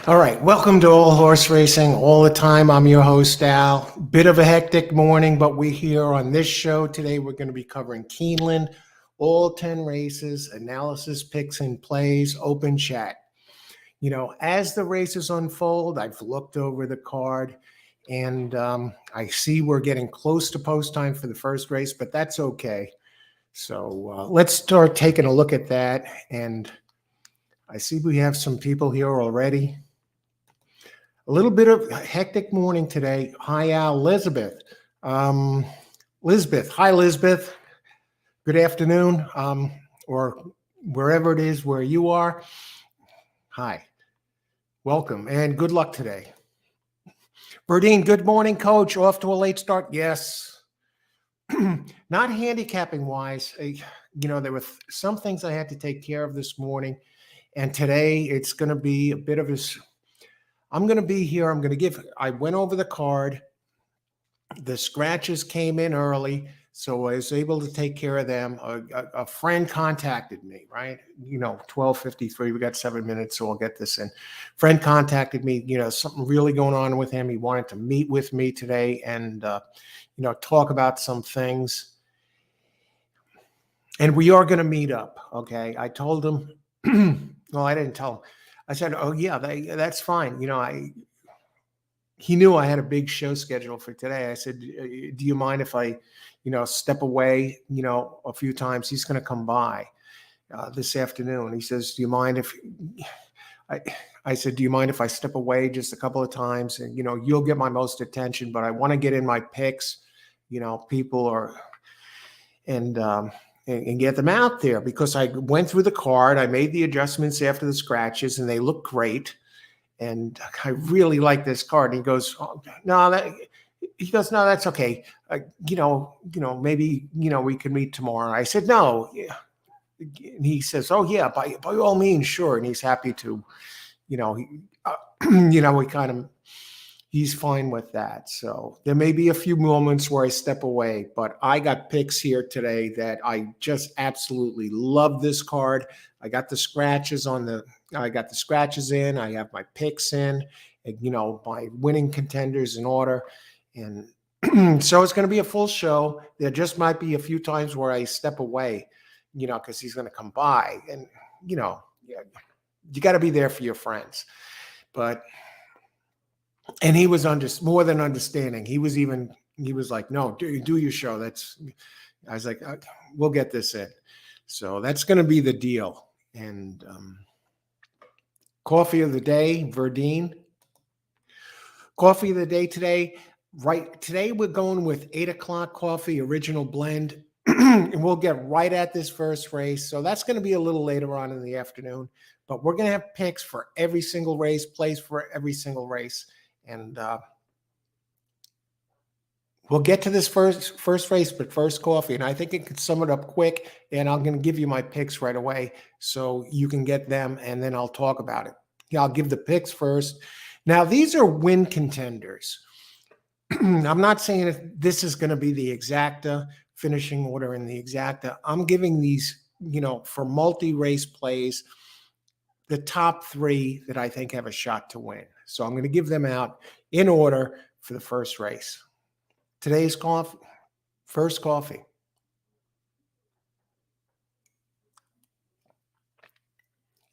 All right, welcome to All Horse Racing all the time. I'm your host, Al. Bit of a hectic morning, but we're here on this show today. We're going to be covering Keeneland, all 10 races, analysis, picks, and plays, open chat. You know, as the races unfold, I've looked over the card and I see we're getting close to post time for the first race, but that's okay. So let's start taking a look at that. And I see we have some people here already. A little bit of a hectic morning today. Hi, Al. Elizabeth. Lisbeth. Hi, Lisbeth. Good afternoon, or wherever it is where you are. Hi. Welcome, and good luck today. Verdine, good morning, Coach. Off to a late start? Yes. Not handicapping-wise. There were some things I had to take care of this morning, and today it's going to be a bit of a... I'm going to be here. I went over the card. The scratches came in early, so I was able to take care of them. A friend contacted me, right? 12:53. We got 7 minutes, so I'll get this in. Friend contacted me, something really going on with him. He wanted to meet with me today and, talk about some things. And we are going to meet up, okay? I told him, well, I didn't tell him. I said, oh, yeah, that's fine. He knew I had a big show scheduled for today. I said, do you mind if I, step away, a few times? He's going to come by this afternoon. He says, do you mind if I said, do you mind if I step away just a couple of times? And, you'll get my most attention, but I want to get in my picks, people are, and get them out there because I went through the card. I made the adjustments after the scratches and they look great. And I really like this card. And he goes, oh, no, that's okay. Maybe, we can meet tomorrow. I said, no. And he says, oh yeah, by all means, sure. And he's happy to, he's fine with that. So there may be a few moments where I step away, but I got picks here today that I just absolutely love this card. I got the scratches in. I have my picks in, and, my winning contenders in order. And so it's going to be a full show. There just might be a few times where I step away, because he's going to come by and, you got to be there for your friends. And he was more than understanding. He was like, no, do your show. I was like, we'll get this in. So that's going to be the deal. And coffee of the day, Verdine. Coffee of the day today. Right. Today we're going with 8 o'clock coffee, original blend. And we'll get right at this first race. So that's going to be a little later on in the afternoon. But we're going to have picks for every single race, plays for every single race. And we'll get to this first race, but first coffee. And I think it could sum it up quick. And I'm going to give you my picks right away so you can get them, and then I'll talk about it. I'll give the picks first. Now, these are win contenders. I'm not saying that this is going to be the exacta finishing order in the exacta. I'm giving these, for multi-race plays, the top 3 that I think have a shot to win. So I'm going to give them out in order for the first race. Today's first coffee.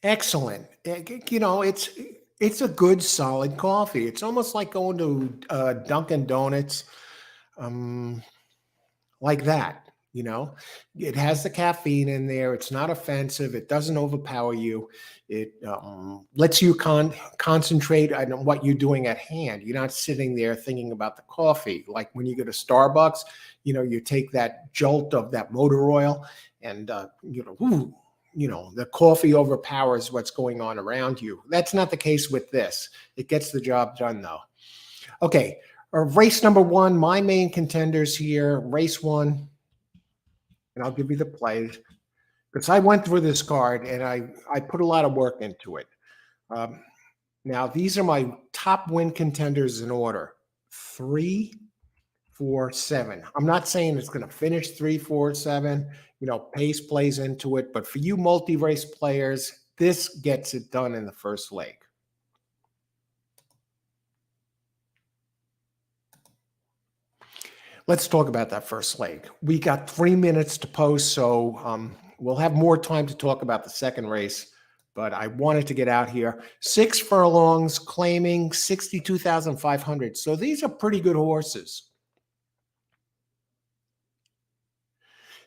Excellent. It's a good, solid coffee. It's almost like going to Dunkin' Donuts, like that. It has the caffeine in there. It's not offensive. It doesn't overpower you. It lets you concentrate on what you're doing at hand. You're not sitting there thinking about the coffee. Like when you go to Starbucks, you take that jolt of that motor oil and, the coffee overpowers what's going on around you. That's not the case with this. It gets the job done, though. Okay, race number 1, my main contenders here, race 1. And I'll give you the plays because I went through this card and I put a lot of work into it. Now, these are my top win contenders in order: 3, 4, 7. I'm not saying it's going to finish 3, 4, 7. Pace plays into it. But for you multi-race players, this gets it done in the first leg. Let's talk about that first leg. We got 3 minutes to post, so we'll have more time to talk about the second race, but I wanted to get out here. 6 furlongs, claiming 62,500. So these are pretty good horses.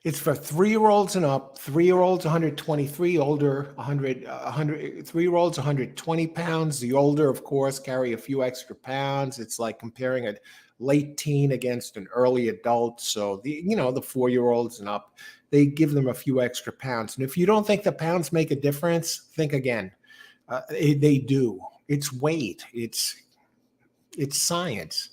It's for 3-year-olds and up. 3-year-olds 123, older 100. 3-year-olds 120 pounds. The older, of course, carry a few extra pounds. It's like comparing a late teen against an early adult. So the 4-year-olds and up, they give them a few extra pounds. And if you don't think the pounds make a difference, think again. They do. It's weight. It's science.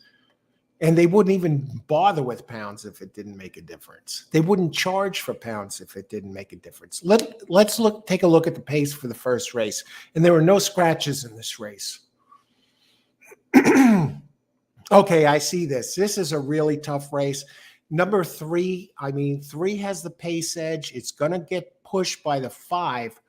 And they wouldn't even bother with pounds if it didn't make a difference. They wouldn't charge for pounds if it didn't make a difference. Let's take a look at the pace for the first race. And there were no scratches in this race. Okay, I see this. This is a really tough race. Number 3, 3 has the pace edge. It's going to get pushed by the 5.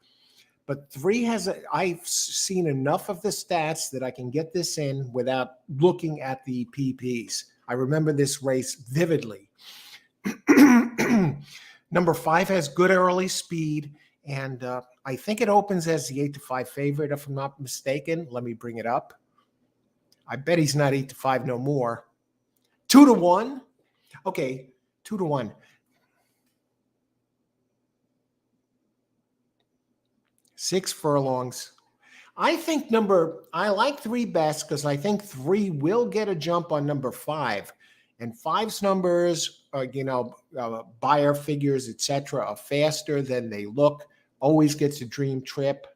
But 3 I've seen enough of the stats that I can get this in without looking at the PPs. I remember this race vividly. Number 5 has good early speed, and I think it opens as the 8-5 favorite, if I'm not mistaken. Let me bring it up. I bet he's not 8-5 no more. 2-1. Okay, 2-1. 6 furlongs. I like 3 best because I think 3 will get a jump on number 5. And 5's numbers, buyer figures, etc., are faster than they look. Always gets a dream trip.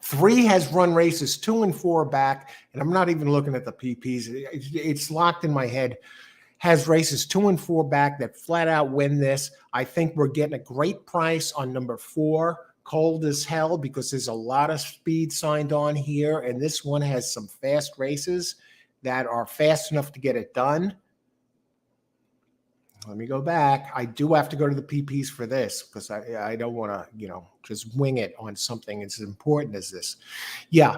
3 has run races 2 and 4 back, and I'm not even looking at the PPs. It's locked in my head. Has races 2 and 4 back that flat out win this. I think we're getting a great price on number 4, Cold as Hell, because there's a lot of speed signed on here, and this one has some fast races that are fast enough to get it done. Let me go back. I do have to go to the PPs for this because I don't want to, just wing it on something as important as this. Yeah,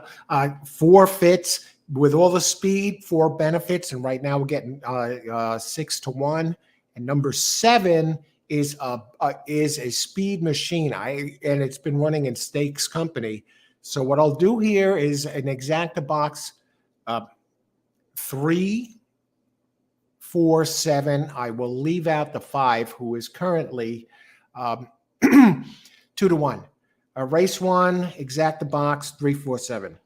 4 fits. With all the speed, 4 benefits, and right now we're getting 6-1. And number 7 is a speed machine. And it's been running in Stakes Company. So what I'll do here is an exacta box 3, 4, 7. I will leave out the 5, who is currently 2-1. Race 1, exacta box 3, 4, 7.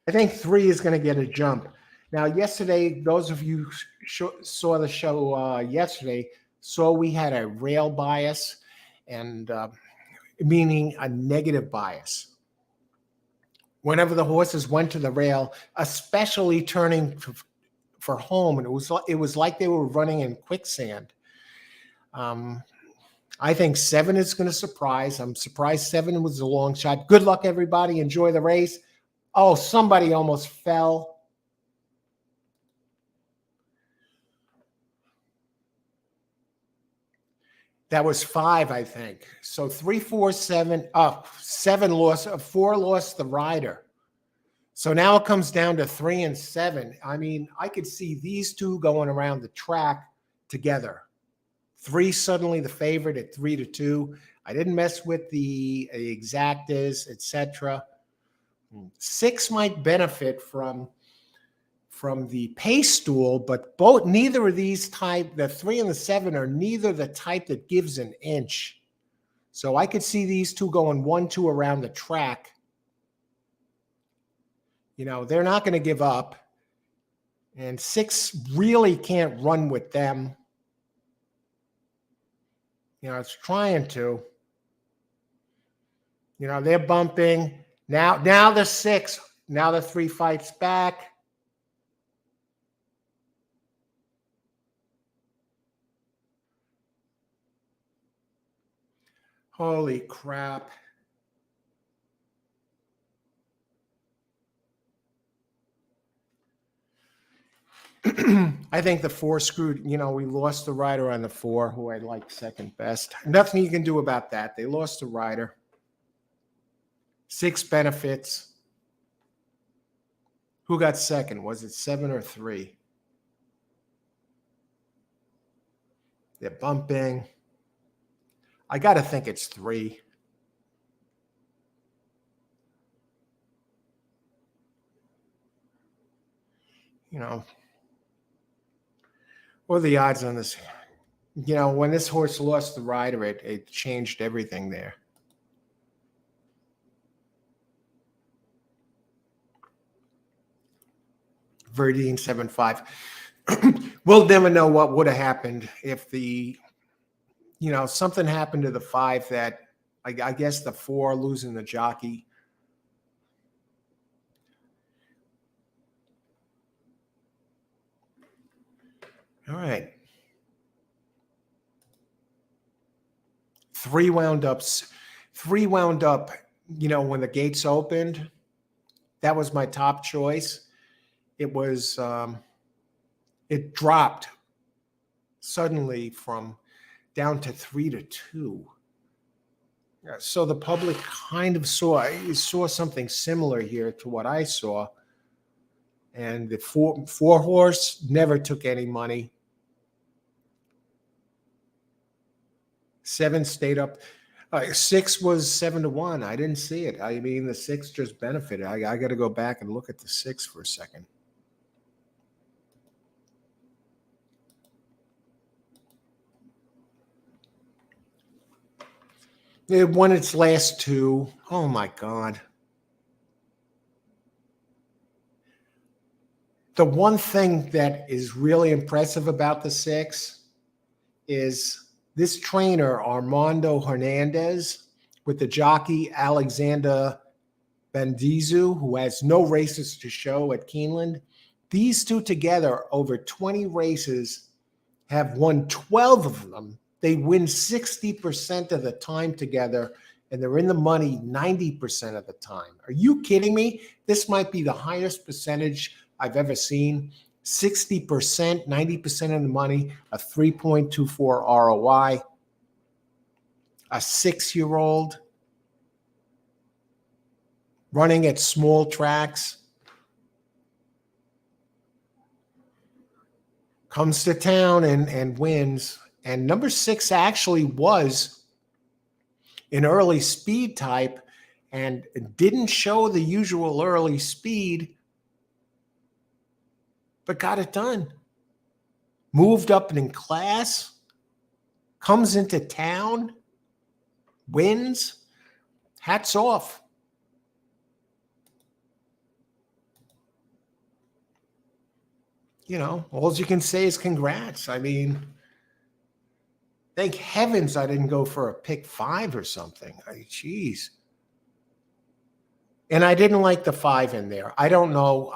I think 3 is going to get a jump. Now, yesterday, those of you saw the show yesterday, saw we had a rail bias, and meaning a negative bias. Whenever the horses went to the rail, especially turning for home, and it was like they were running in quicksand. I think 7 is going to surprise. I'm surprised 7 was a long shot. Good luck, everybody. Enjoy the race. Oh, somebody almost fell. That was 5, I think. So 3, 4, 7. 7 lost. 4 lost the rider. So now it comes down to 3 and 7. I could see these two going around the track together. 3 suddenly the favorite at 3-2. I didn't mess with the exactas, etc. 6 might benefit from the pace stool, but neither of these type, the 3 and the 7, are neither the type that gives an inch. So I could see these two going 1-2 around the track. They're not going to give up. And 6 really can't run with them. It's trying to. They're bumping. Now the 6. Now the 3 fights back. Holy crap. I think the 4 screwed, we lost the rider on the 4, who I like second best. Nothing you can do about that. They lost the rider. 6 benefits. Who got second? Was it 7 or 3? They're bumping. I got to think it's 3. What are the odds on this? When this horse lost the rider, it changed everything there. Verdine 7-5. We'll never know what would have happened if something happened to the 5 that I guess the 4 losing the jockey. All right. 3 wound up. 3 wound up, when the gates opened. That was my top choice. It was, it dropped suddenly from down to 3-2. So the public kind of saw something similar here to what I saw. And the 4 horse never took any money. 7 stayed up. 6 was 7-1. I didn't see it. I mean, the 6 just benefited. I got to go back and look at the 6 for a second. It won its last 2. Oh my God. The one thing that is really impressive about the 6 is this trainer, Armando Hernandez, with the jockey Alexander Bandizu, who has no races to show at Keeneland. These 2 together, over 20 races, have won 12 of them. They win 60% of the time together, and they're in the money 90% of the time. Are you kidding me? This might be the highest percentage I've ever seen. 60%, 90% of the money, a 3.24 ROI, a 6-year-old running at small tracks, comes to town and wins. And number 6 actually was an early speed type and didn't show the usual early speed, but got it done. Moved up in class, comes into town, wins. Hats off. All you can say is congrats. I mean, thank heavens I didn't go for a pick 5 or something. Jeez. And I didn't like the 5 in there. I don't know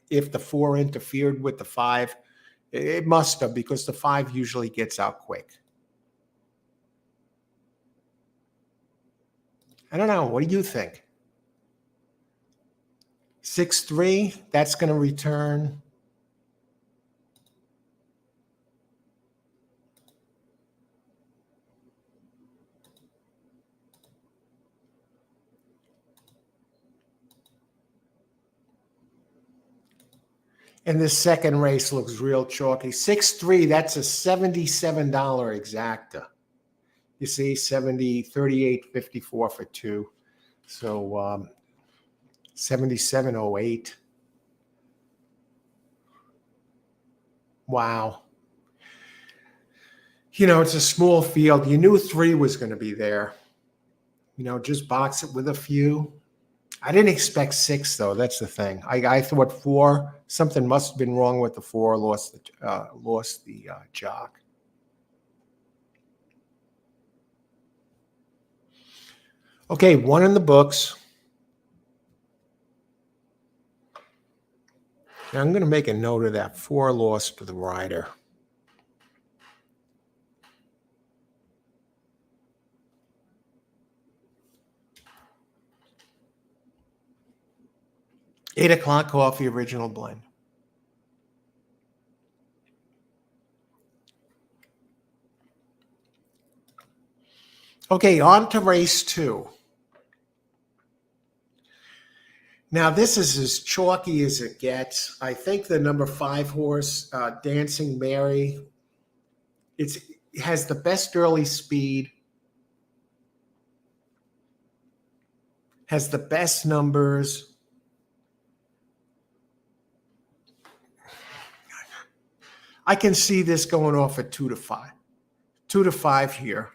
if the 4 interfered with the 5. It must have, because the 5 usually gets out quick. I don't know. What do you think? 6-3, that's going to return. And this second race looks real chalky. 6-3, that's a $77 exacta. You see, 70, 38.54 for 2. So 77.08. Wow. It's a small field. You knew 3 was going to be there. Just box it with a few. I didn't expect 6, though. That's the thing. I thought 4. Something must have been wrong with the 4. Lost the jock. Okay, 1 in the books. Now I'm going to make a note of that. 4 lost to the rider. $8 coffee, original blend. Okay, on to race 2. Now, this is as chalky as it gets. I think the number 5 horse, Dancing Mary, it has the best early speed, has the best numbers. I can see this going off at 2 to 5. 2 to 5 here.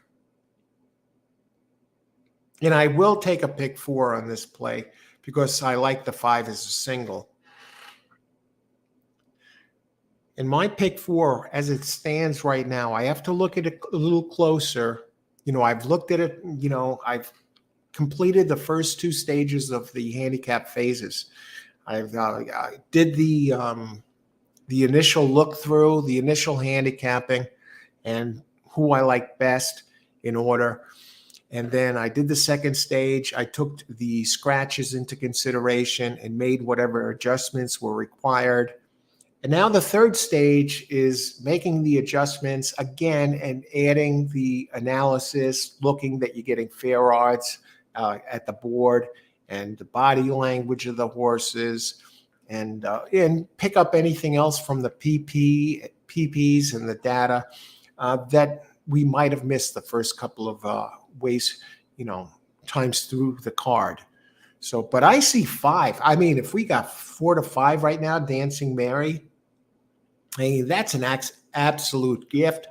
And I will take a pick 4 on this play because I like the 5 as a single. And my pick 4, as it stands right now, I have to look at it a little closer. I've looked at it, I've completed the first 2 stages of the handicap phases. I did the initial look through, the initial handicapping, and who I like best in order. And then I did the second stage. I took the scratches into consideration and made whatever adjustments were required. And now the third stage is making the adjustments again and adding the analysis, looking that you're getting fair odds at the board and the body language of the horses, and pick up anything else from the PPs and the data that we might have missed the first couple of ways, times through the card. So, but I see 5. I mean, if we got 4 to 5 right now, Dancing Mary, I mean, that's an absolute gift.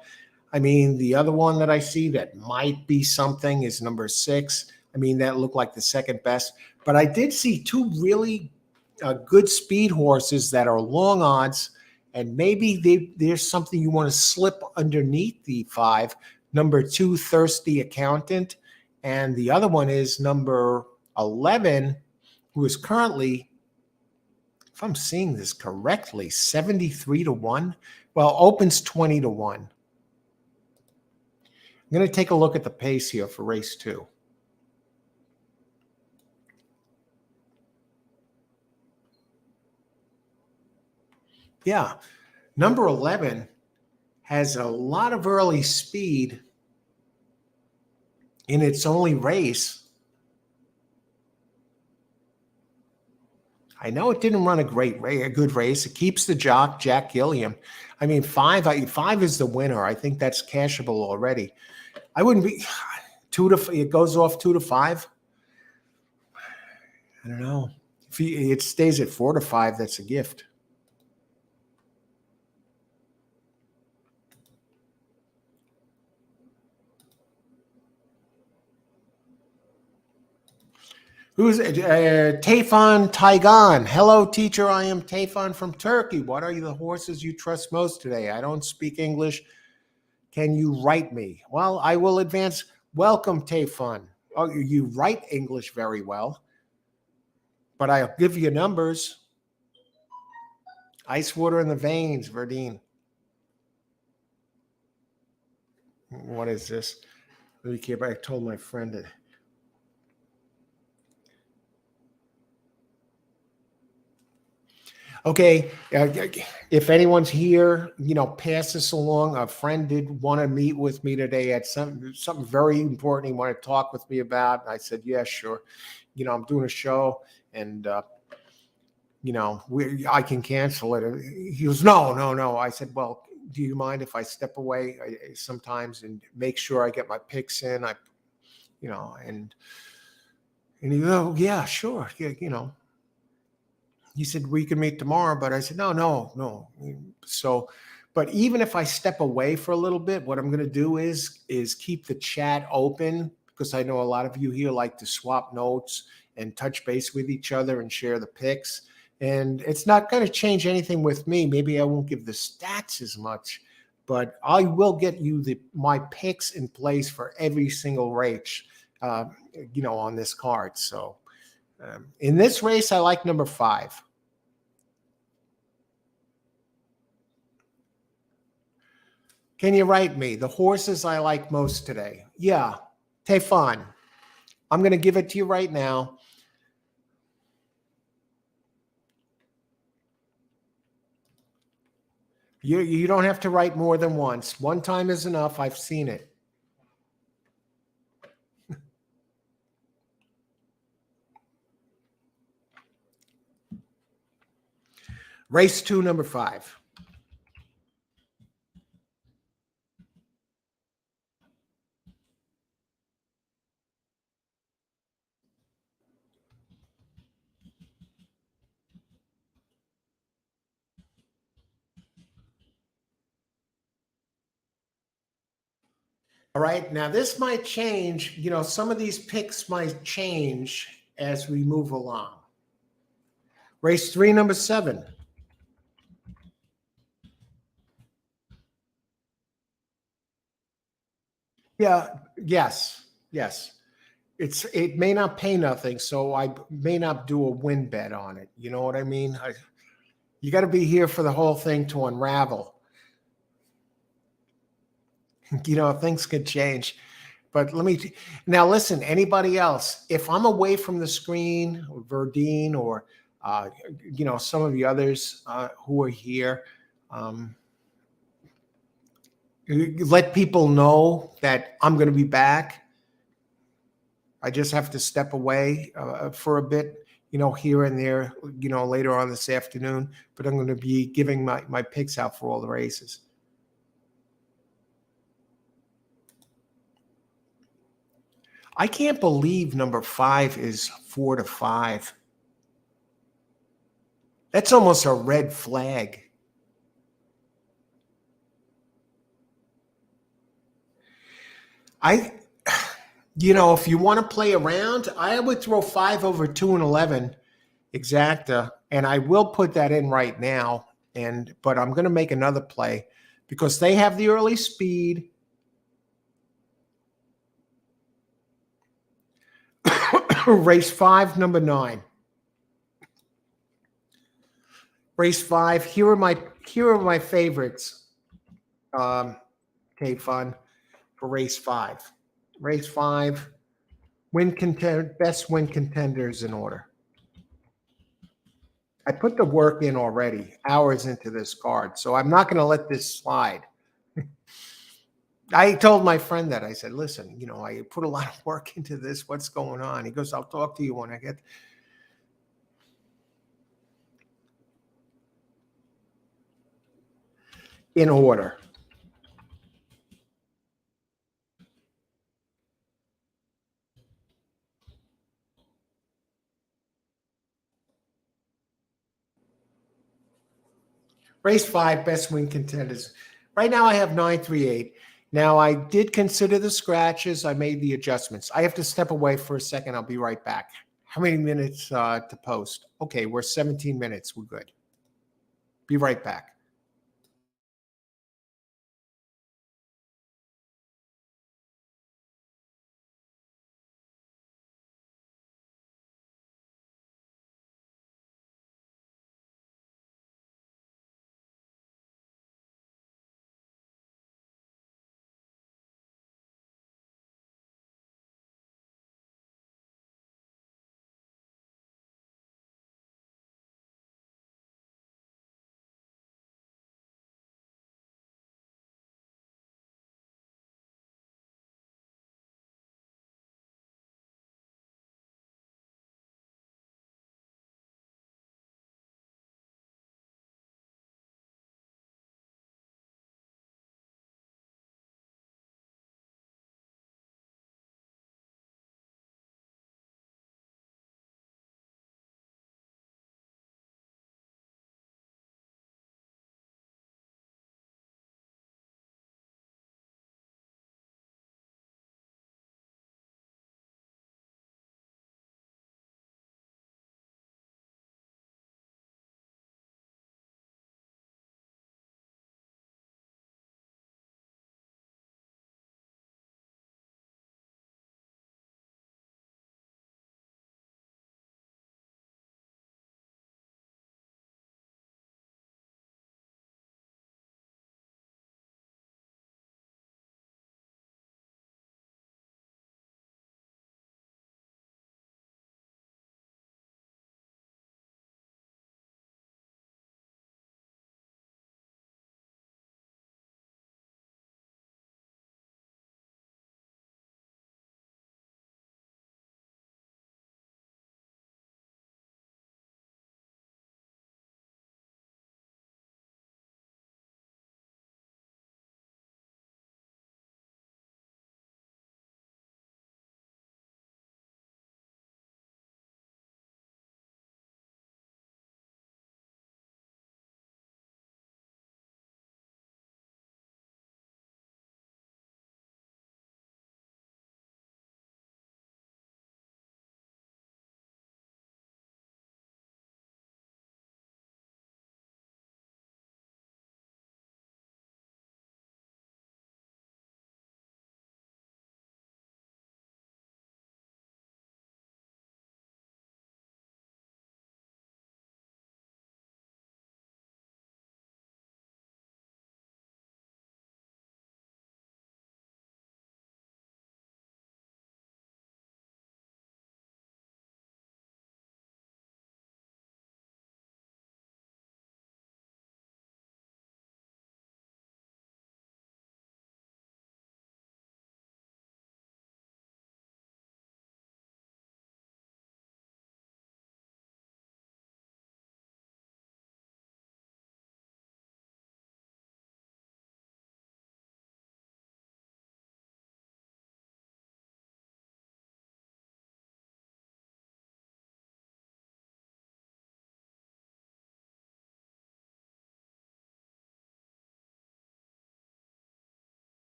I mean, the other one that I see that might be something is number 6. I mean, that looked like the second best. But I did see 2 really good speed horses that are long odds, and maybe there's something you want to slip underneath the 5. Number 2, Thirsty Accountant, and the other one is number 11, who is currently, if I'm seeing this correctly, 73 to 1. Well, opens 20 to 1. I'm going to take a look at the pace here for race 2. Yeah, number 11 has a lot of early speed in its only race. I know it didn't run a good race. It keeps the jock, Jack Gilliam. I mean, 5 is the winner. I think that's cashable already. I wouldn't be 2 to. It goes off 2 to 5. I don't know. If it stays at 4 to 5, that's a gift. Who's Tayfun Taygan? Hello, teacher. I am Tayfun from Turkey. What are the horses you trust most today? I don't speak English. Can you write me? Well, I will advance. Welcome, Tayfun. Oh, you write English very well, but I'll give you numbers. Ice water in the veins, Verdine. What is this? I told my friend that. Okay, if anyone's here, pass this along. A friend did want to meet with me today at something very important he wanted to talk with me about. I said, yeah, sure. I'm doing a show, and I can cancel it. He goes, no. I said, well, do you mind if I step away sometimes and make sure I get my picks in? And he goes, oh, yeah, sure. Yeah, He said, we can meet tomorrow, but I said, no. So, but even if I step away for a little bit, what I'm going to do is keep the chat open, because I know a lot of you here like to swap notes and touch base with each other and share the picks. And it's not going to change anything with me. Maybe I won't give the stats as much, but I will get you my picks in place for every single race, on this card. So in this race, I like number 5. Can you write me the horses I like most today? Yeah, Tefan. I'm going to give it to you right now. You don't have to write more than once. One time is enough. I've seen it. Race 2, number 5. All right, now this might change. Some of these picks might change as we move along. Race 3, number 7. Yeah, yes. It may not pay nothing, so I may not do a win bet on it. You know what I mean? You got to be here for the whole thing to unravel. Things could change. But now listen, anybody else, if I'm away from the screen, or Verdine, or some of the others who are here, let people know that I'm going to be back. I just have to step away for a bit, here and there, later on this afternoon. But I'm going to be giving my picks out for all the races. I can't believe number 5 is 4-5. That's almost a red flag. If you want to play around, I would throw 5 over 2 and 11 exacta, and I will put that in right now. But I'm going to make another play because they have the early speed. Race 5, number 9. Race 5. Here are my favorites. Okay, fun for race 5. Race 5. Best win contenders in order. I put the work in already, hours into this card, so I'm not going to let this slide. I told my friend that. I said, listen, I put a lot of work into this. What's going on? He goes, I'll talk to you when I get in order. Race 5, best win contenders. Right now I have 938. Now I did consider the scratches. I made the adjustments. I have to step away for a second. I'll be right back. How many minutes to post? Okay, we're 17 minutes. We're good. Be right back.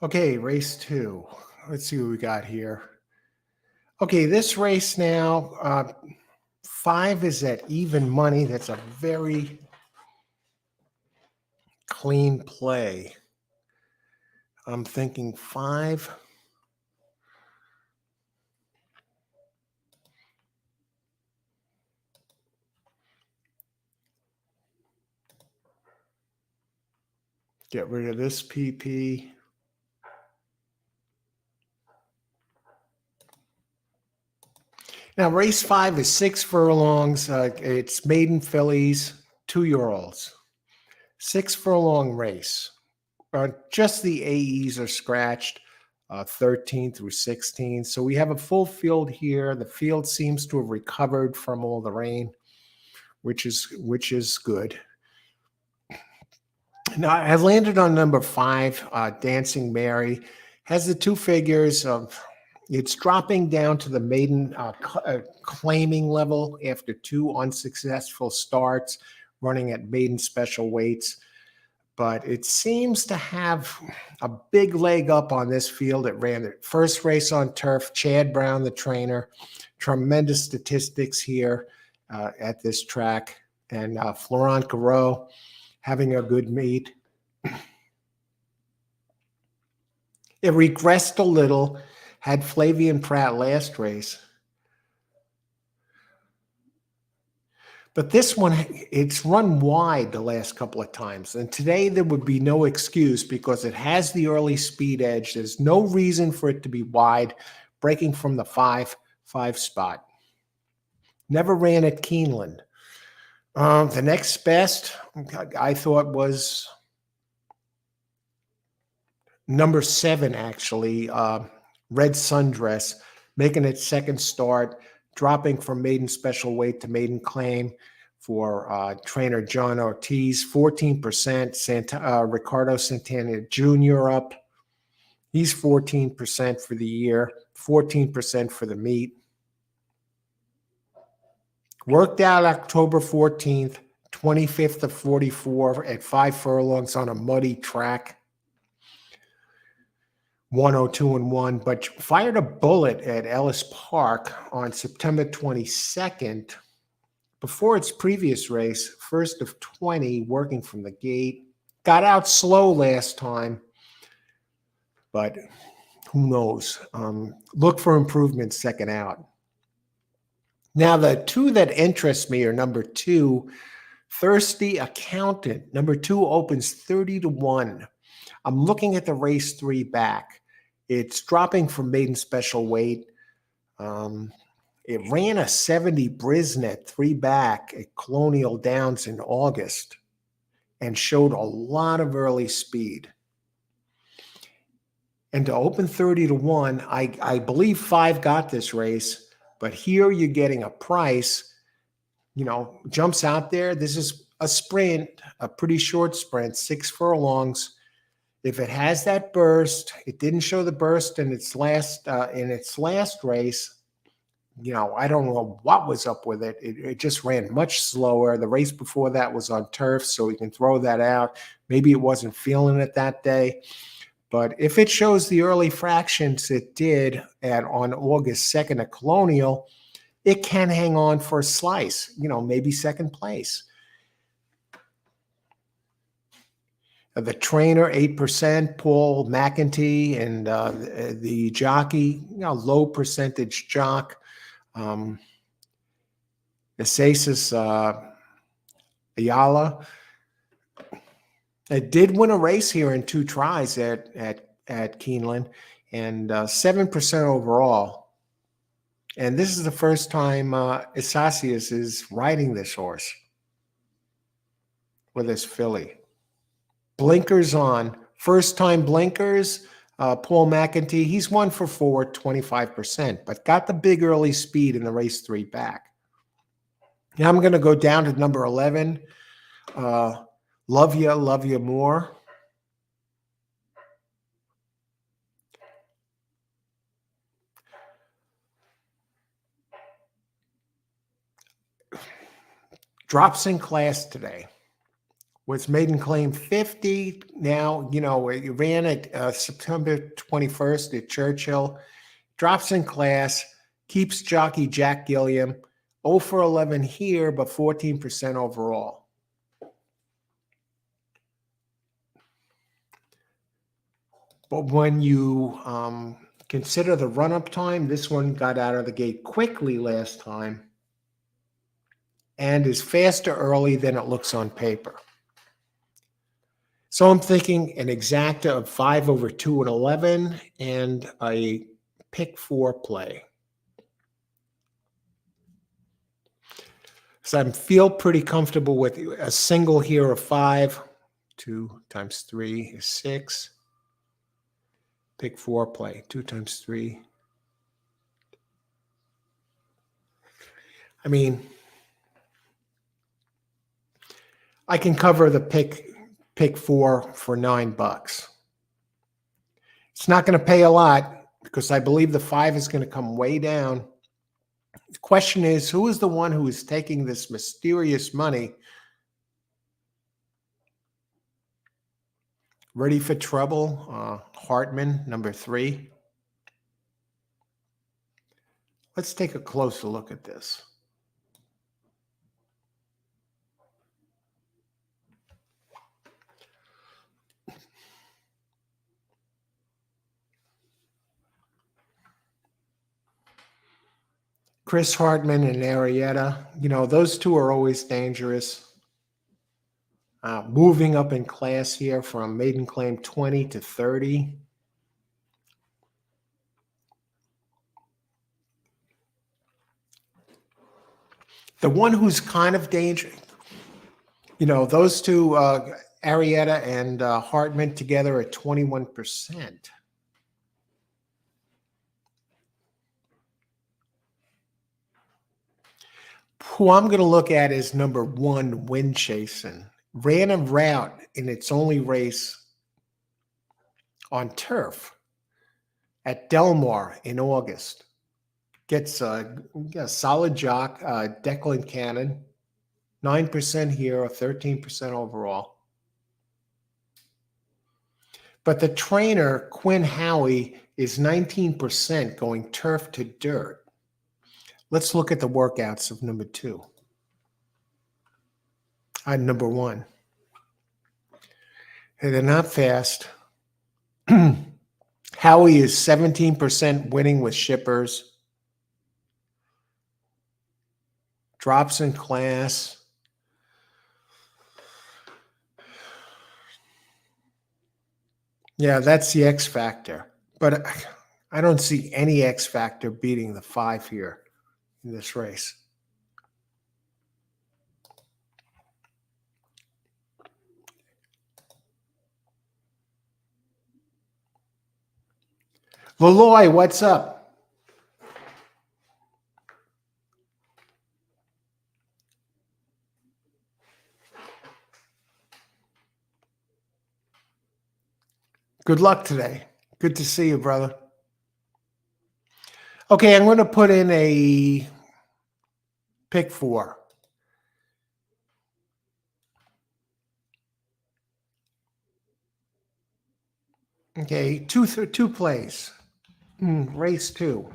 Okay, race two. Let's see what we got here. Okay, this race now, 5 is at even money. That's a very clean play. I'm thinking 5. Get rid of this PP. Now, race 5 is 6 furlongs. It's maiden fillies, 2-year-olds. 6 furlong race. Just the AEs are scratched, 13 through 16. So we have a full field here. The field seems to have recovered from all the rain, which is good. Now I landed on number 5, Dancing Mary. Has the 2 figures of. It's dropping down to the maiden claiming level after 2 unsuccessful starts, running at maiden special weights. But it seems to have a big leg up on this field. It ran the first race on turf. Chad Brown, the trainer, tremendous statistics here at this track. And Florent Garreau having a good meet. It regressed a little, had Flavian Pratt last race. But this one, it's run wide the last couple of times. And today there would be no excuse because it has the early speed edge. There's no reason for it to be wide, breaking from the 5 spot. Never ran at Keeneland. The next best, I thought, was number 7, actually, Red Sundress, making its second start, dropping from maiden special weight to maiden claim for trainer John Ortiz, 14%. Ricardo Santana Jr. up. He's 14% for the year, 14% for the meet. Worked out October 14th, 25th of 44 at 5 furlongs on a muddy track. 102-1, but fired a bullet at Ellis Park on September 22nd before its previous race, first of 20, working from the gate. Got out slow last time, but who knows? Look for improvement second out. Now, the 2 that interest me are number 2, Thirsty Accountant. Number 2 opens 30-1. I'm looking at the race 3 back. It's dropping from maiden special weight. It ran a 70 Brisnet 3 back at Colonial Downs in August and showed a lot of early speed. And to open 30-1, I believe 5 got this race, but here you're getting a price, jumps out there. This is a sprint, a pretty short sprint, 6 furlongs. If it has that burst, it didn't show the burst in its last race. I don't know what was up with it. It just ran much slower. The race before that was on turf, so we can throw that out. Maybe it wasn't feeling it that day. But if it shows the early fractions it did on August 2nd at Colonial, it can hang on for a slice, maybe second place. The trainer, 8%, Paul McEntee, and the jockey, low percentage jock, Asasis Ayala. It did win a race here in 2 tries at Keeneland, and 7% overall. And this is the first time Isasius is riding this horse with his filly. Blinkers on. First time blinkers. Paul McEntee, he's 1 for 4, 25%, but got the big early speed in the race 3 back. Now I'm going to go down to number 11. Love Ya More. Drops in class today. Was maiden claim 50. Now, it ran at September 21st at Churchill. Drops in class, keeps jockey Jack Gilliam. 0 for 11 here, but 14% overall. But when you consider the run-up time, this one got out of the gate quickly last time and is faster early than it looks on paper. So I'm thinking an exacta of 5 over 2 and 11 and a pick 4 play. So I feel pretty comfortable with a single here of 5. 2 times 3 is 6. Pick 4 play. 2 times 3. I mean, I can cover the pick 4 for $9. It's not going to pay a lot because I believe the 5 is going to come way down. The question is, who is the one who is taking this mysterious money? Ready for trouble? Hartman, number 3. Let's take a closer look at this. Chris Hartman and Arietta, those two are always dangerous. Moving up in class here from maiden claim 20 to 30. The one who's kind of dangerous, those two, Arietta and Hartman together at 21%. Who I'm going to look at is number 1, Wind Chasing. Ran a route in its only race on turf at Del Mar in August. Gets a solid jock, Declan Cannon, 9% here, or 13% overall. But the trainer, Quinn Howie, is 19% going turf to dirt. Let's look at the workouts of number 2. Number 1. Hey, they're not fast. Howie is 17% winning with shippers. Drops in class. Yeah, that's the X factor. But I don't see any X factor beating the 5 here in this race. Laloy, what's up? Good luck today. Good to see you, brother. Okay, I'm going to put in a pick 4. Okay, two plays. Race 2.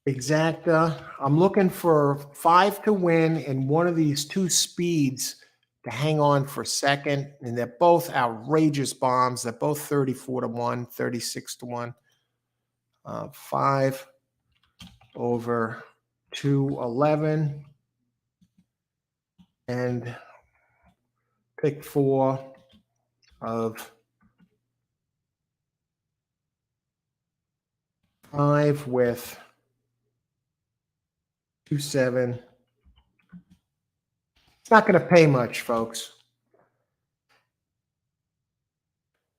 Exacta. I'm looking for 5 to win and one of these 2 speeds to hang on for second. And they're both outrageous bombs. They're both 34 to 1, 36 to 1. 5 over 211. And pick 4 of 5 with 2-7. It's not going to pay much, folks.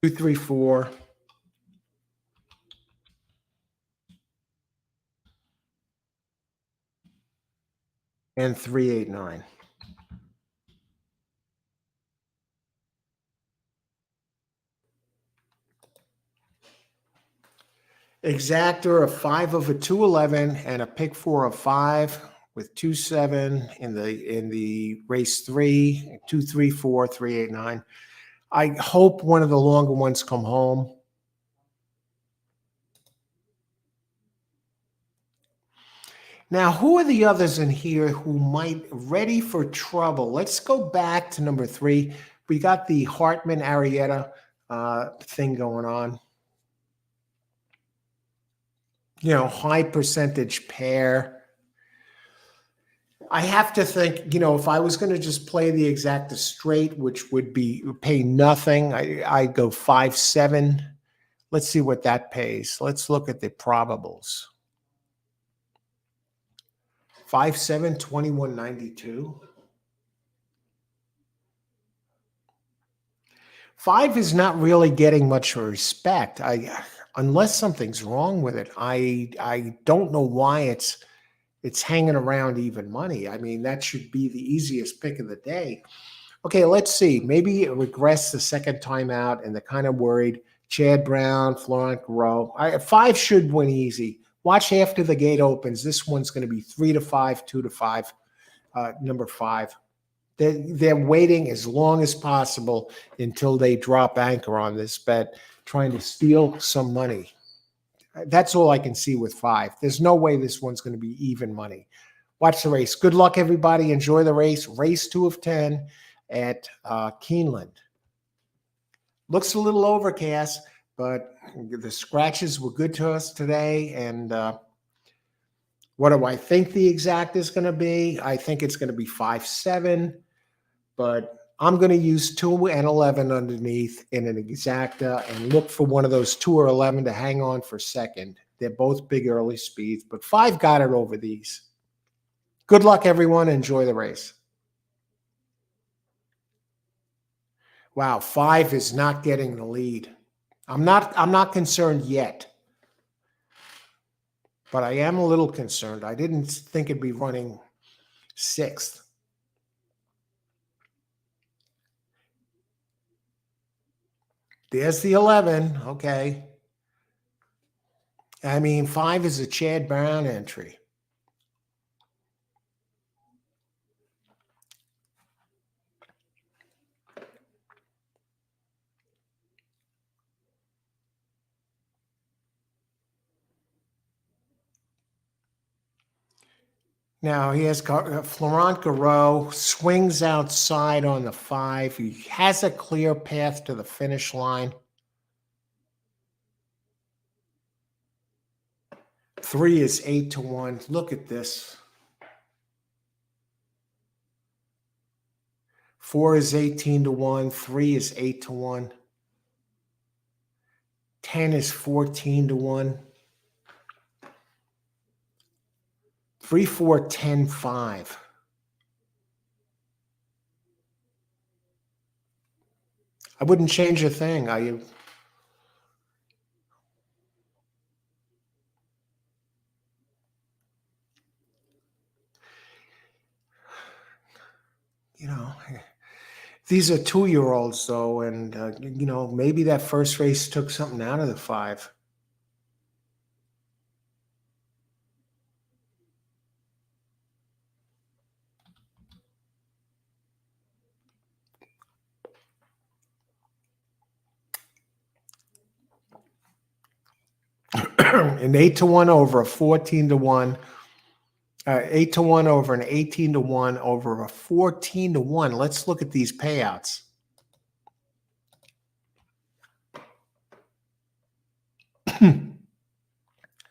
2-3-4. And 3-8-9. Exactor of 5 over 211 and a pick 4 of 5 with 2-7 in the race 3, 2-3-4, 3-8-9. I hope one of the longer ones come home. Now, who are the others in here who might ready for trouble? Let's go back to number 3. We got the Hartman Arietta thing going on. High percentage pair. I have to think, if I was going to just play the exacta straight, which would be pay nothing, I'd go 5-7. Let's see what that pays. Let's look at the probables. 5-7, 21.92. 5 is not really getting much respect. Unless something's wrong with it, I don't know why it's hanging around even money. I mean, that should be the easiest pick of the day. Okay, let's see. Maybe it regressed the second time out, and they're kind of worried. Chad Brown, Florent Garreau. 5 should win easy. Watch after the gate opens. This one's going to be 3-5, 2-5, number 5. They're waiting as long as possible until they drop anchor on this bet, trying to steal some money. That's all I can see with 5. There's no way this one's going to be even money. Watch the race. Good luck, everybody. Enjoy the race. Race 2 of 10 at Keeneland. Looks a little overcast, but the scratches were good to us today. And what do I think the exact is going to be? I think it's going to be 5-7, but I'm going to use 2 and 11 underneath in an exacta and look for one of those 2 or 11 to hang on for second. They're both big early speeds, but 5 got it over these. Good luck, everyone. Enjoy the race. Wow, 5 is not getting the lead. I'm not concerned yet, but I am a little concerned. I didn't think it'd be running 6th. There's the 11. Okay. I mean, 5 is a Chad Brown entry. Now he has Florent Garreau, swings outside on the 5. He has a clear path to the finish line. 3 is 8-1. Look at this. 4 is 18-1. 3 is 8-1. 10 is 14-1. 3, 4, 10, 5. I wouldn't change a thing. These are 2-year-olds though, and maybe that first race took something out of the 5. An 8-1 over a 14-1. 8-1 over an 18-1 over a 14-1. Let's look at these payouts.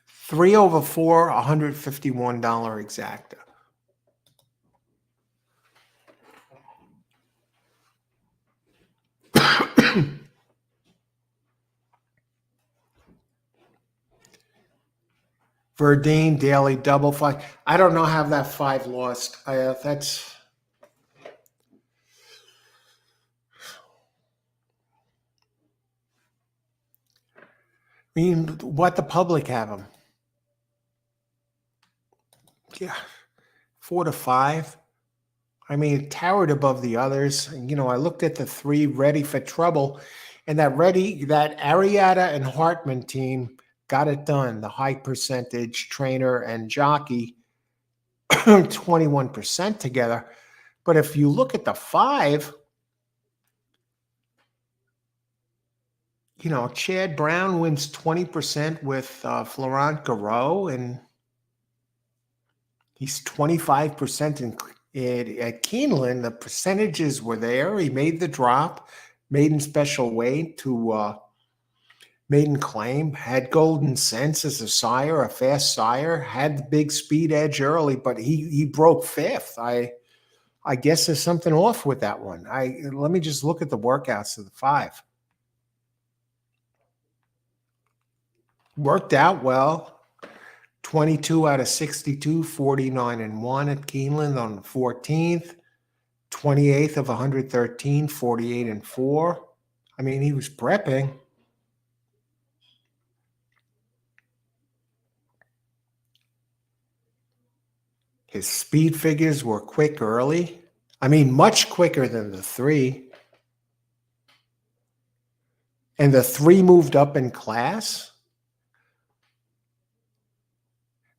Three over 4, $151 exacta. Verdine, daily double 5. I don't know how that 5 lost. That's. I mean, what the public have them? Yeah, 4-5. I mean, it towered above the others. I looked at the 3 ready for trouble, and that Arietta and Hartman team got it done. The high percentage trainer and jockey 21% together. But if you look at the 5, Chad Brown wins 20% with Florent Garreau, and he's 25% at Keeneland. The percentages were there. He made the drop, maiden special weight to maiden claim, had Golden Sense as a sire, a fast sire, had the big speed edge early, but he broke 5th. I guess there's something off with that one. Let me just look at the workouts of the 5. Worked out well. 22 out of 62, 49-1 at Keeneland on the 14th. 28th of 113, 48-4. I mean, he was prepping. His speed figures were quick early. I mean, much quicker than the 3. And the 3 moved up in class.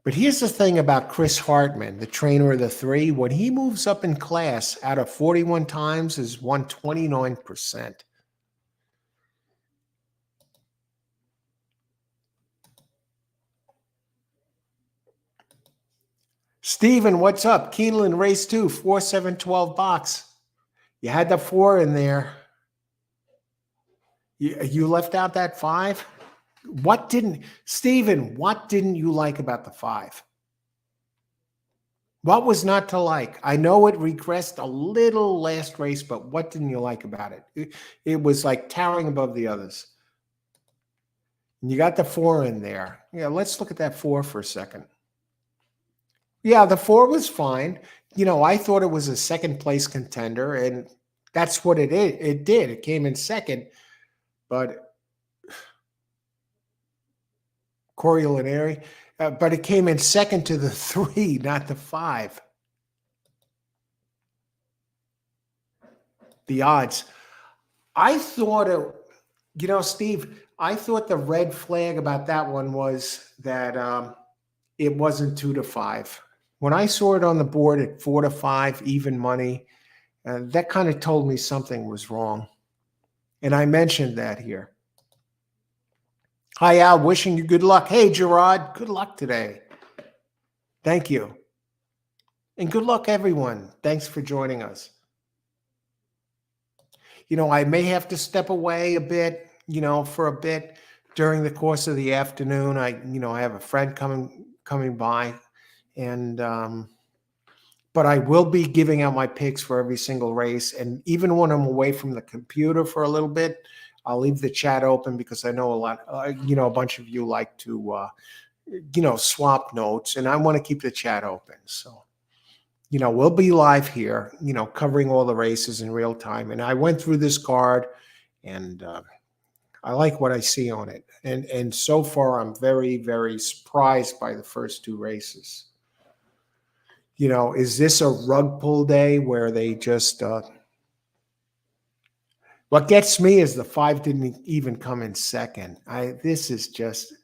But here's the thing about Chris Hartman, the trainer of the 3. When he moves up in class, out of 41 times, is 129%. Steven, what's up? Keeneland race 2, 4-7-12 box. You had the 4 in there. You left out that 5? Steven, what didn't you like about the 5? What was not to like? I know it regressed a little last race, but what didn't you like about it? It was like towering above the others. And you got the 4 in there. Yeah, let's look at that 4 for a second. Yeah, the 4 was fine. I thought it was a second place contender, and that's what it is. It did. It came in second, but Coriolaneri, but it came in second to the 3, not the 5. The odds. I thought Steve, I thought the red flag about that one was that it wasn't 2-5. When I saw it on the board at 4-5, even money, that kind of told me something was wrong. And I mentioned that here. Hi, Al. Wishing you good luck. Hey, Gerard. Good luck today. Thank you. And good luck, everyone. Thanks for joining us. I may have to step away a bit, for a bit during the course of the afternoon. I have a friend coming by, and but I will be giving out my picks for every single race. And even when I'm away from the computer for a little bit, I'll leave the chat open because I know a bunch of you like to, swap notes, and I want to keep the chat open. So, we'll be live here, covering all the races in real time. And I went through this card, and I like what I see on it. And so far, I'm very, very surprised by the first 2 races. Is this a rug pull day where they just what gets me is the 5 didn't even come in second. This is just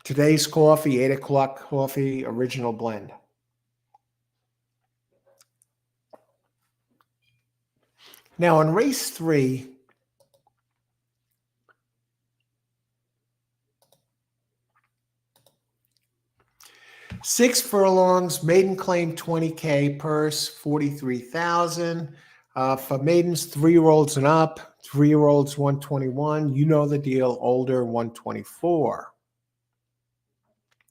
today's coffee, 8 o'clock coffee, original blend. Now in race 3, six furlongs, maiden claim 20K, purse 43,000. For maidens 3-year-olds and up, 3-year-olds 121. You know the deal, older 124.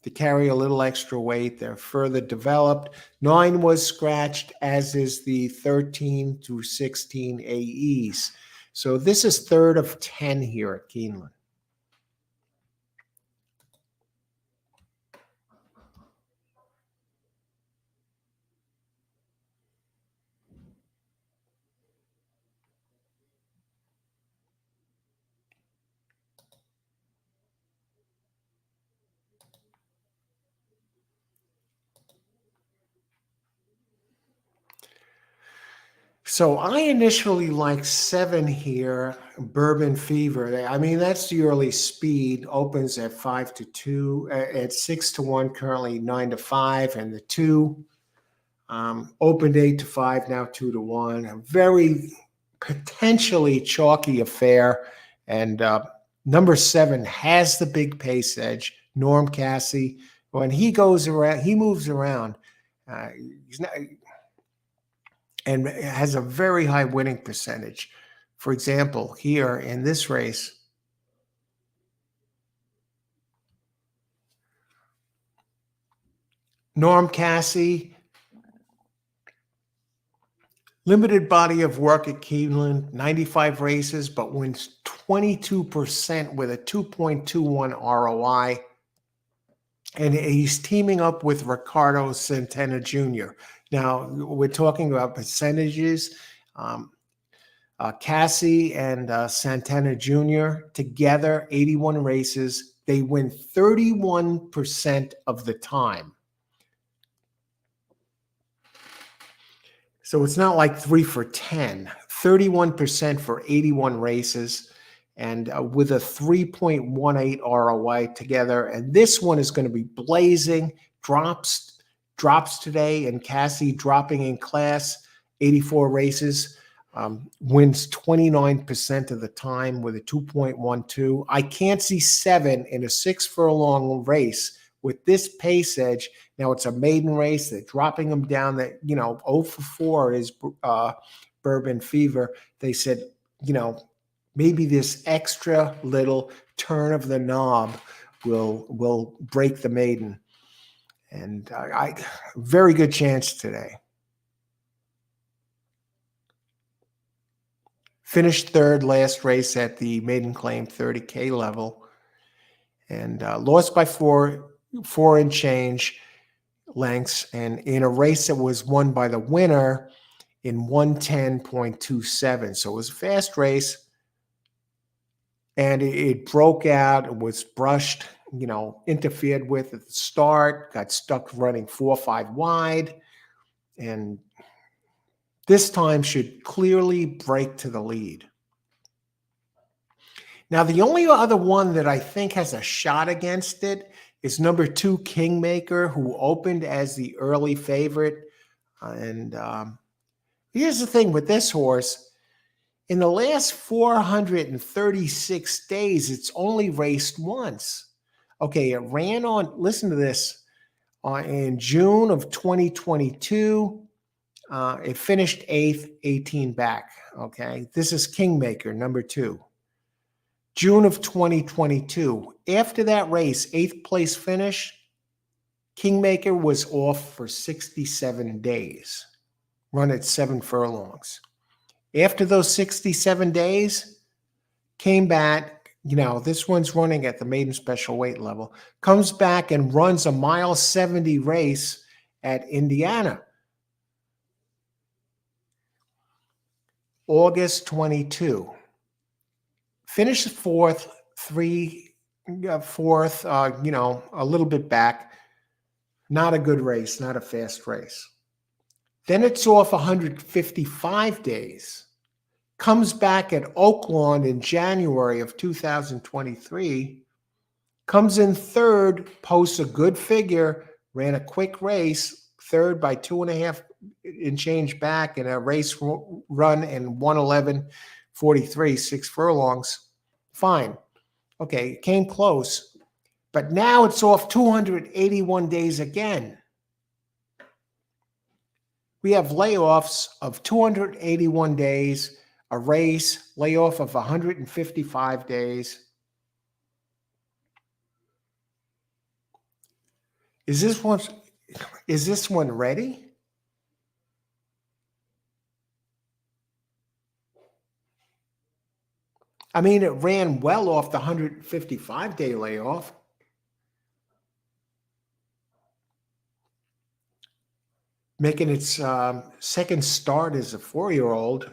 To carry a little extra weight, they're further developed. 9 was scratched, as is the 13 through 16 AEs. So this is 3rd of 10 here at Keeneland. So I initially like 7 here, Bourbon Fever. I mean, that's the early speed. Opens at 5-2, at 6-1, currently 9-5, and the 2 opened 8-5, now 2-1. A very potentially chalky affair. And number 7 has the big pace edge. Norm Cassie, when he goes around, he moves around. He's not, and has a very high winning percentage. For example, here in this race, Norm Cassie, limited body of work at Keeneland, 95 races, but wins 22% with a 2.21 ROI. And he's teaming up with Ricardo Santana Jr. Now, we're talking about percentages. Cassie and Santana Jr. together, 81 races. They win 31% of the time. So it's not like 3 for 10, 31% for 81 races, and with a 3.18 ROI together. And this one is going to be blazing. Drops today, and Cassie dropping in class, 84 races. Wins 29% of the time with a 2.12. I can't see 7 in a 6 furlong race with this pace edge. Now it's a maiden race. They're dropping them down. That 0 for 4 is Bourbon Fever. They said, maybe this extra little turn of the knob will break the maiden, and I very good chance today. Finished third last race at the maiden claim 30K level, and lost by four and change lengths, and in a race that was won by the winner in 110.27. So it was a fast race, and it broke out. It was brushed, interfered with at the start, got stuck running 4-5 wide, and this time should clearly break to the lead. Now, the only other one that I think has a shot against it is number 2, Kingmaker, who opened as the early favorite. And here's the thing with this horse. In the last 436 days, it's only raced once. Okay, it ran on, listen to this, in June of 2022. It finished 8th, 18 back. Okay, this is Kingmaker, number 2. June of 2022. After that race, 8th place finish, Kingmaker was off for 67 days, run at 7 furlongs. After those 67 days, came back, this one's running at the maiden special weight level, comes back and runs a 1.70 mile race at Indiana. August 22. Finished 4th, a little bit back. Not a good race, not a fast race. Then it's off 155 days. Comes back at Oaklawn in January of 2023. Comes in 3rd, posts a good figure, ran a quick race, 3rd by 2.5 and change back in a race run in 1:11:43, 6 furlongs. Fine. Okay, came close. But now it's off 281 days again. We have layoffs of 281 days, a race, layoff of 155 days. Is this one ready? I mean, it ran well off the 155-day layoff. Making its second start as a 4-year-old.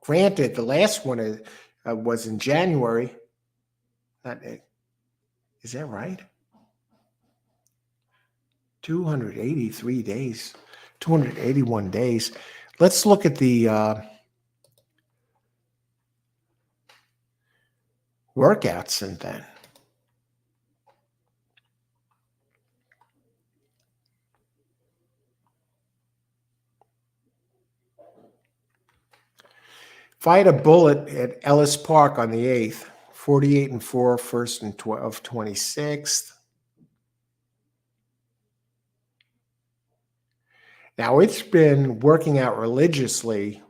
Granted, the last one was in January. Is that right? 283 days, 281 days. Let's look at the workouts and then. If I had a bullet at Ellis Park on the 8th, 48-4, first and 26th. Now it's been working out religiously.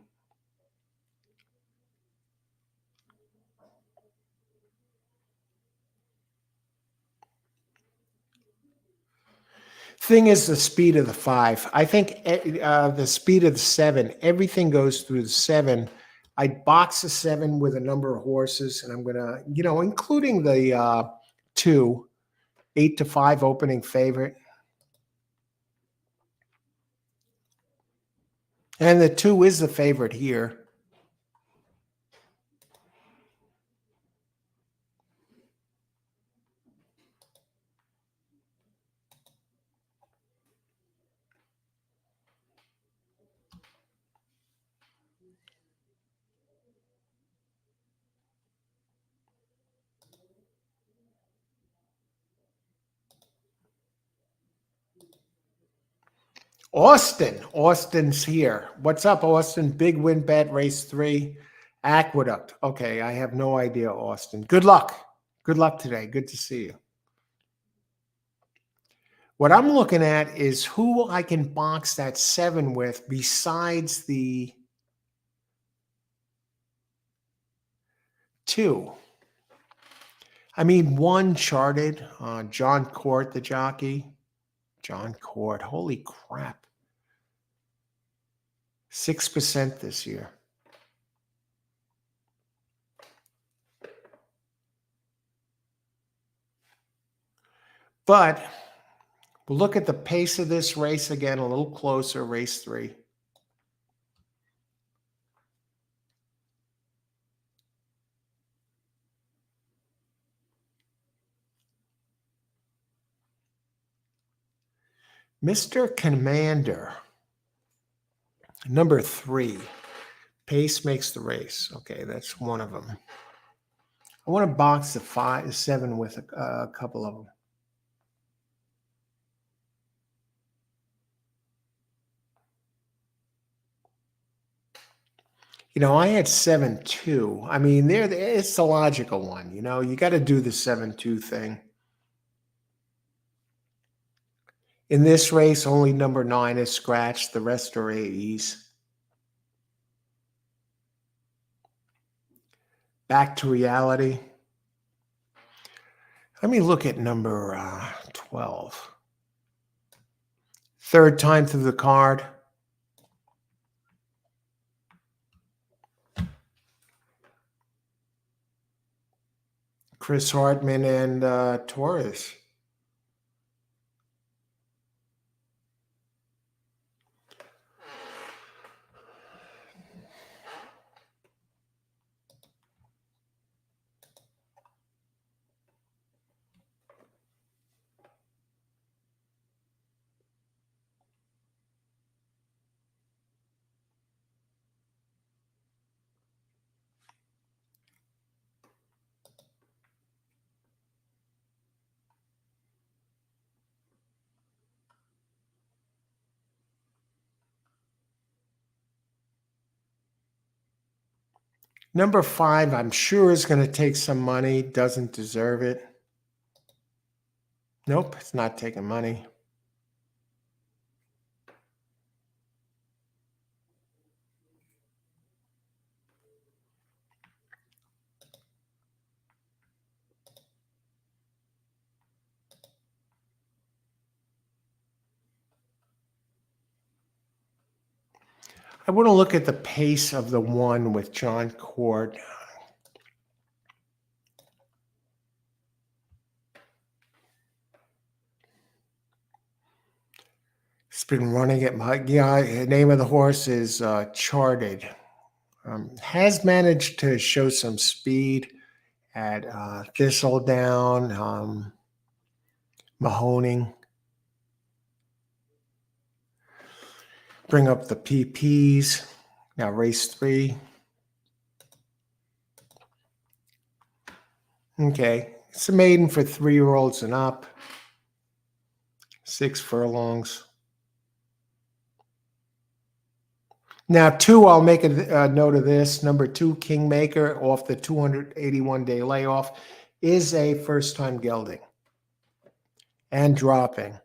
Thing is the speed of the 5. I think the speed of the 7, everything goes through the 7. I box the 7 with a number of horses, and I'm going to, including the 2, 8-5 opening favorite. And the 2 is the favorite here. Austin's here. What's up, Austin? Big win bet, race 3. Aqueduct. Okay, I have no idea, Austin. Good luck. Good luck today. Good to see you. What I'm looking at is who I can box that 7 with besides the 2. I mean, 1 charted, John Court, the jockey. John Court, holy crap. 6% this year. But we'll look at the pace of this race again a little closer, race 3. Mr. Commander, number 3. Pace makes the race. Okay, that's one of them. I want to box the 7 with a couple of them. I had 7-2. I mean, it's the logical one. You got to do the 7-2 thing. In this race, only number 9 is scratched. The rest are AEs. Back to reality. Let me look at number 12. Third time through the card. Chris Hartman and Torres. Number 5, I'm sure is going to take some money. Doesn't deserve it. Nope, it's not taking money. I want to look at the pace of the 1 with John Court. It's been running at the name of the horse is Charted. Has managed to show some speed at Thistledown, Mahoning. Bring up the PPs. Now race 3. Okay, it's a maiden for 3-year-olds and up. 6 furlongs. Now 2, I'll make a note of this. Number 2, Kingmaker, off the 281-day layoff, is a first-time gelding and dropping.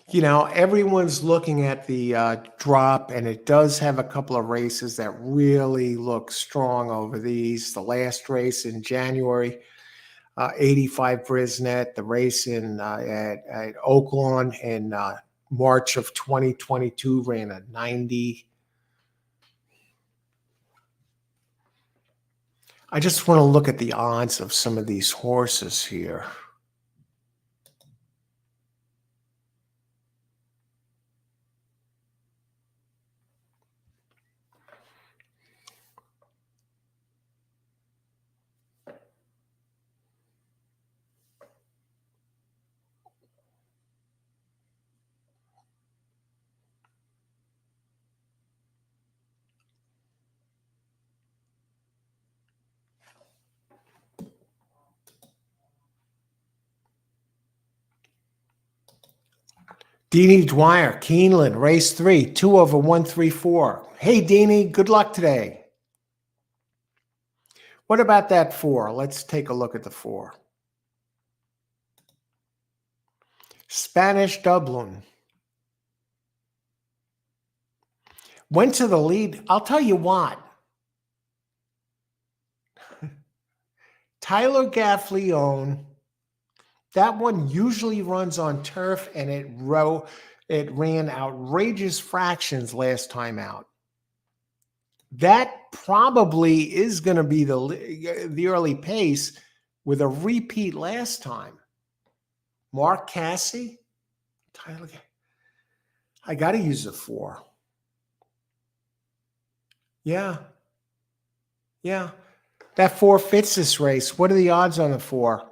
You know, everyone's looking at the drop, and it does have a couple of races that really look strong over these. The last race in January, 85 Brisnet, the race at Oaklawn in March of 2022 ran a 90. I just want to look at the odds of some of these horses here. Deanie Dwyer, Keeneland, race 3, 2 over 134. Hey, Deanie, good luck today. What about that 4? Let's take a look at the 4. Spanish Dublin. Went to the lead. I'll tell you what. Tyler Gaffleone. That one usually runs on turf, and it ran outrageous fractions last time out. That probably is going to be the early pace with a repeat last time. Mark Cassie, Tyler. I got to use a 4. Yeah. That 4 fits this race. What are the odds on the 4?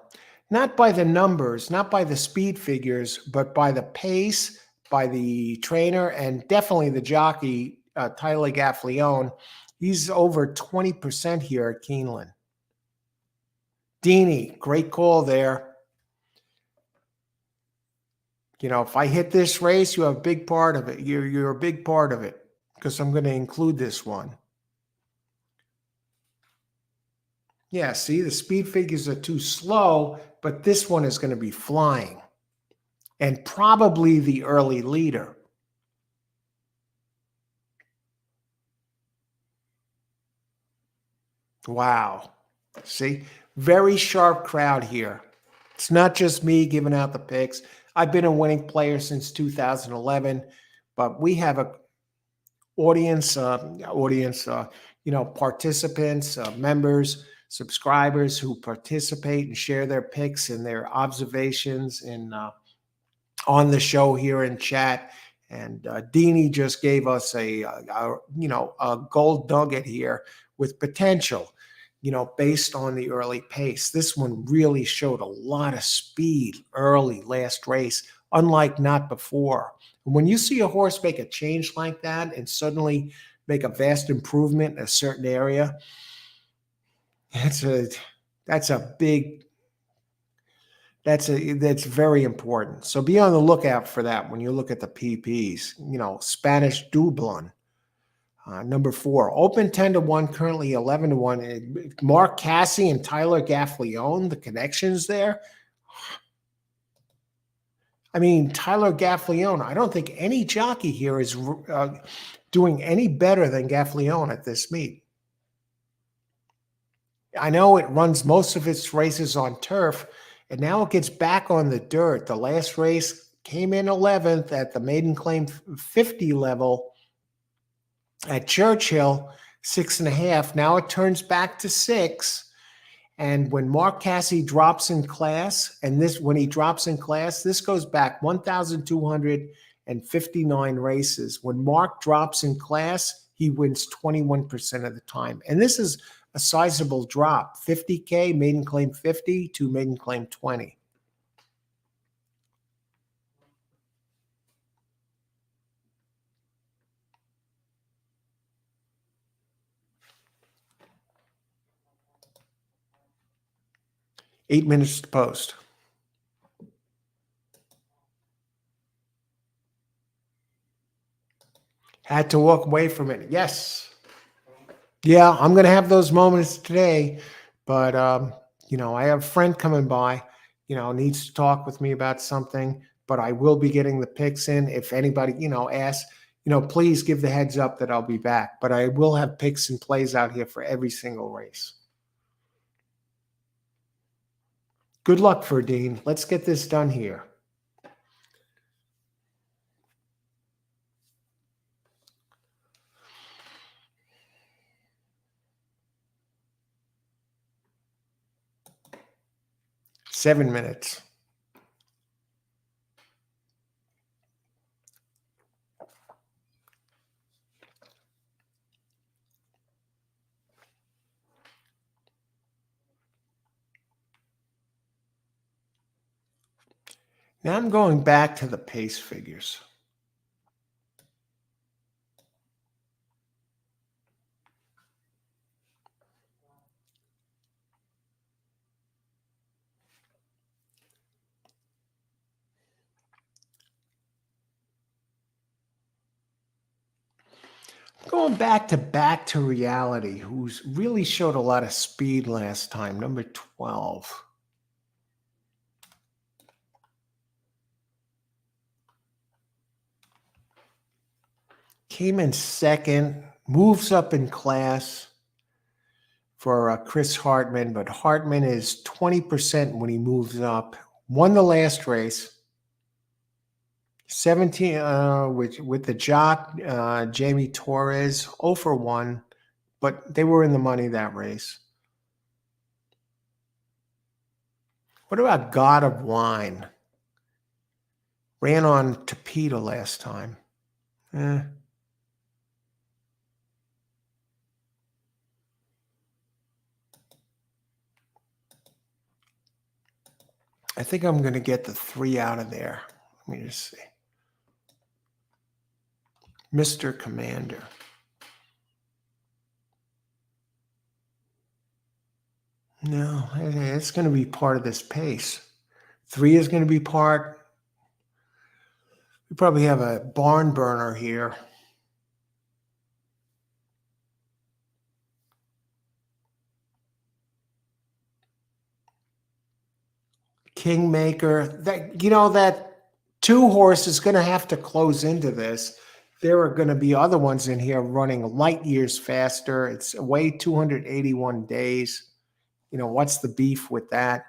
Not by the numbers, not by the speed figures, but by the pace, by the trainer, and definitely the jockey, Tyler Gaffleone. He's over 20% here at Keeneland. Deanie, great call there. You know, if I hit this race, you have a big part of it. You're a big part of it, because I'm going to include this one. Yeah, see, the speed figures are too slow, but this one is going to be flying. And probably the early leader. Wow. See, very sharp crowd here. It's not just me giving out the picks. I've been a winning player since 2011, but we have a audience, participants, members, subscribers who participate and share their picks and their observations on the show here in chat. And Deanie just gave us a gold nugget here with potential, based on the early pace. This one really showed a lot of speed early last race, unlike not before. When you see a horse make a change like that and suddenly make a vast improvement in a certain area, that's very important. So be on the lookout for that when you look at the PPs. Spanish Dublin, number 4, open 10-1, currently 11-1. Mark Cassie and Tyler Gaffleone, the connections there. I mean, Tyler Gaffleone, I don't think any jockey here is doing any better than Gaffleone at this meet. I know it runs most of its races on turf, and now it gets back on the dirt. The last race came in 11th at the maiden claim 50 level at Churchill, 6.5. Now it turns back to 6. And when Mark Casse drops in class, and when he drops in class, this goes back 1,259 races. When Mark drops in class, he wins 21% of the time. And this is a sizable drop, 50K, maiden claim 50 to maiden claim 20. Eight minutes to post. Had to walk away from it. Yes. Yeah, I'm going to have those moments today. But, I have a friend coming by, needs to talk with me about something. But I will be getting the picks in. If anybody, asks, please give the heads up that I'll be back. But I will have picks and plays out here for every single race. Good luck, Ferdine. Let's get this done here. Seven minutes. Now I'm going back to the pace figures. Going back to reality, who's really showed a lot of speed last time, number 12. Came in second, moves up in class for Chris Hartman, but Hartman is 20% when he moves up. Won the last race. 17 with the jock Jamie Torres, 0 for 1, but they were in the money that race. What about God of Wine? Ran on Tapeta last time. I think I'm going to get the 3 out of there. Let me just see. Mr. Commander. No, it's going to be part of this pace. 3 is going to be part. We probably have a barn burner here. Kingmaker. That 2 horse is going to have to close into this. There are going to be other ones in here running light years faster. It's away 281 days. What's the beef with that?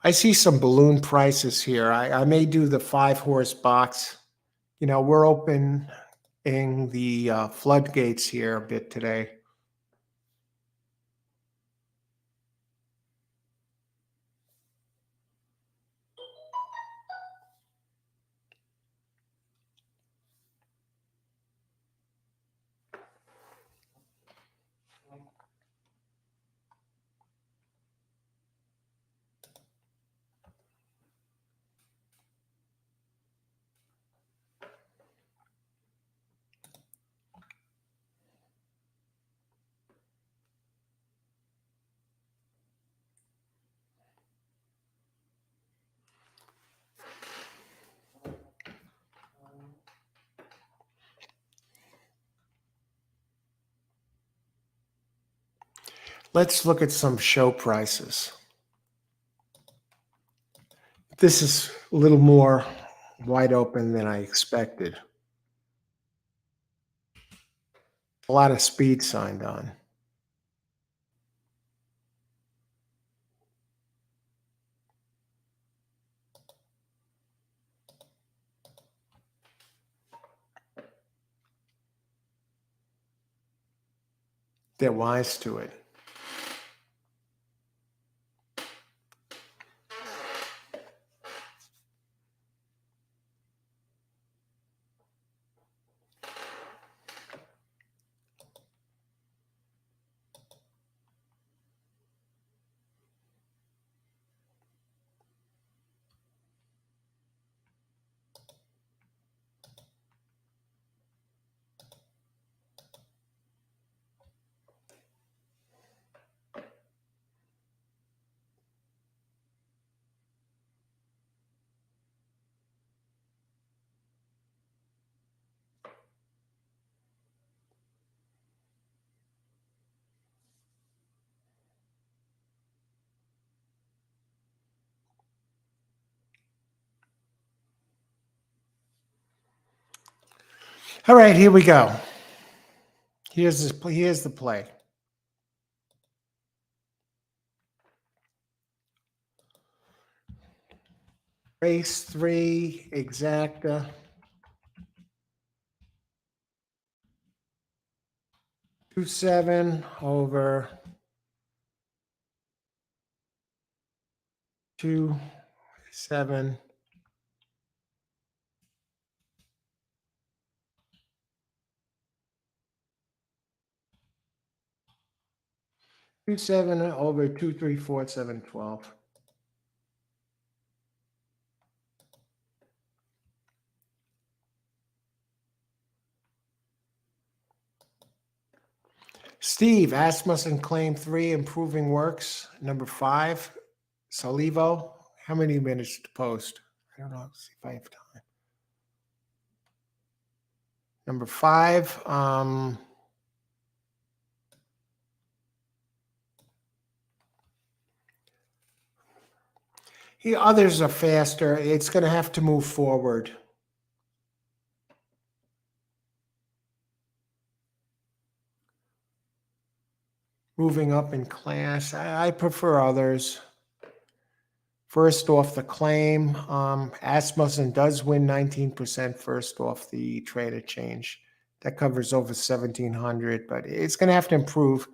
I see some balloon prices here. I may do the 5-horse box. We're opening the floodgates here a bit today. Let's look at some show prices. This is a little more wide open than I expected. A lot of speed signed on. They're wise to it. All right, here we go. Here's the play. Race 3, exacta. 2-7 over 2-7. 2-7 over 2-3-4-7-12. Steve, Asmussen claim 3, improving works. Number 5, Salivo. How many minutes to post? I don't know. Let's see if I have time. Number 5, others are faster. It's going to have to move forward. Moving up in class. I prefer others. First off the claim, Asmussen does win 19% first off the trader change. That covers over 1,700, but it's going to have to improve.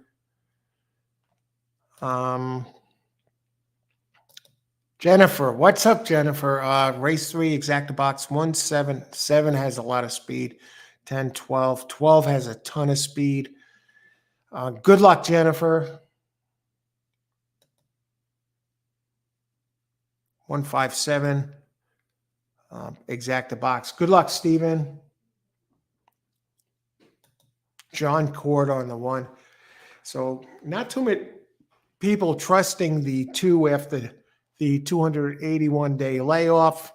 Jennifer, what's up, Jennifer? Race 3, exacta box 1-7. 7 has a lot of speed. 10, 12. 12 has a ton of speed. Good luck, Jennifer. 157. Exacta box. Good luck, Stephen. John Cord on the 1. So not too many people trusting the 2 after the 281-day layoff.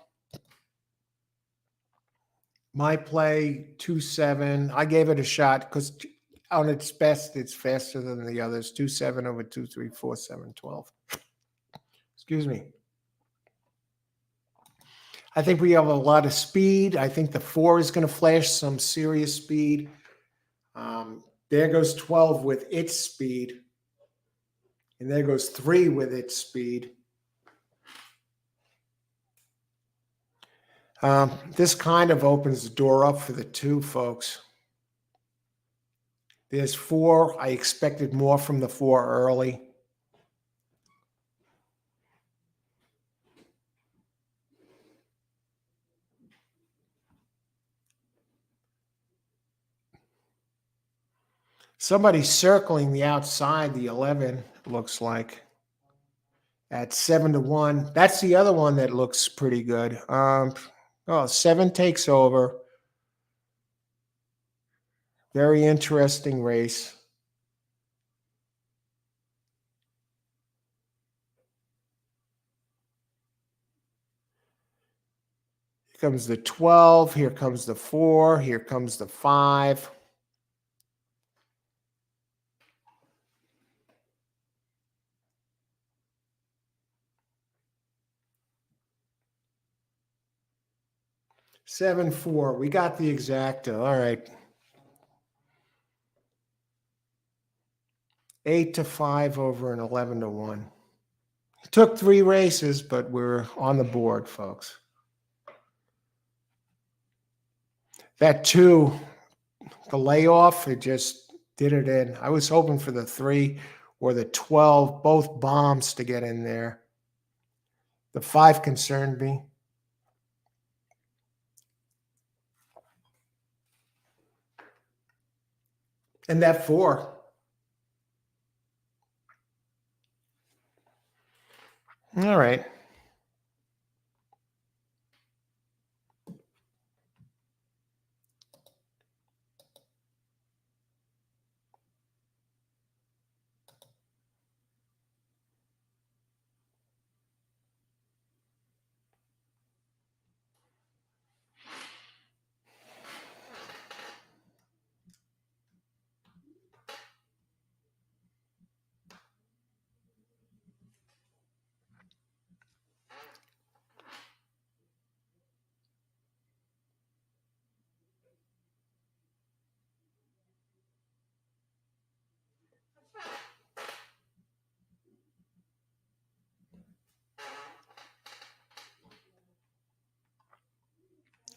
My play 2-7. I gave it a shot because on its best, it's faster than the others. 2-7 over 2-3-4-7-12. Excuse me. I think we have a lot of speed. I think the 4 is going to flash some serious speed. There goes 12 with its speed. And there goes 3 with its speed. This kind of opens the door up for the 2, folks. There's 4. I expected more from the 4 early. Somebody's circling the outside, the 11, looks like. At 7-1. That's the other one that looks pretty good. 7 takes over. Very interesting race. Here comes the 12. Here comes the 4. Here comes the 5. 7-4. We got the exacta. All right. 8-5 over an 11-1. It took 3 races, but we're on the board, folks. That 2, the layoff, it just did it in. I was hoping for the 3 or the 12, both bombs to get in there. The 5 concerned me. And that 4. All right.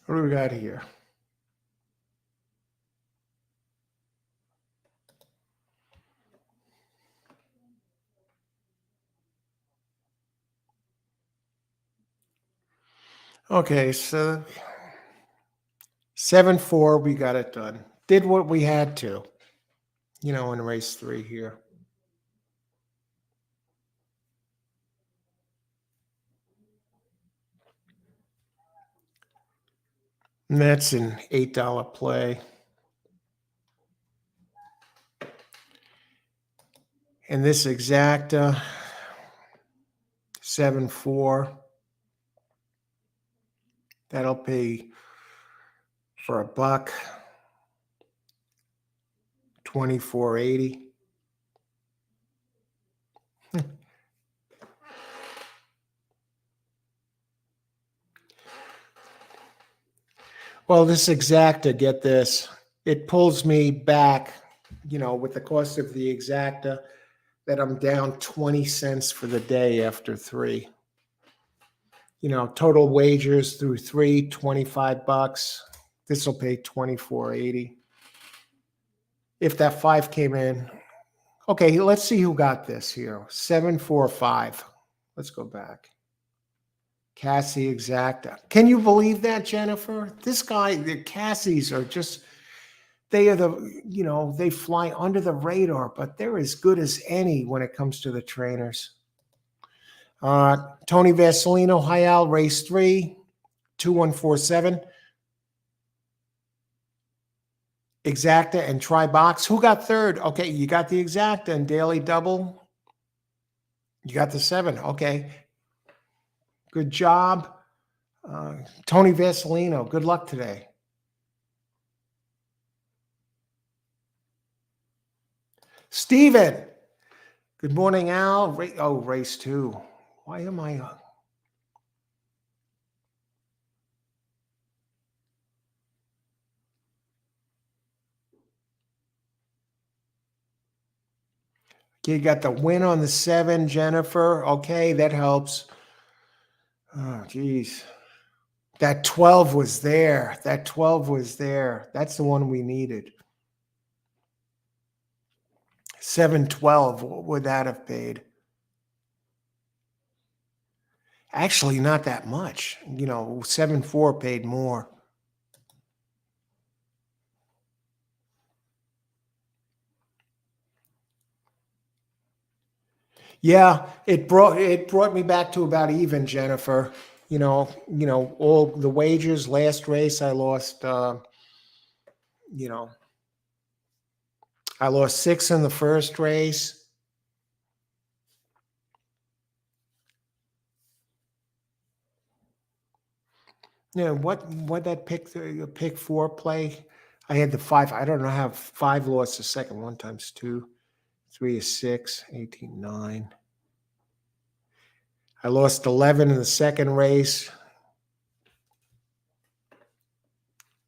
What do we got here? Okay, so 7-4, we got it done. Did what we had to, in race 3 here. And that's an $8 play. And this exacta, 7-4. That'll pay for $1, $24.80. Well, this exacta, get this, it pulls me back, with the cost of the exacta, that I'm down 20 cents for the day after 3. Total wagers through 3, $25. This will pay $24.80. If that 5 came in. Okay, let's see who got this here. 7-4-5. Let's go back. Cassie exacta. Can you believe that, Jennifer? This guy, the Cassies are just, they are they fly under the radar, but they're as good as any when it comes to the trainers. Tony Vasilino, Hayal, race 3, 2147. Exacta and try box. Who got third? Okay, you got the exacta and daily double. You got the 7. Okay. Good job. Tony Vasilino, good luck today. Steven. Good morning, Al. Race 2. Why am I... Okay, you got the win on the 7, Jennifer. Okay, that helps. Oh, geez. That 12 was there. That 12 was there. That's the one we needed. 7-12, what would that have paid? Actually, not that much. 7-4 paid more. Yeah, it brought me back to about even, Jennifer. All the wagers. Last race, I lost. I lost 6 in the first race. What that pick 4 play? I had the 5. I don't know how 5 lost the second. 1 times 2, 3 is 6, 18, 9. I lost 11 in the second race.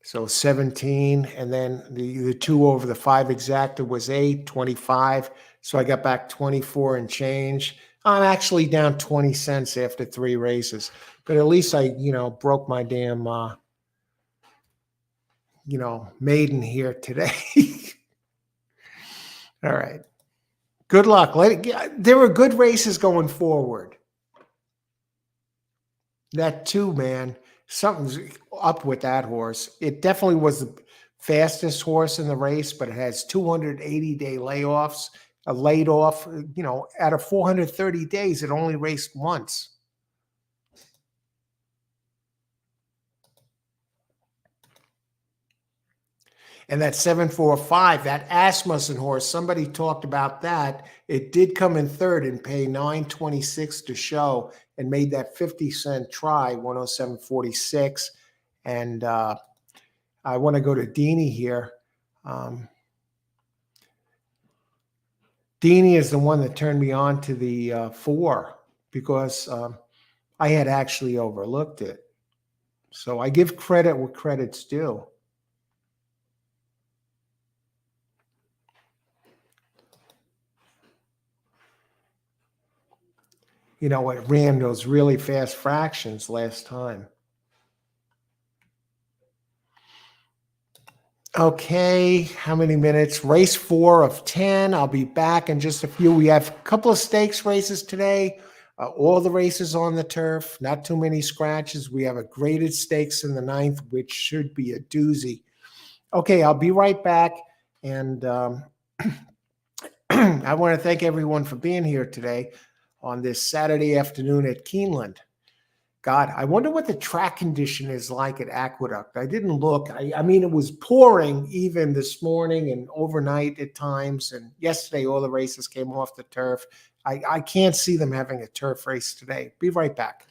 So 17, and then the two over the five exacta was 8, 25. So I got back 24 and change. I'm actually down 20 cents after three races, but at least I, broke my damn, maiden here today. All right. Good luck. There are good races going forward. That too, man. Something's up with that horse. It definitely was the fastest horse in the race, but it has 280-day layoffs. Laid off, out of 430 days, it only raced once. And that 745, that Asmussen horse, somebody talked about that. It did come in third and pay 926 to show and made that 50-cent try, 107.46. And I want to go to Deanie here. Deanie is the one that turned me on to the 4 because I had actually overlooked it. So I give credit where credit's due. It ran those really fast fractions last time. Okay, how many minutes? Race 4 of 10. I'll be back in just a few. We have a couple of stakes races today. All the races on the turf, not too many scratches. We have a graded stakes in the 9th, which should be a doozy. Okay, I'll be right back. And I want to thank everyone for being here today on this Saturday afternoon at Keeneland. God, I wonder what the track condition is like at Aqueduct. I didn't look. I mean, it was pouring even this morning and overnight at times. And yesterday, all the races came off the turf. I can't see them having a turf race today. Be right back.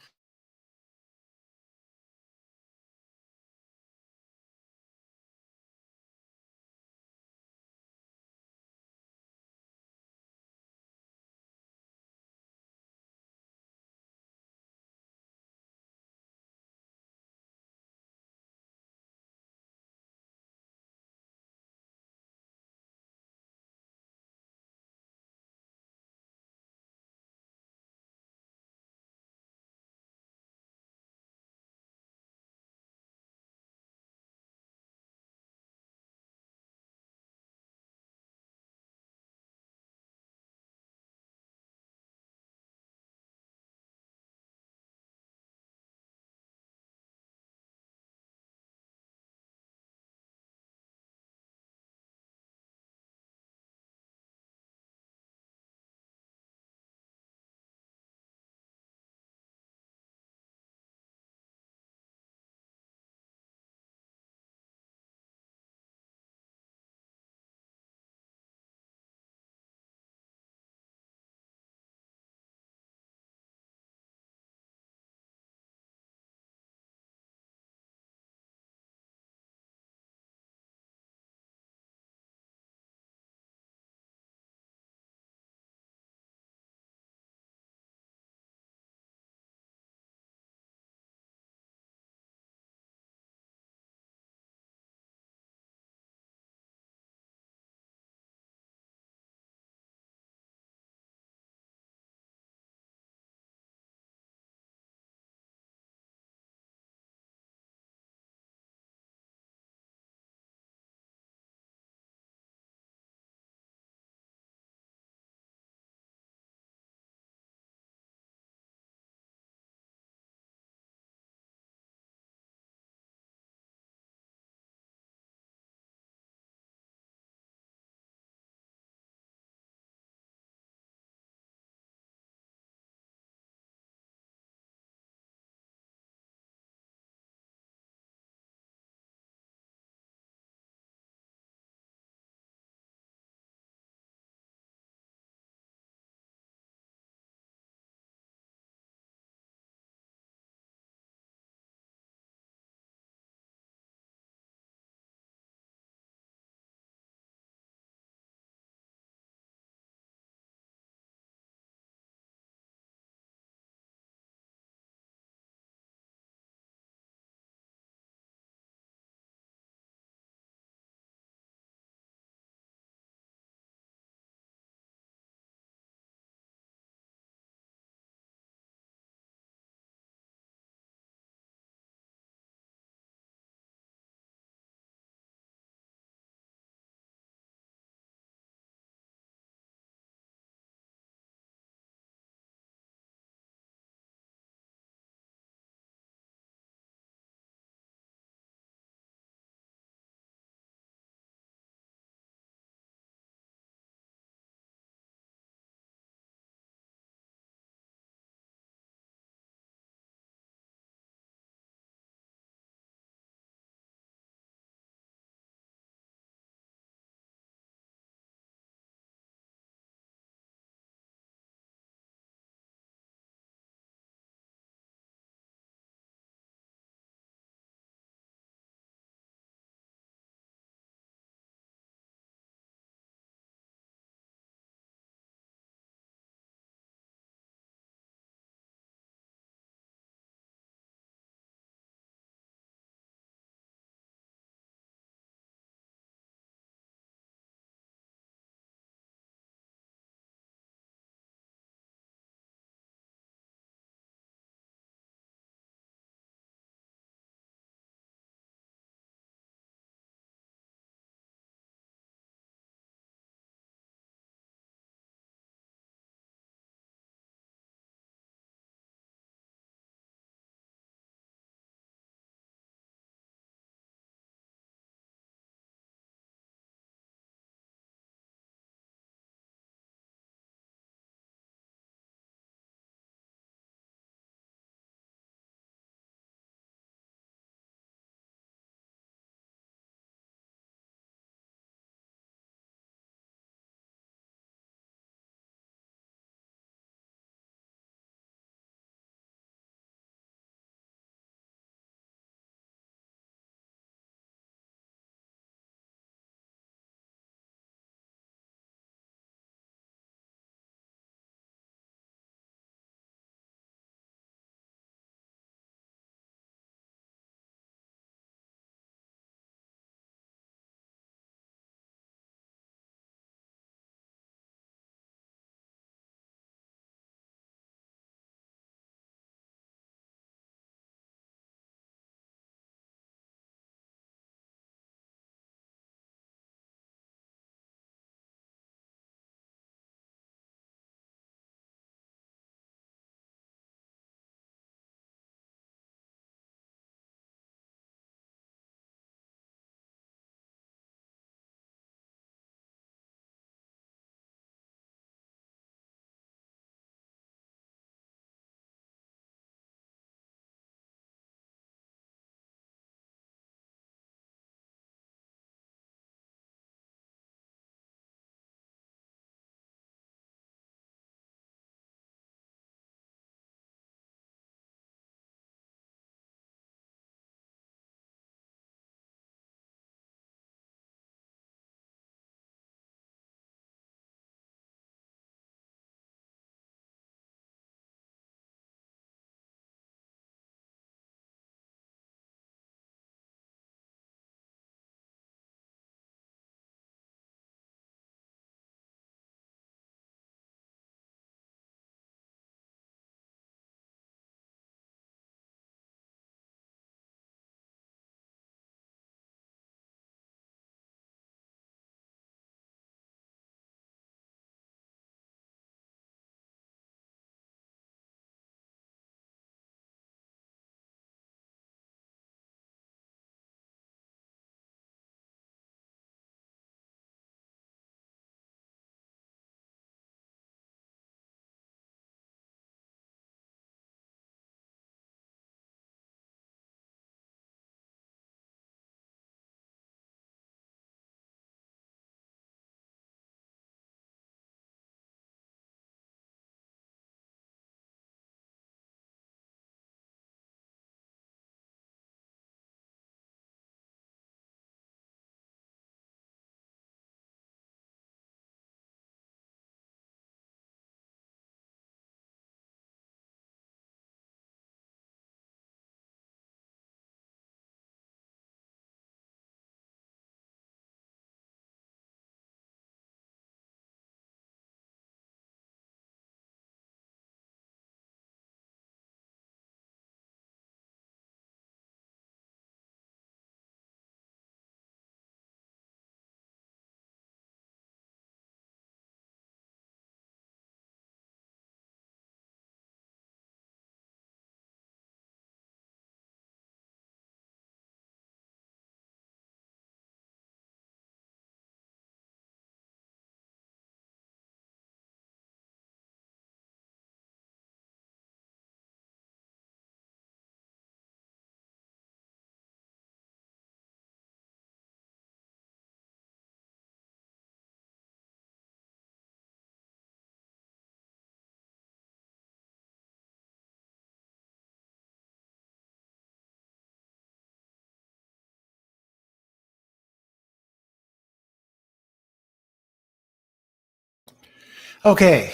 Okay,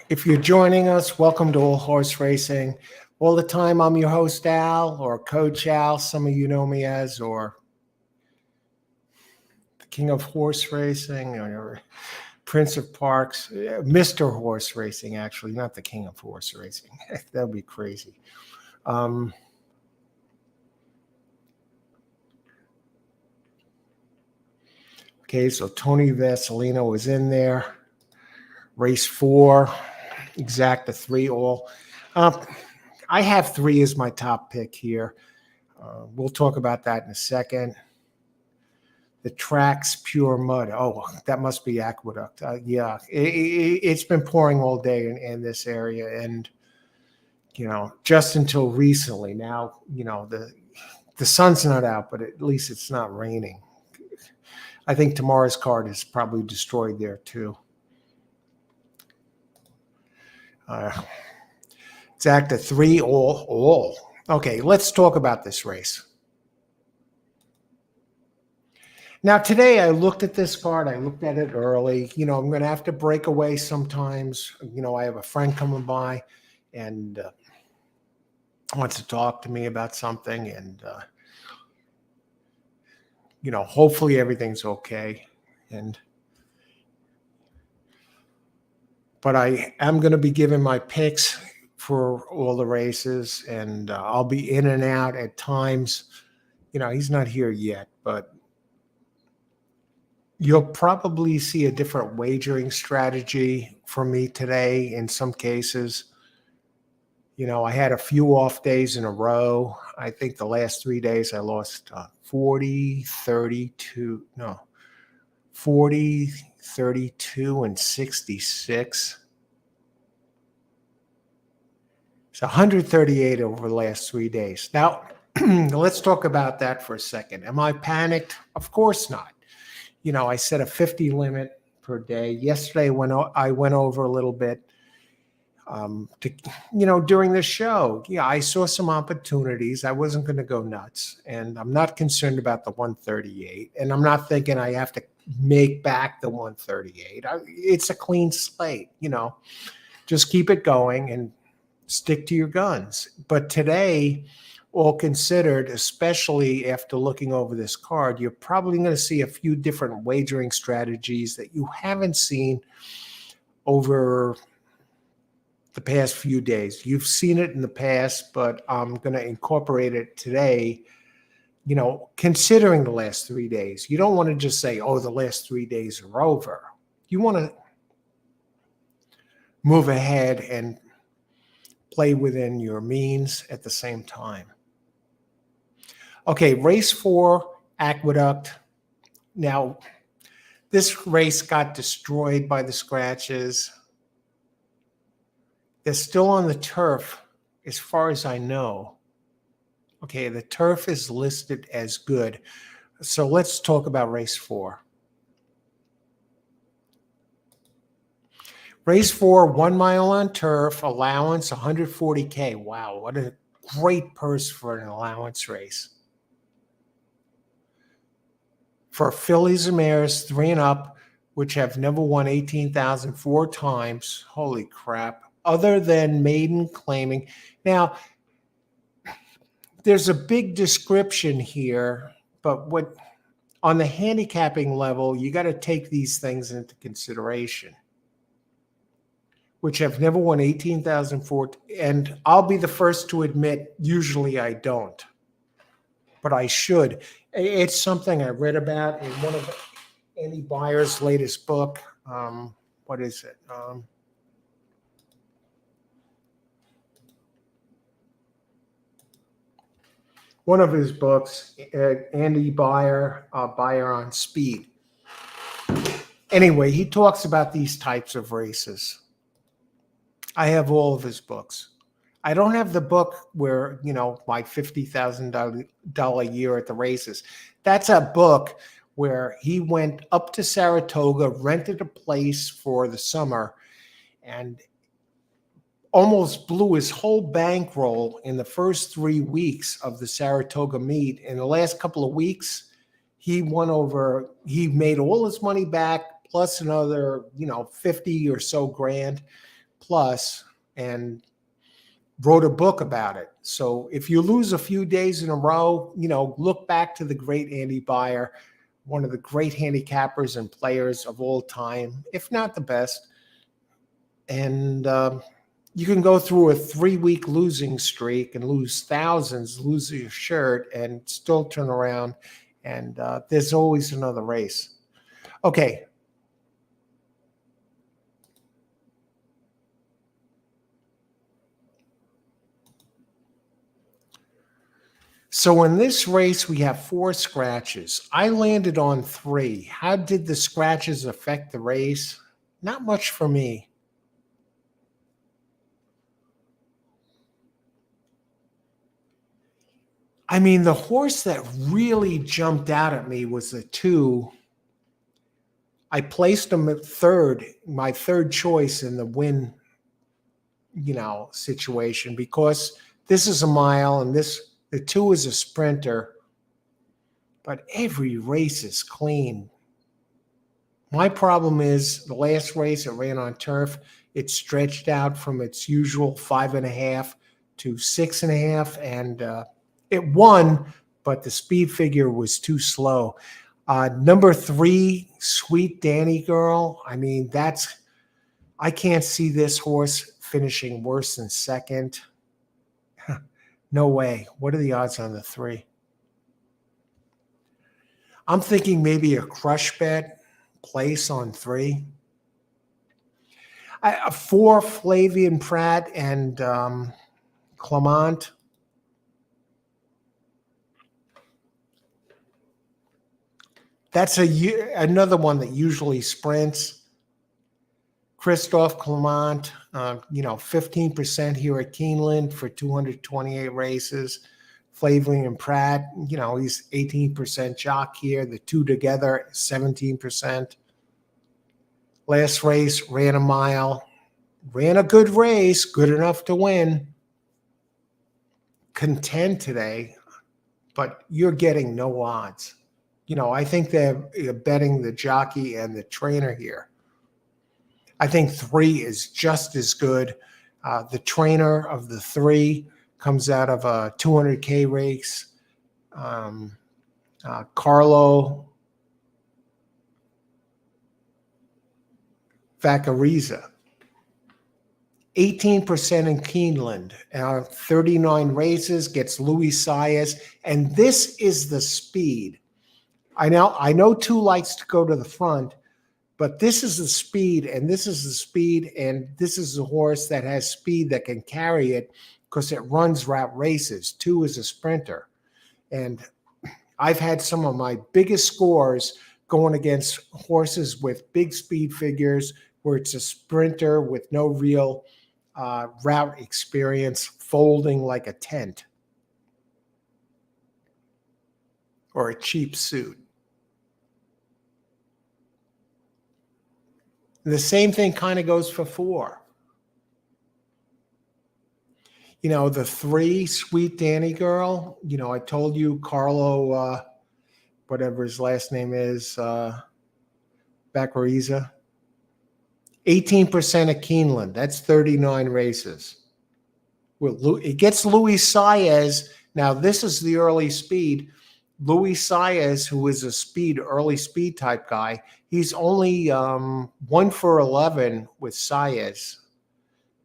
if you're joining us, welcome to All Horse Racing. All the time, I'm your host, Al, or Coach Al, some of you know me as, or the King of Horse Racing, or Prince of Parks, Mr. Horse Racing, actually, not the King of Horse Racing. That'd be crazy. Okay, so Tony Vasilino was in there. Race 4, Exacta 3 all. I have 3 as my top pick here. We'll talk about that in a second. The track's pure mud. Oh, that must be Aqueduct. Yeah, it's been pouring all day in this area, and just until recently. Now, the sun's not out, but at least it's not raining. I think tomorrow's card is probably destroyed there too. Exacta 3 all. Okay, let's talk about this race. Now, today I looked at this card. I looked at it early. I'm going to have to break away sometimes. I have a friend coming by and wants to talk to me about something. And, hopefully everything's okay. But I am going to be giving my picks for all the races. And I'll be in and out at times. He's not here yet, but you'll probably see a different wagering strategy from me today in some cases. I had a few off days in a row. I think the last 3 days I lost 40, 32, and 66. It's 138 over the last 3 days. Now, let's talk about that for a second. Am I panicked? Of course not. I set a 50 limit per day. Yesterday, when I went over a little bit during the show, I saw some opportunities. I wasn't going to go nuts, and I'm not concerned about the 138, and I'm not thinking I have to make back the 138. It's a clean slate, just keep it going and stick to your guns. But today, all considered, especially after looking over this card, you're probably going to see a few different wagering strategies that you haven't seen over the past few days. You've seen it in the past, but I'm going to incorporate it today, considering the last 3 days. You don't want to just say, oh, the last 3 days are over. You want to move ahead and play within your means at the same time. Okay, race 4, Aqueduct. Now, this race got destroyed by the scratches. They're still on the turf, as far as I know. Okay, the turf is listed as good. So let's talk about race 4. Race 4, 1 mile on turf, allowance $140K. Wow, what a great purse for an allowance race. For fillies and mares 3 and up, which have never won 18,000 4 times. Holy crap. Other than maiden claiming. Now, there's a big description here, but on the handicapping level, you got to take these things into consideration, which have never won 18,000 4. And I'll be the first to admit, usually I don't, but I should. It's something I read about in one of Andy Byer's latest book. What is it? One of his books, Andy Byer, Byer on Speed. Anyway, he talks about these types of races. I have all of his books. I don't have the book where, my $50,000 year at the races. That's a book where he went up to Saratoga, rented a place for the summer, and almost blew his whole bankroll in the first 3 weeks of the Saratoga meet. In the last couple of weeks, he made all his money back, plus another, 50 or so grand plus, and wrote a book about it. So if you lose a few days in a row, look back to the great Andy Beyer, one of the great handicappers and players of all time, if not the best. And you can go through a 3-week losing streak and lose thousands, lose your shirt, and still turn around. And there's always another race. Okay. So in this race, we have 4 scratches. I landed on 3. How did the scratches affect the race? Not much for me. I mean, the horse that really jumped out at me was the 2. I placed him at third, my third choice in the win, situation, because this is a mile and the 2 is a sprinter, but every race is clean. My problem is the last race it ran on turf. It stretched out from its usual 5.5 to 6.5, and it won, but the speed figure was too slow. Number 3, Sweet Danny Girl. I mean, I can't see this horse finishing worse than second. No way. What are the odds on the 3? I'm thinking maybe a crush bet place on 3. 4, Flavian Pratt and Clement. That's another one that usually sprints. Christophe Clement, 15% here at Keeneland for 228 races. Flavian Pratt, he's 18% jock here. The 2 together, 17%. Last race, ran a mile. Ran a good race, good enough to win. Contend today, but you're getting no odds. I think they're betting the jockey and the trainer here. I think 3 is just as good. The trainer of the 3 comes out of a 200K race. Carlo Vaccariza. 18% in Keeneland, 39 races, gets Louis Saez, and this is the speed. I know 2 likes to go to the front, but this is the speed, and this is the speed, and this is a horse that has speed that can carry it because it runs route races. 2 is a sprinter, and I've had some of my biggest scores going against horses with big speed figures where it's a sprinter with no real route experience, folding like a tent or a cheap suit. The same thing kind of goes for 4. The 3, Sweet Danny Girl. I told you Carlo, whatever his last name is, Vaccariza. 18% of Keeneland. That's 39 races. Well, it gets Louis Saez. Now, this is the early speed. Louis Saez, who is a early speed type guy, he's only 1 for 11 with Saez.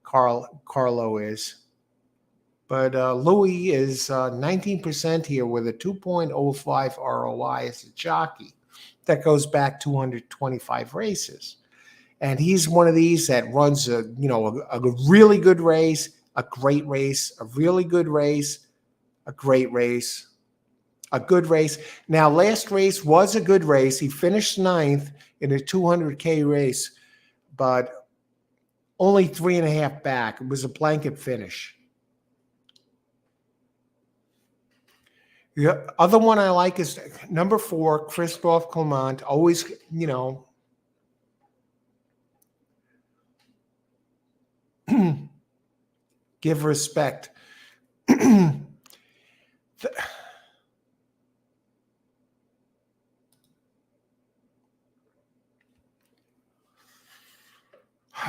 Carlo is. But Louis is 19% here with a 2.05 ROI as a jockey. That goes back 225 races. And he's one of these that runs a really good race, a great race, a really good race, a great race, a good race. Now, last race was a good race. He finished 9th in a 200K race, but only 3.5 back. It was a blanket finish. The other one I like is number 4, Christophe Clement. Always, give respect.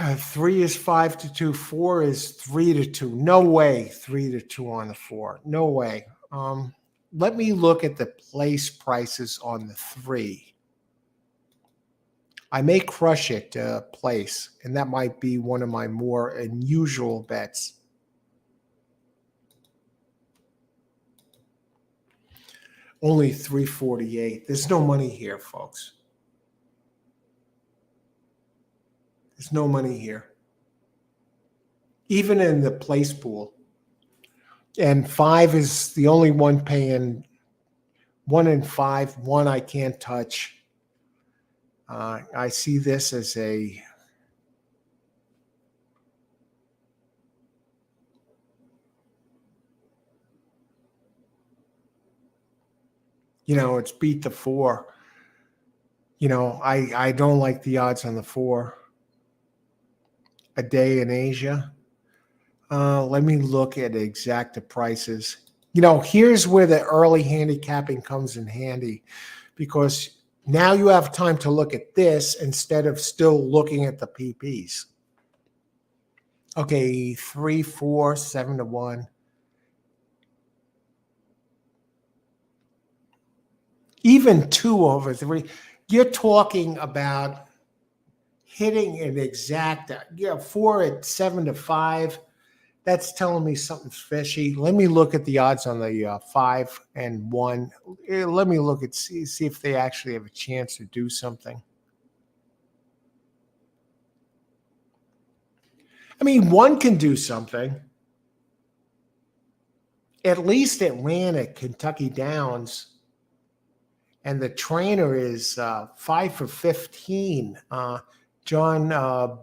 3 is 5-2. 4 is 3-2. No way 3-2 on the 4. No way. Let me look at the place prices on the 3. I may crush it place, and that might be one of my more unusual bets. Only 348. There's no money here, folks. There's no money here. Even in the place pool. And 5 is the only one paying 1 and 5. 1 I can't touch. I see this as a it's beat the 4. I don't like the odds on the 4. A day in Asia. Let me look at exacta prices. Here's where the early handicapping comes in handy, because now you have time to look at this instead of still looking at the PPs. Okay, 3, 4, 7-1. Even 2 over 3. You're talking about hitting an exacta. 4 at 7-5. That's telling me something fishy. Let me look at the odds on the 5 and 1. Let me look at see if they actually have a chance to do something. I mean, 1 can do something. At least it ran at Kentucky Downs. And the trainer is 5 for 15, John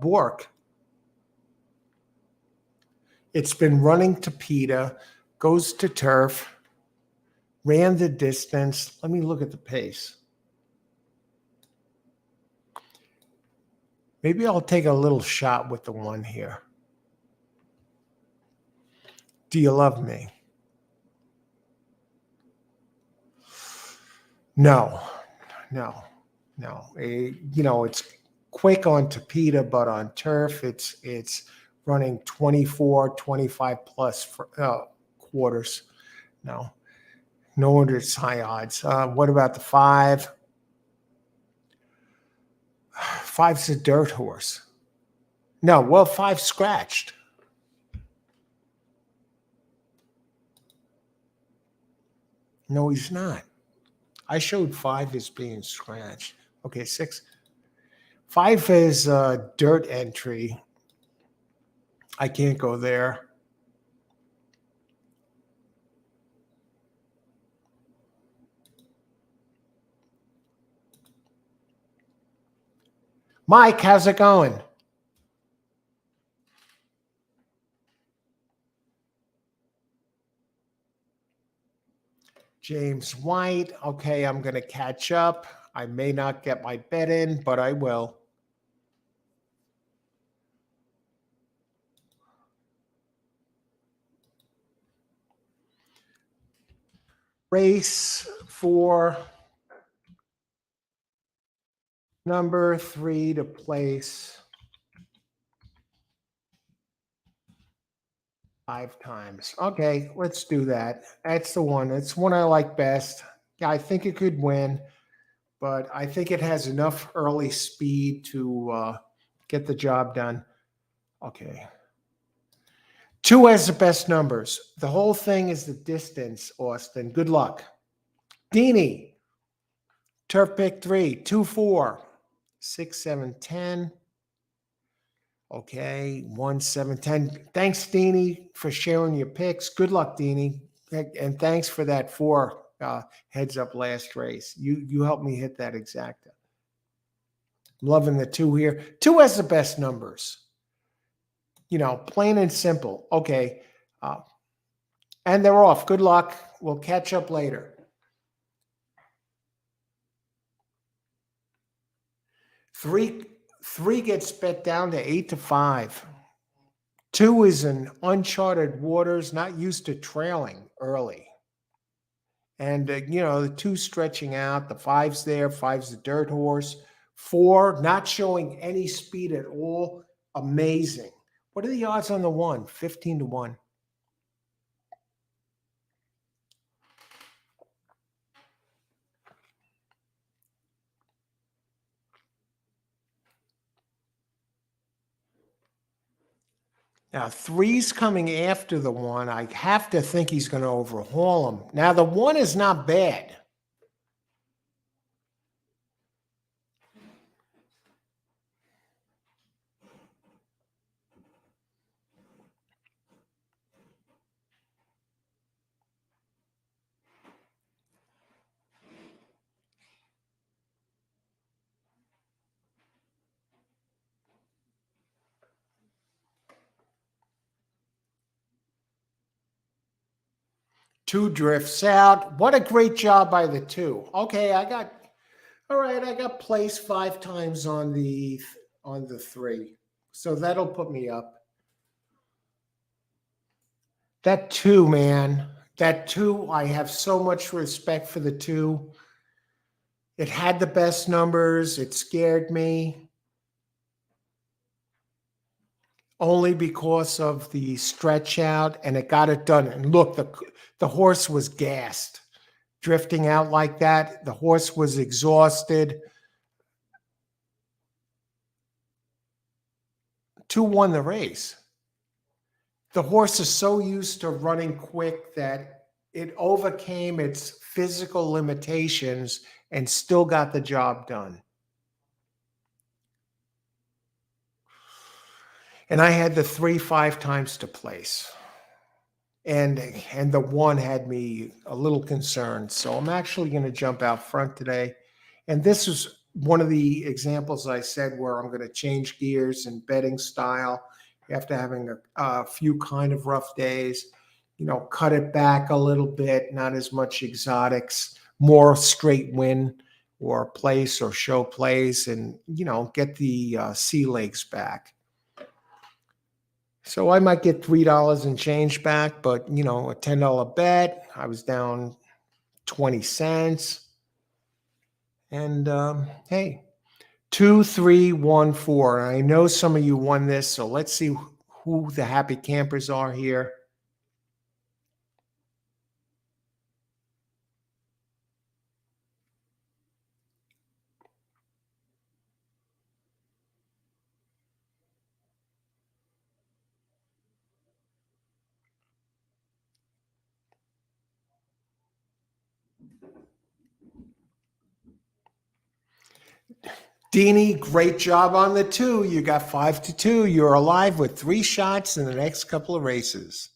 Bork. It's been running to PETA, goes to turf, ran the distance. Let me look at the pace. Maybe I'll take a little shot with the 1 here. Do you love me? No. It's quick on PETA, but on turf, it's running 24, 25 plus for, quarters. No wonder it's high odds. What about the 5? 5's a dirt horse. No, well, 5 scratched. No, he's not. I showed 5 as being scratched. Okay, 6. 5 is a dirt entry. I can't go there. Mike, how's it going? James White. Okay, I'm going to catch up. I may not get my bet in, but I will. Race for number 3 to place 5 times. Okay, let's do that. That's the one. It's one I like best. Yeah, I think it could win, but I think it has enough early speed to get the job done. Okay. 2 has the best numbers. The whole thing is the distance, Austin. Good luck. Deanie, turf pick 3, 2, 4, 6, 7, 10. Okay, 1, 7, 10. Thanks, Deanie, for sharing your picks. Good luck, Deanie. And thanks for that 4 heads up last race. You helped me hit that exacta. I'm loving the 2 here. 2 has the best numbers. Plain and simple. Okay. And they're off. Good luck. We'll catch up later. 3 gets bet down to 8-5. 2 is in uncharted waters, not used to trailing early. And, the 2 stretching out. The 5's there. 5's the dirt horse. 4 not showing any speed at all. Amazing. What are the odds on the one? 15 to 1. Now, three's coming after the one. I have to think he's going to overhaul him. Now, the one is not bad. Two drifts out. What a great job by the two. Okay, all right, I got place 5 times on the three. So that'll put me up. That two, man. That two, I have so much respect for the two. It had the best numbers. It scared me only because of the stretch out, and it got it done. And look, the horse was gassed, drifting out like that. The horse was exhausted. 2 won the race. The horse is so used to running quick that it overcame its physical limitations and still got the job done. And I had the 3 5 times to place. And the one had me a little concerned. So I'm actually going to jump out front today. And this is one of the examples I said where I'm going to change gears and betting style after having a few kind of rough days. Cut it back a little bit, not as much exotics, more straight win or place or show plays, and get the sea legs back. So I might get $3 and change back, but a $10 bet, I was down 20 cents. And hey, 2, 3, 1, 4. And I know some of you won this, so let's see who the happy campers are here. Deanie, great job on the 2. You got 5 to 2. You're alive with 3 shots in the next couple of races.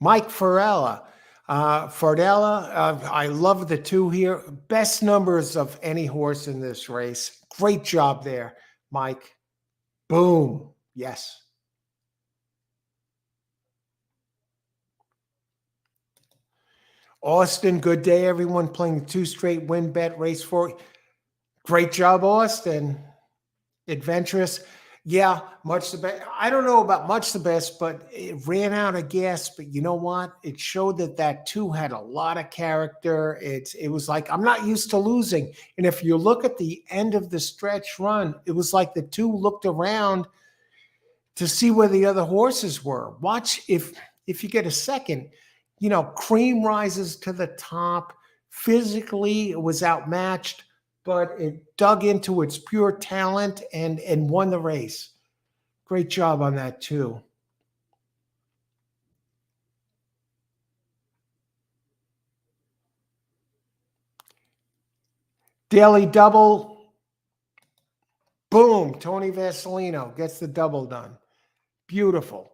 Mike Farella. I love the 2 here. Best numbers of any horse in this race. Great job there, Mike. Boom. Yes. Austin, good day, everyone. Playing 2 straight win bet race 4. Great job, Austin. Adventurous. Yeah, much the best. I don't know about much the best, but it ran out of gas. But you know what? It showed that 2 had a lot of character. It was like, I'm not used to losing. And if you look at the end of the stretch run, it was like the 2 looked around to see where the other horses were. Watch if you get a second, Cream rises to the top. Physically, it was outmatched, but it dug into its pure talent and won the race. Great job on that too. Daily double. Boom. Tony Vasilino gets the double done. Beautiful.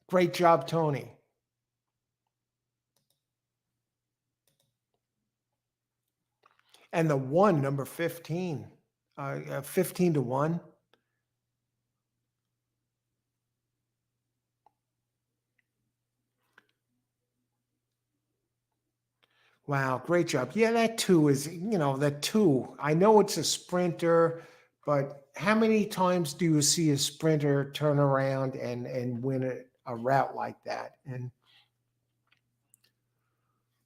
Great job, Tony. And the 1, number 15, 15 to 1. Wow, great job. Yeah, that 2 is, that 2. I know it's a sprinter, but how many times do you see a sprinter turn around and win a route like that? And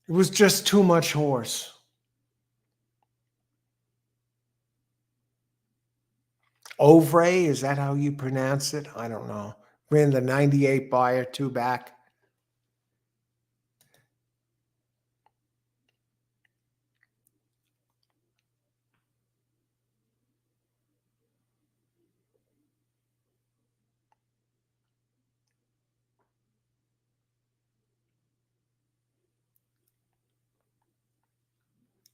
it was just too much horse. Ovray, is that how you pronounce it? I don't know. Ran the 98 buyer, 2 back.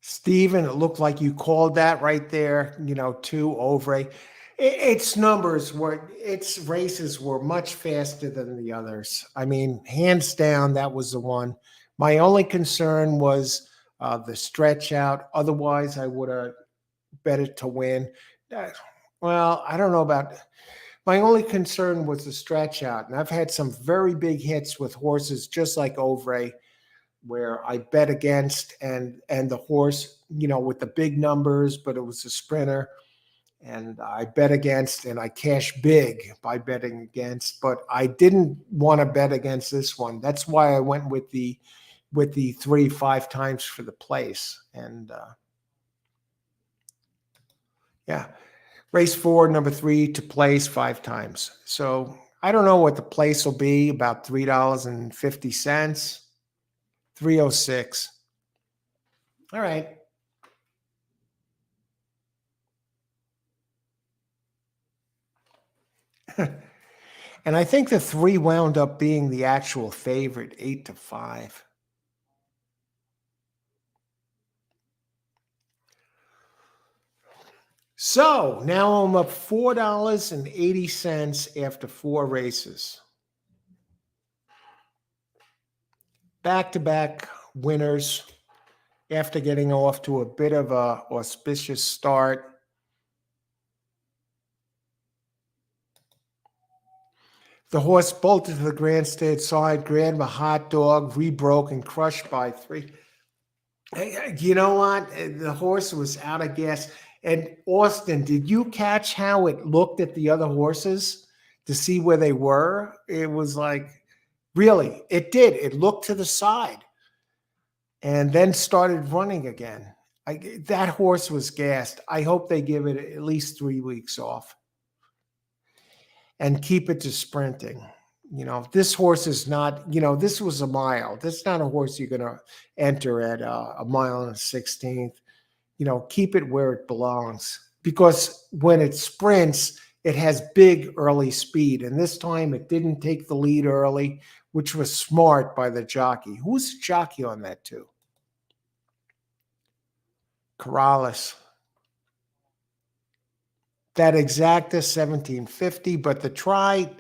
Steven, it looked like you called that right there, 2 Ovray. Its races were much faster than the others. I mean, hands down, that was the one. My only concern was the stretch out. Otherwise, I would have bet it to win. Uh, Well, I don't know about. My only concern was the stretch out, and I've had some very big hits with horses, just like Ovray, where I bet against and the horse, with the big numbers, but it was a sprinter, and I bet against and I cashed big by betting against, but I didn't want to bet against this one. That's why I went with the 3-5 times for the place. And yeah, race 4, number 3 to place 5 times. So I don't know what the place will be, about $3.50, 306. All right. And I think the 3 wound up being the actual favorite, 8-5. So now I'm up $4.80 after 4 races. Back-to-back winners after getting off to a bit of a auspicious start. The horse bolted to the grandstand side, grabbed a hot dog, rebroke, and crushed by 3. You know what? The horse was out of gas. And Austin, did you catch how it looked at the other horses to see where they were? It was like, really, it did. It looked to the side and then started running again. That horse was gassed. I hope they give it at least 3 weeks off and keep it to sprinting. This horse is not, this was a mile. This is not a horse you're going to enter at a mile and a 16th. Keep it where it belongs, because when it sprints, it has big early speed. And this time it didn't take the lead early, which was smart by the jockey. Who's the jockey on that too? Corrales. That exacta 1750, but the try,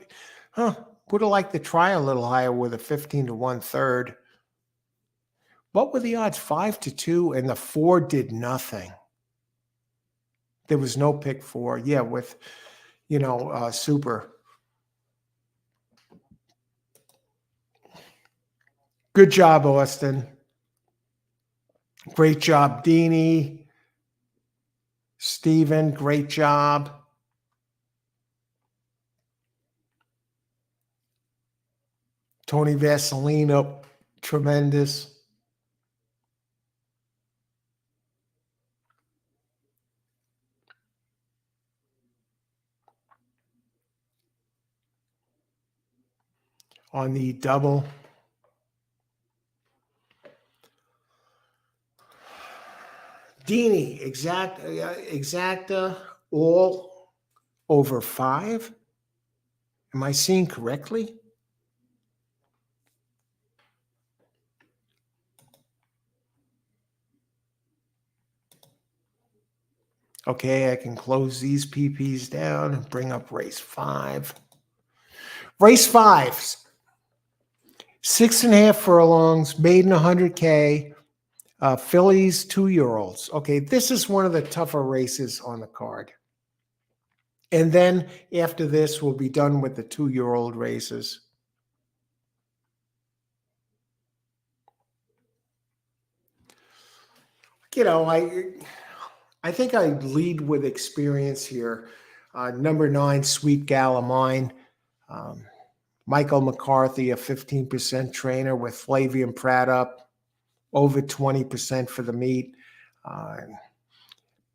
would have liked the try a little higher with a 15 to 1/3. What were the odds? 5-2, and the 4 did nothing. There was no pick 4. Yeah, with, Super. Good job, Austin. Great job, Deanie. Steven, great job. Tony Vaselino, tremendous. On the double. Deanie, exacta, all over 5. Am I seeing correctly? Okay, I can close these PPs down and bring up race 5. Race 5, 6.5 furlongs, maiden 100K, fillies, 2-year-olds. Okay, this is one of the tougher races on the card. And then after this, we'll be done with the 2-year-old races. I think I lead with experience here. Number 9, Sweet Gal of Mine. Michael McCarthy, a 15% trainer with Flavian Pratt up, over 20% for the meet.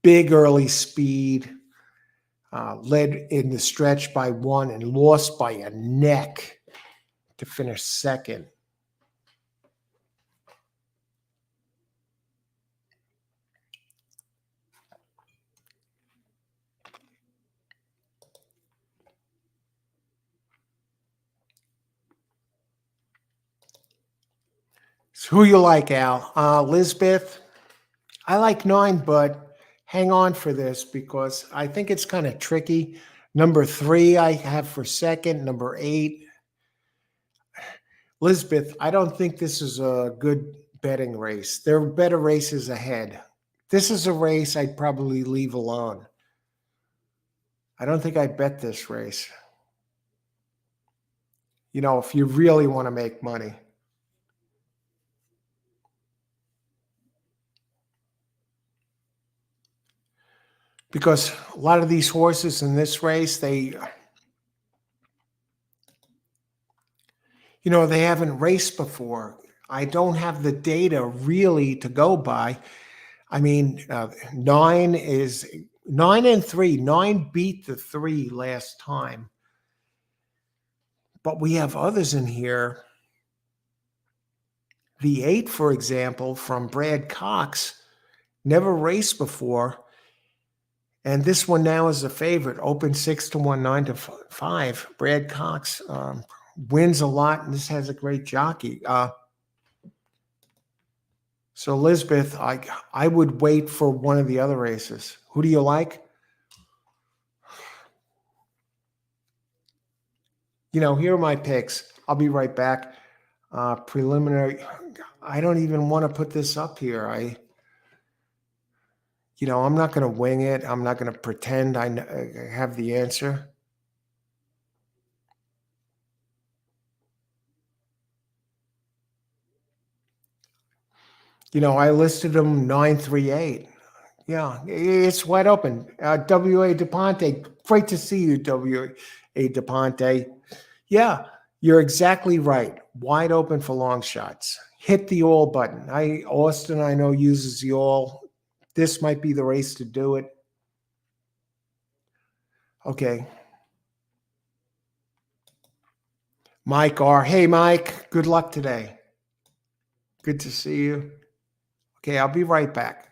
Big early speed. led in the stretch by 1 and lost by a neck to finish second. So who you like, Al? Lisbeth? I like 9, but hang on for this because I think it's kind of tricky. Number 3 I have for second. Number 8. Lisbeth, I don't think this is a good betting race. There are better races ahead. This is a race I'd probably leave alone. I don't think I'd bet this race. If you really want to make money. Because a lot of these horses in this race, they haven't raced before. I don't have the data really to go by. I mean, 9 is 9 and 3. 9 beat the 3 last time. But we have others in here. The 8, for example, from Brad Cox, never raced before. And this one now is a favorite, open 6-1, 9-5. Brad Cox wins a lot, and this has a great jockey. So, Elizabeth, I would wait for one of the other races. Who do you like? Here are my picks. I'll be right back. Preliminary. I don't even want to put this up here. I'm not going to wing it. I'm not going to pretend I have the answer. I listed them 938. Yeah, it's wide open. W.A. DePonte, great to see you, W.A. DePonte. Yeah, you're exactly right. Wide open for long shots. Hit the all button. Austin, I know, uses the all. This might be the race to do it. Okay. Mike R. Hey, Mike. Good luck today. Good to see you. Okay, I'll be right back.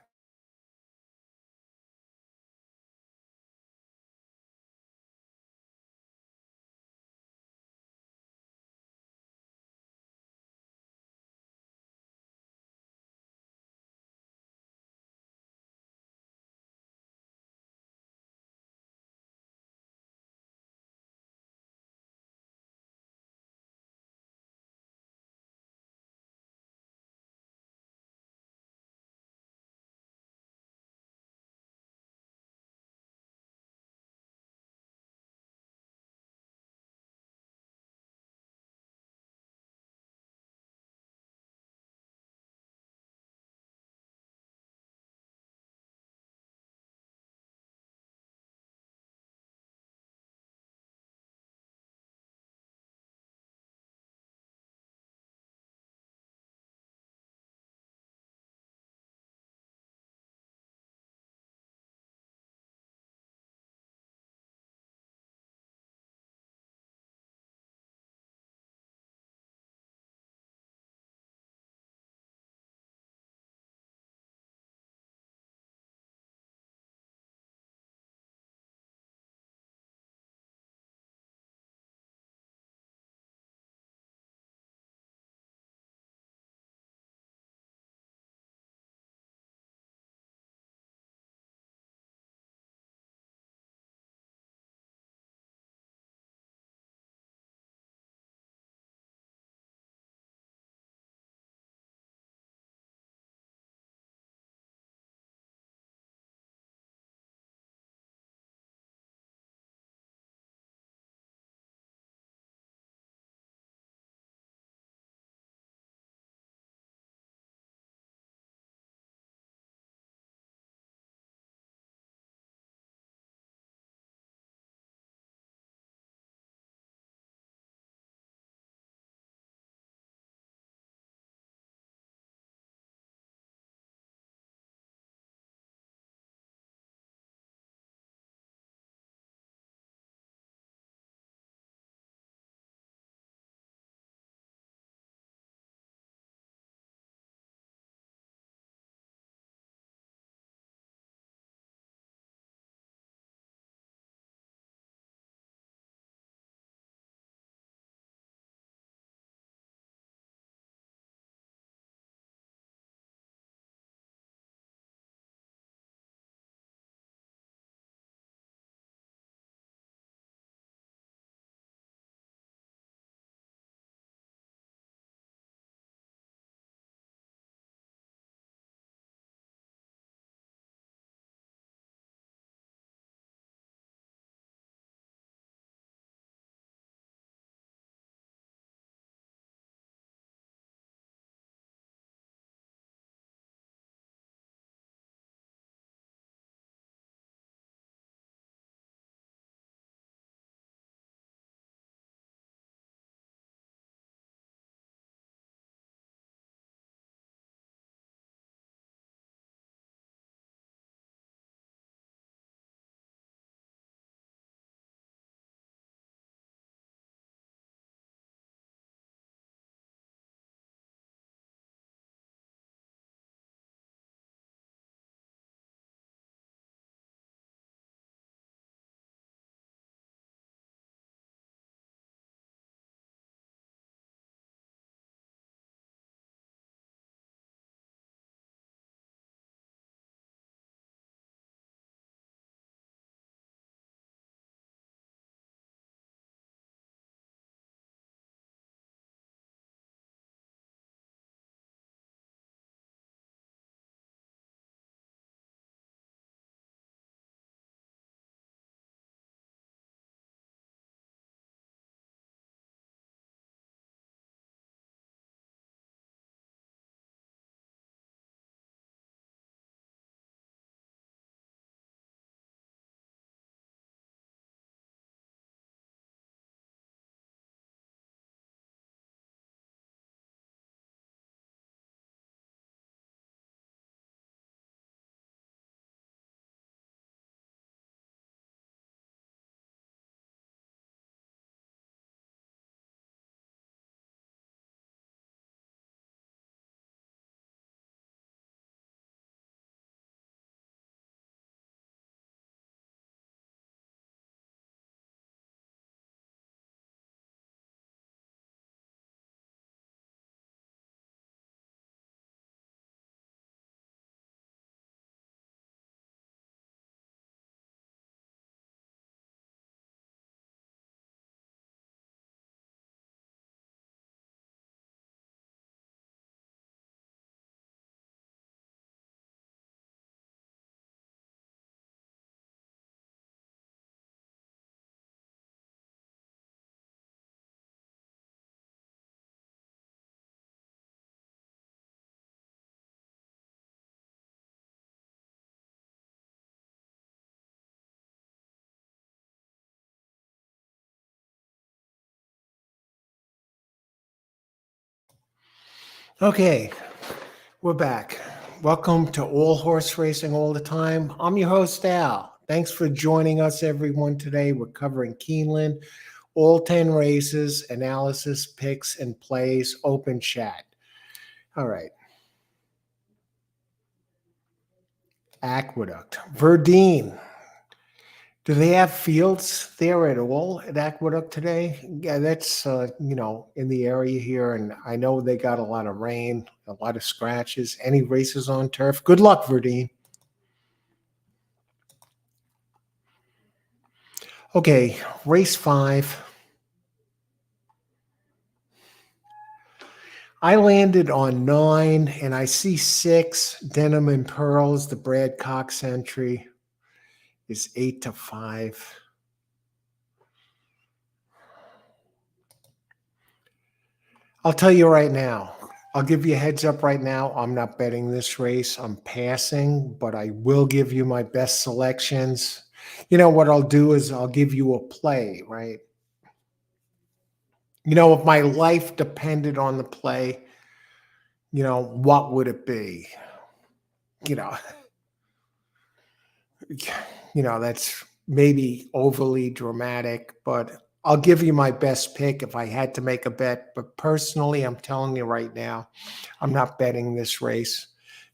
Okay, we're back. Welcome to All Horse Racing All the Time. I'm your host, Al. Thanks for joining us, everyone. Today we're covering Keeneland, all 10 races, analysis, picks, and plays, open chat. All right. Aqueduct. Verdine. Do they have fields there at all at Aqueduct today? Yeah, that's in the area here, and I know they got a lot of rain, a lot of scratches. Any races on turf? Good luck, Verdine. Okay, race 5. I landed on 9, and I see 6. Denim and Pearls. The Brad Cox entry is 8-5. I'll tell you right now. I'll give you a heads up right now. I'm not betting this race. I'm passing, but I will give you my best selections. You know what I'll do is I'll give you a play, right? If my life depended on the play, what would it be? You know, that's maybe overly dramatic, but I'll give you my best pick if I had to make a bet. But personally, I'm telling you right now, I'm not betting this race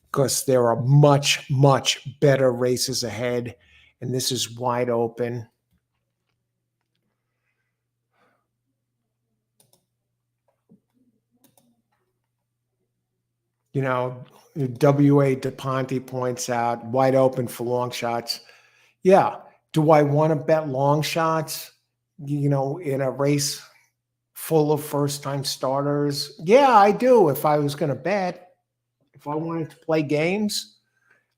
because there are much, much better races ahead, and this is wide open. W.A. DePonte points out wide open for long shots. Yeah. Do I want to bet long shots, in a race full of first-time starters? Yeah, I do. If I was going to bet, if I wanted to play games,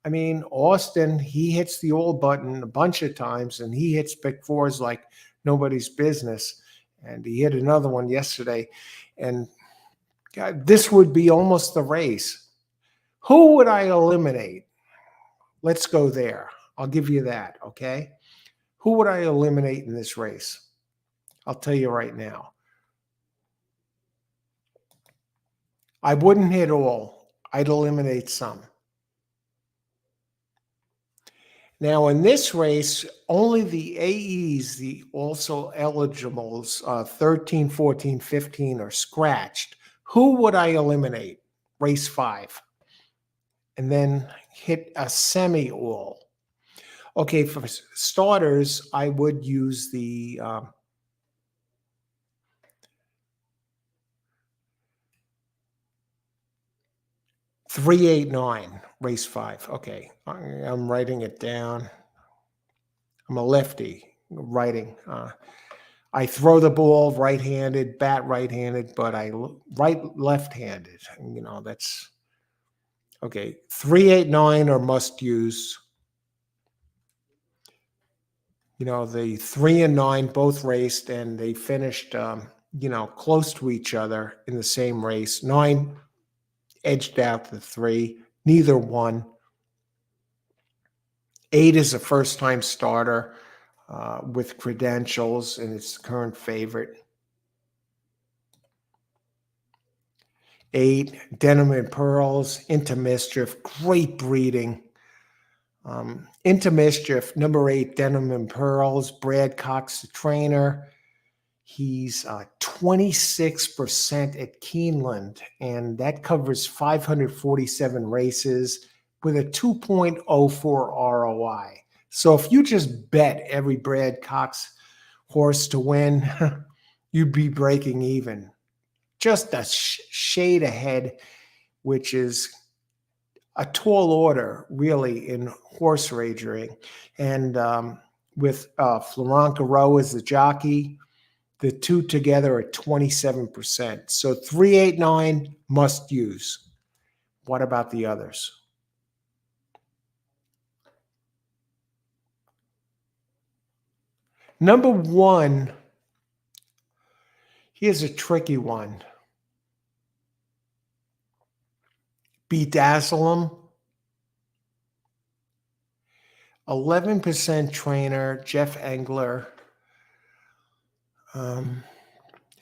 I mean, Austin, he hits the all button a bunch of times, and he hits pick fours like nobody's business. And he hit another one yesterday. And God, this would be almost the race. Who would I eliminate? Let's go there. I'll give you that, okay? Who would I eliminate in this race? I'll tell you right now. I wouldn't hit all. I'd eliminate some. Now, in this race, only the AEs, the also eligibles, 13, 14, 15 are scratched. Who would I eliminate? Race 5. And then hit a semi-all. Okay, for starters, I would use the 389, race 5. Okay, I'm writing it down. I'm a lefty writing. I throw the ball right-handed, bat right-handed, but I left-handed. That's okay. 389 are must use. The 3 and 9 both raced, and they finished, close to each other in the same race. 9 edged out the 3. Neither won. 8 is a first-time starter with credentials, and it's the current favorite. 8, Denim and Pearls, Into Mischief, great breeding. Into Mischief, number 8, Denim and Pearls, Brad Cox, the trainer. He's 26% at Keeneland, and that covers 547 races with a 2.04 ROI. So if you just bet every Brad Cox horse to win, you'd be breaking even. Just a shade ahead, which is a tall order, really, in horse wagering. And with Florent Garreau as the jockey, the two together are 27%. So 389 must use. What about the others? Number 1, here's a tricky one. Bedazzle 11% trainer, Jeff Engler.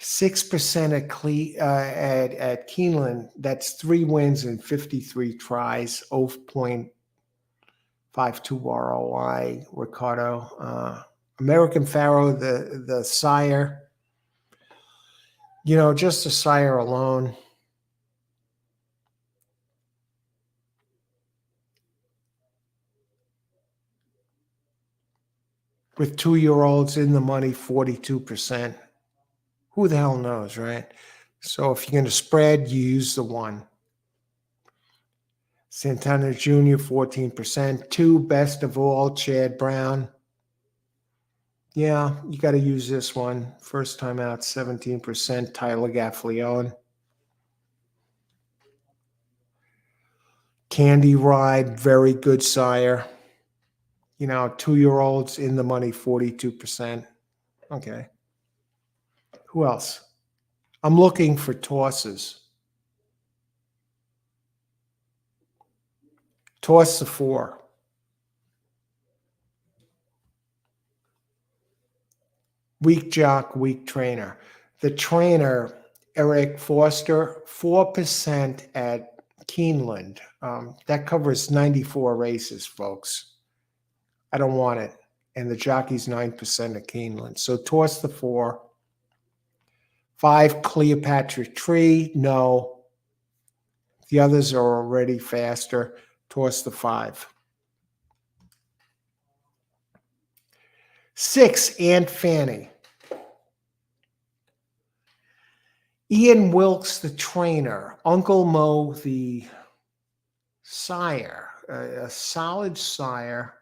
6% at Keeneland. That's 3 wins and 53 tries. 0.52 ROI. Ricardo, American Pharaoh, the sire. Just the sire alone. With 2-year-olds in the money, 42%. Who the hell knows, right? So if you're going to spread, you use the 1. Santana Jr., 14%. 2, best of all, Chad Brown. Yeah, you got to use this one. First time out, 17%. Tyler Gaffleone. Candy Ride, very good sire. 2-year-olds in the money, 42%. Okay. Who else? I'm looking for tosses. Toss the 4. Weak jock, weak trainer. The trainer, Eric Foster, 4% at Keeneland. That covers 94 races, folks. I don't want it. And the jockey's 9% at Keeneland. So toss the 4. 5, Cleopatra Tree. No. The others are already faster. Toss the 5. 6, Aunt Fanny. Ian Wilkes, the trainer. Uncle Mo, the sire. A solid sire.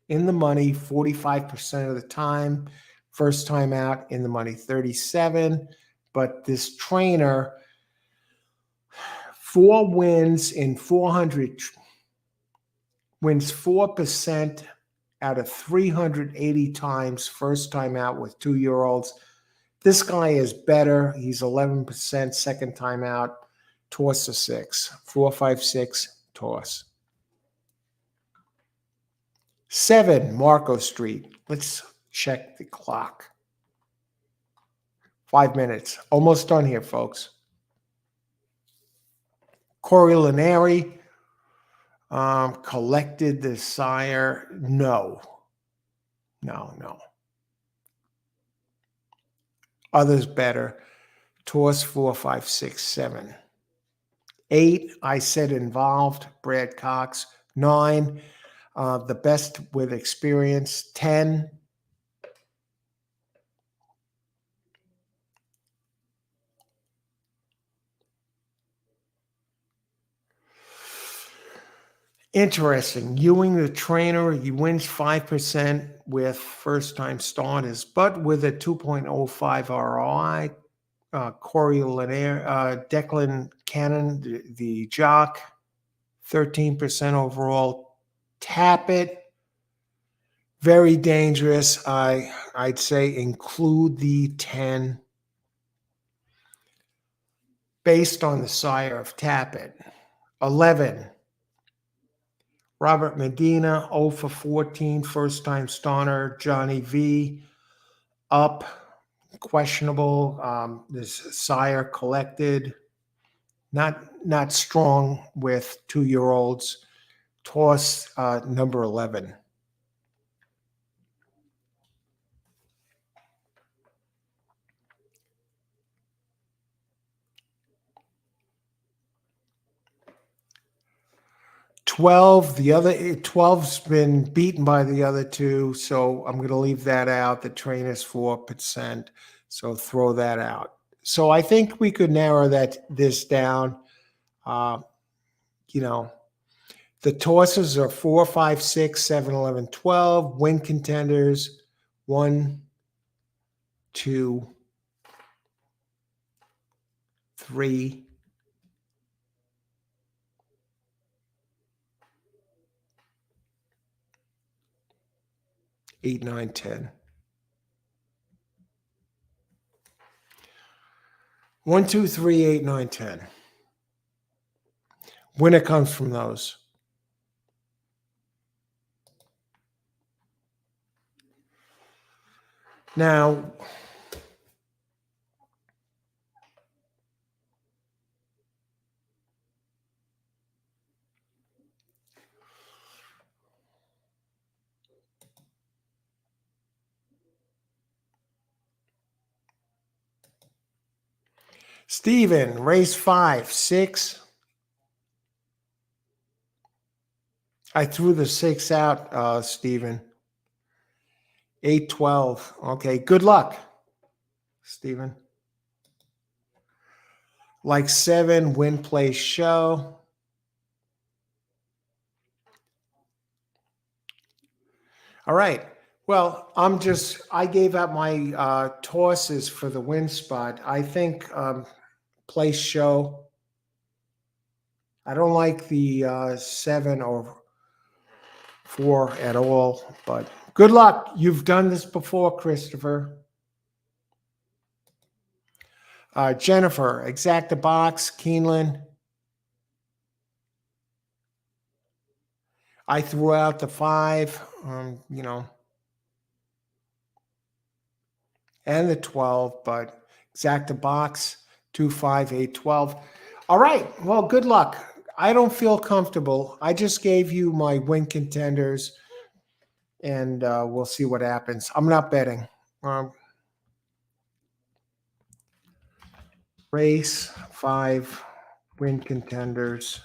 In the money 45% of the time. First time out, in the money 37. But this trainer, 4 wins in 400, wins 4% out of 380 times. First time out with 2-year-olds. This guy is better. He's 11% second time out. Toss a 6. 4, 5, 6, toss. 7, Marco Street. Let's check the clock. 5 minutes. Almost done here, folks. Coriolaneri collected the sire. No. Others better. Toss 4, 5, 6, 7. 8, I said involved. Brad Cox. 9, the best with experience. 10, interesting. Ewing, the trainer, he wins 5% with first-time starters, but with a 2.05 ROI. Coriolaneri, Declan Cannon, the jock, 13% overall. Tappet, very dangerous. I'd say include the 10 based on the sire of Tappet. 11, Robert Medina, 0 for 14, first-time starter. Johnny V, up, questionable. This sire collected, not strong with 2-year-olds. Toss number 11. The other 12's been beaten by the other 2, so I'm going to leave that out. The trainer's 4%, so throw that out. So I think we could narrow this down. The tosses are 4, 5, 6, 7, 11, 12. Win contenders 1, 2, 3, 8, 9, 10. 1, 2, 3, 8, 9, 10. Winner comes from those. Now, Steven, race 5, 6. I threw the 6 out, Steven. 8, 12. Okay, good luck, Steven. Like 7, win, play, show. All right. Well, I gave out my tosses for the win spot. I think place show. I don't like the 7 or 4 at all, but good luck. You've done this before, Christopher. Jennifer, exacta box, Keeneland. I threw out the 5, and the 12, but exacta box, 2, 5, 8, 12. All right. Well, good luck. I don't feel comfortable. I just gave you my win contenders, and we'll see what happens. I'm not betting. Race 5, win contenders.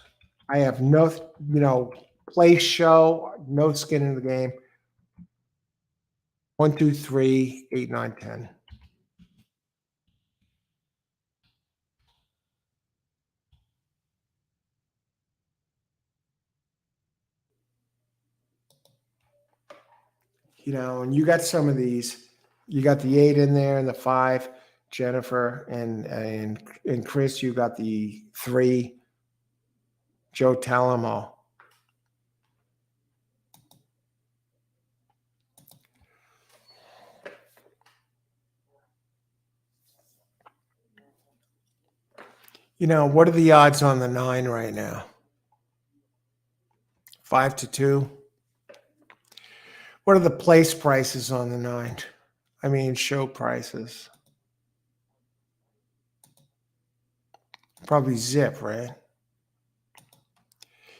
I have no, place show, no skin in the game. 1, 2, 3, 8, 9, 10. And you got some of these. You got the 8 in there and the 5, Jennifer, and Chris. You got the 3, Joe Talamo. What are the odds on the 9 right now? 5 to 2. What are the place prices on the 9? I mean, show prices. Probably zip, right?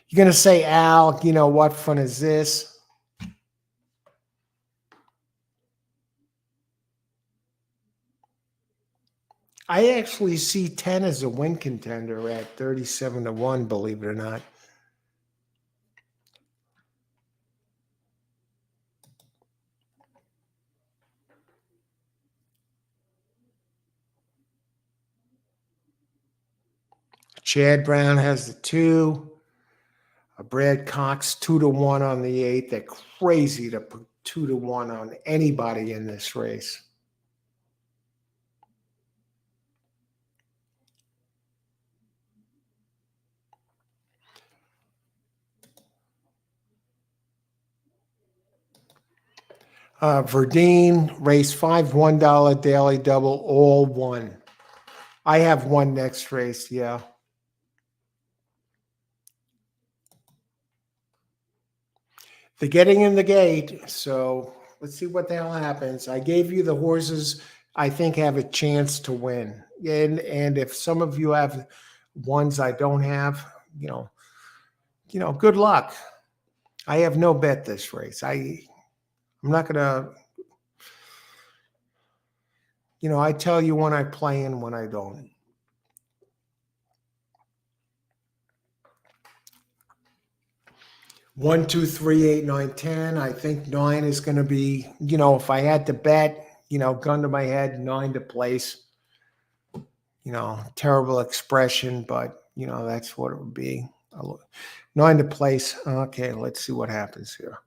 You're going to say, Al, what fun is this? I actually see 10 as a win contender at 37 to 1, believe it or not. Chad Brown has the 2. Brad Cox 2 to 1 on the 8. They're crazy to put 2 to 1 on anybody in this race. Verdine, race 5, $1 daily double, all 1. I have 1 next race, yeah. They're getting in the gate, so let's see what the hell happens. I gave you the horses I think have a chance to win. And if some of you have ones I don't have, good luck. I have no bet this race. I'm not gonna, I tell you when I play and when I don't. One, 2, 3, 8, 9, 10. I think 9 is going to be, if I had to bet, gun to my head, 9 to place. Terrible expression, but that's what it would be. 9 to place. Okay, let's see what happens here.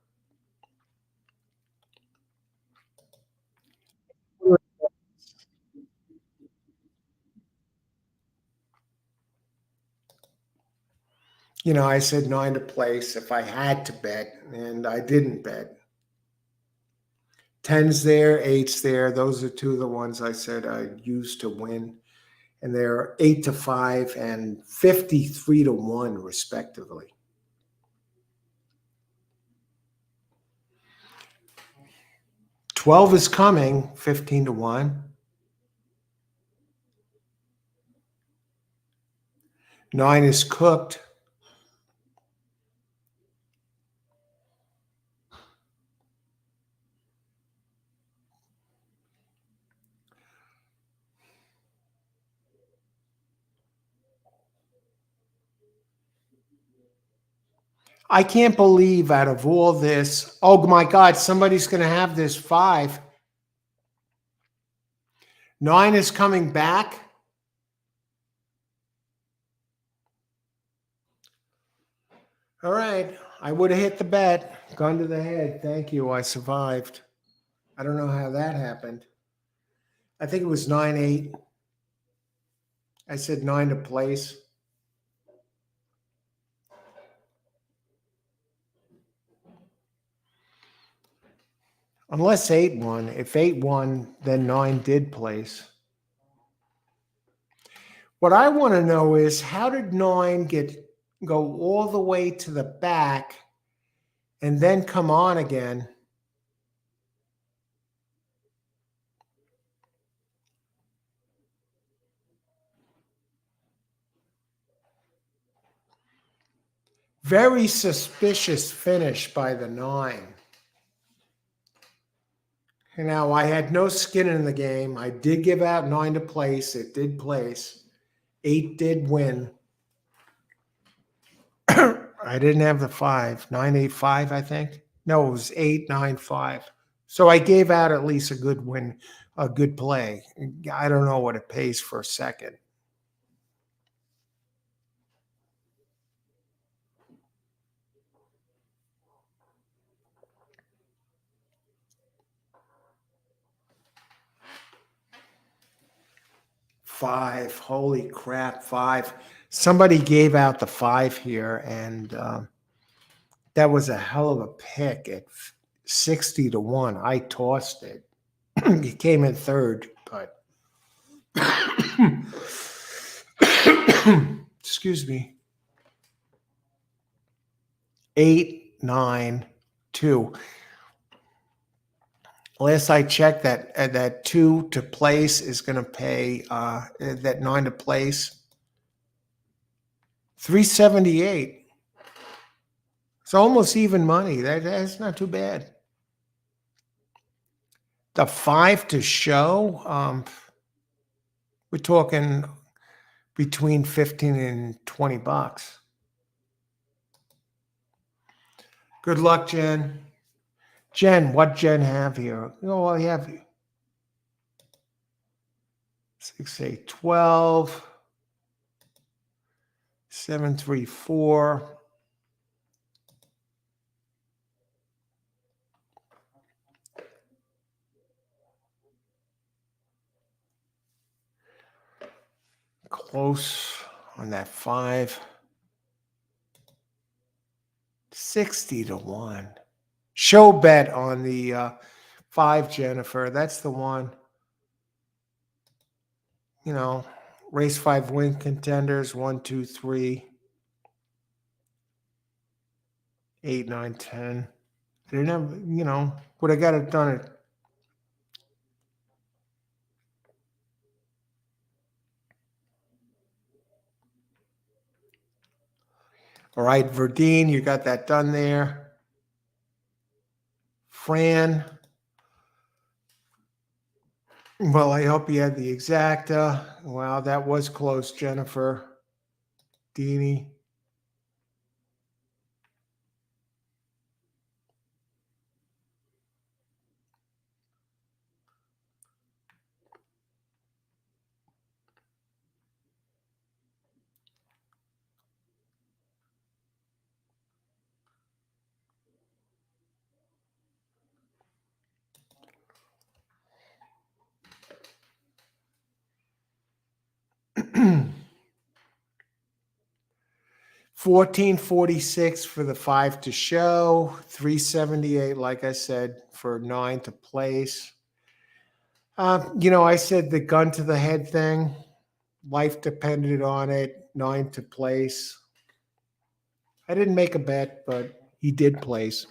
I said 9 to place if I had to bet, and I didn't bet. 10's there, 8's there. Those are 2 of the ones I said I used to win. And they're 8 to 5 and 53 to 1, respectively. $12 is coming, 15 to 1. 9 is cooked. I can't believe out of all this, oh my God, somebody's going to have this 5. 9 is coming back. All right. I would have hit the bet. Gun to the head. Thank you. I survived. I don't know how that happened. I think it was 9-8. I said 9 to place. Unless 8 won. If 8 won, then 9 did place. What I want to know is, how did 9 go all the way to the back and then come on again? Very suspicious finish by the 9. And now I had no skin in the game. I did give out 9 to place. It did place. 8 did win. I didn't have the 5. 9-8-5, I think. No, it was 8-9-5. So I gave out at least a good win, a good play. I don't know what it pays for a second. Five. Holy crap, 5. Somebody gave out the 5 here, and that was a hell of a pick at 60 to 1. I tossed it. It came in third, but excuse me. 8-9-2. Last I checked, that 2 to place is going to pay that 9 to place $378. It's almost even money. That's not too bad. The 5 to show, we're talking between 15 and 20 bucks. Good luck, Jen. Jen, what Jen have here? Oh, I have 6, 8, 12, 7, 3, 4. Close on that 5. 60 to 1. Show bet on the 5, Jennifer. That's the one. You know, race 5 win contenders 1, 2, 3, 8, 9, 10. They never, would have got it done it. All right, Verdine, you got that done there. Fran. Well, I hope you had the exacta. Wow, that was close, Jennifer. Deanie. $14.46 for the 5 to show, $378, like I said, for 9 to place. I said the gun to the head thing, life depended on it, 9 to place. I didn't make a bet, but he did place.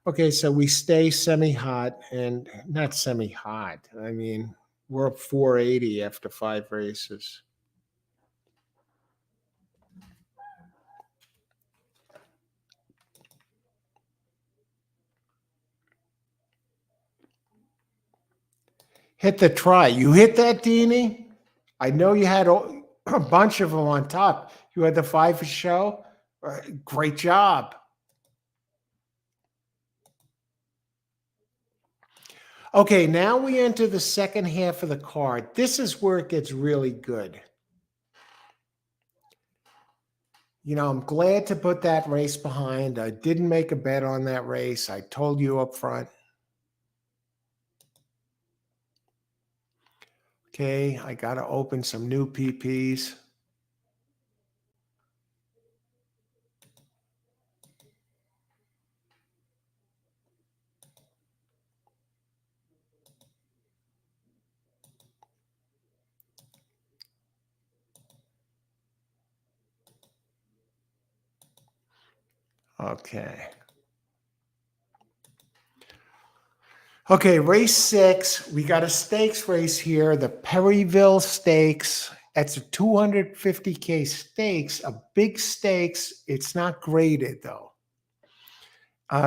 Okay, so we stay semi-hot, and not semi-hot. I mean, we're up 480 after 5 races. Hit the try. You hit that, Deanie? I know you had a bunch of them on top. You had the 5 show. Great job. Okay, now we enter the second half of the card. This is where it gets really good. You know, I'm glad to put that race behind. I didn't make a bet on that race. I told you up front. Okay, I got to open some new PPs. Okay. Okay, race 6. We got a stakes race here, the Perryville Stakes. That's a 250K stakes, a big stakes. It's not graded though.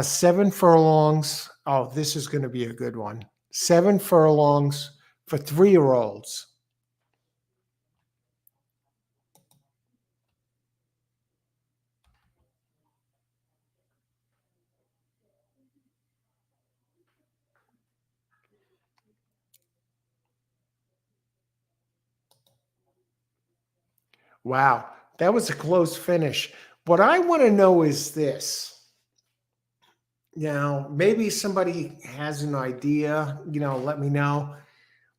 7 furlongs. Oh, this is going to be a good one. 7 furlongs for 3-year-olds. Wow, that was a close finish. What I want to know is this. Now, maybe somebody has an idea, let me know.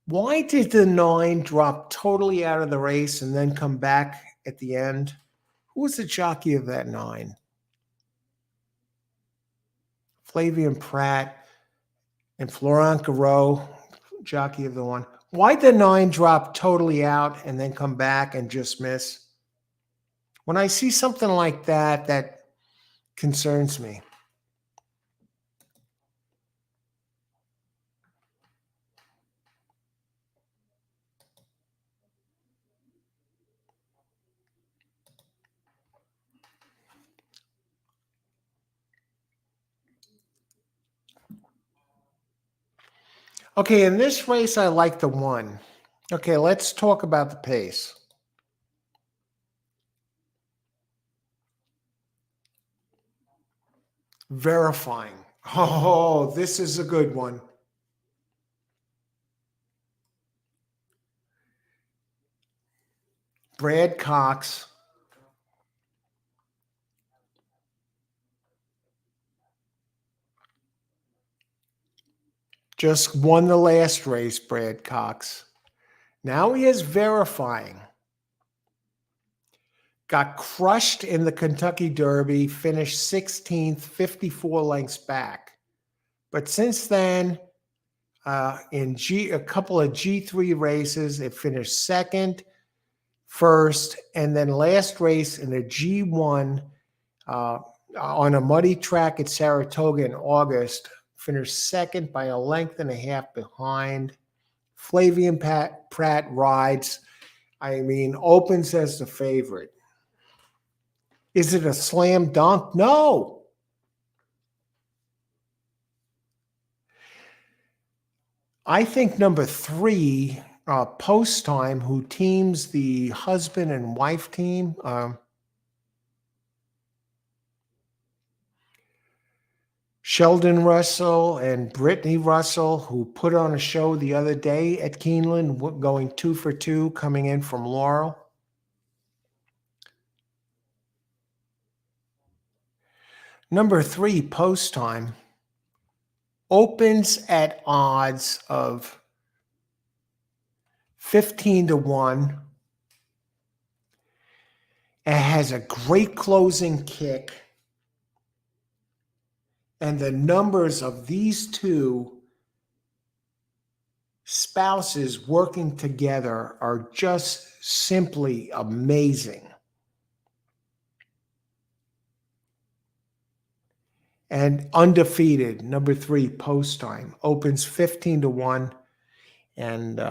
Why did the 9 drop totally out of the race and then come back at the end? Who was the jockey of that 9? Flavian Pratt and Florent Garreau, jockey of the 1. Why did the 9 drop totally out and then come back and just miss? When I see something like that, that concerns me. Okay, in this race, I like the 1. Okay, let's talk about the pace. Verifying. Oh, this is a good one. Brad Cox. Just won the last race, Brad Cox. Now he is verifying. Got crushed in the Kentucky Derby, finished 16th, 54 lengths back. But since then, in a couple of G3 races, it finished second, first, and then last race in a G1 on a muddy track at Saratoga in August, finished second by a length and a half behind. Flavian Pratt rides. I mean, opens as the favorite. Is it a slam dunk? No. I think number 3, Post Time, who teams the husband and wife team, Sheldon Russell and Brittany Russell, who put on a show the other day at Keeneland, going 2 for 2, coming in from Laurel. Number 3, Post Time, opens at odds of 15-1. It has a great closing kick. And the numbers of these two spouses working together are just simply amazing. And undefeated, number 3, Post Time, opens 15-1 and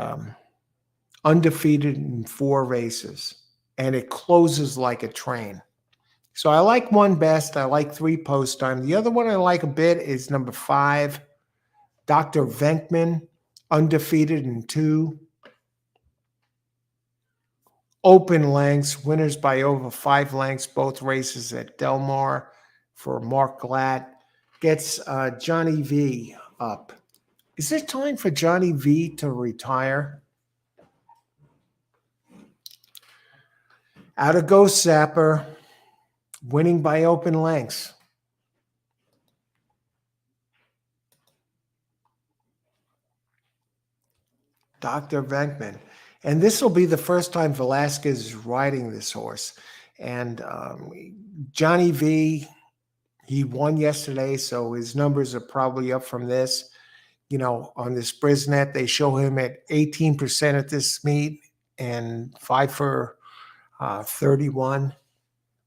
undefeated in 4 races. And it closes like a train. So I like 1 best. I like 3, Post Time. The other one I like a bit is number 5, Dr. Venkman, undefeated in 2. open lengths, winners by over 5 lengths, both races at Del Mar for Mark Glatt. Gets Johnny V up. Is it time for Johnny V to retire? Out of Ghost Zapper, winning by open lengths. Dr. Venkman. And this will be the first time Velasquez is riding this horse. And Johnny V, he won yesterday, so his numbers are probably up from this. You know, on this Brisnet, they show him at 18% at this meet and 5 for 31.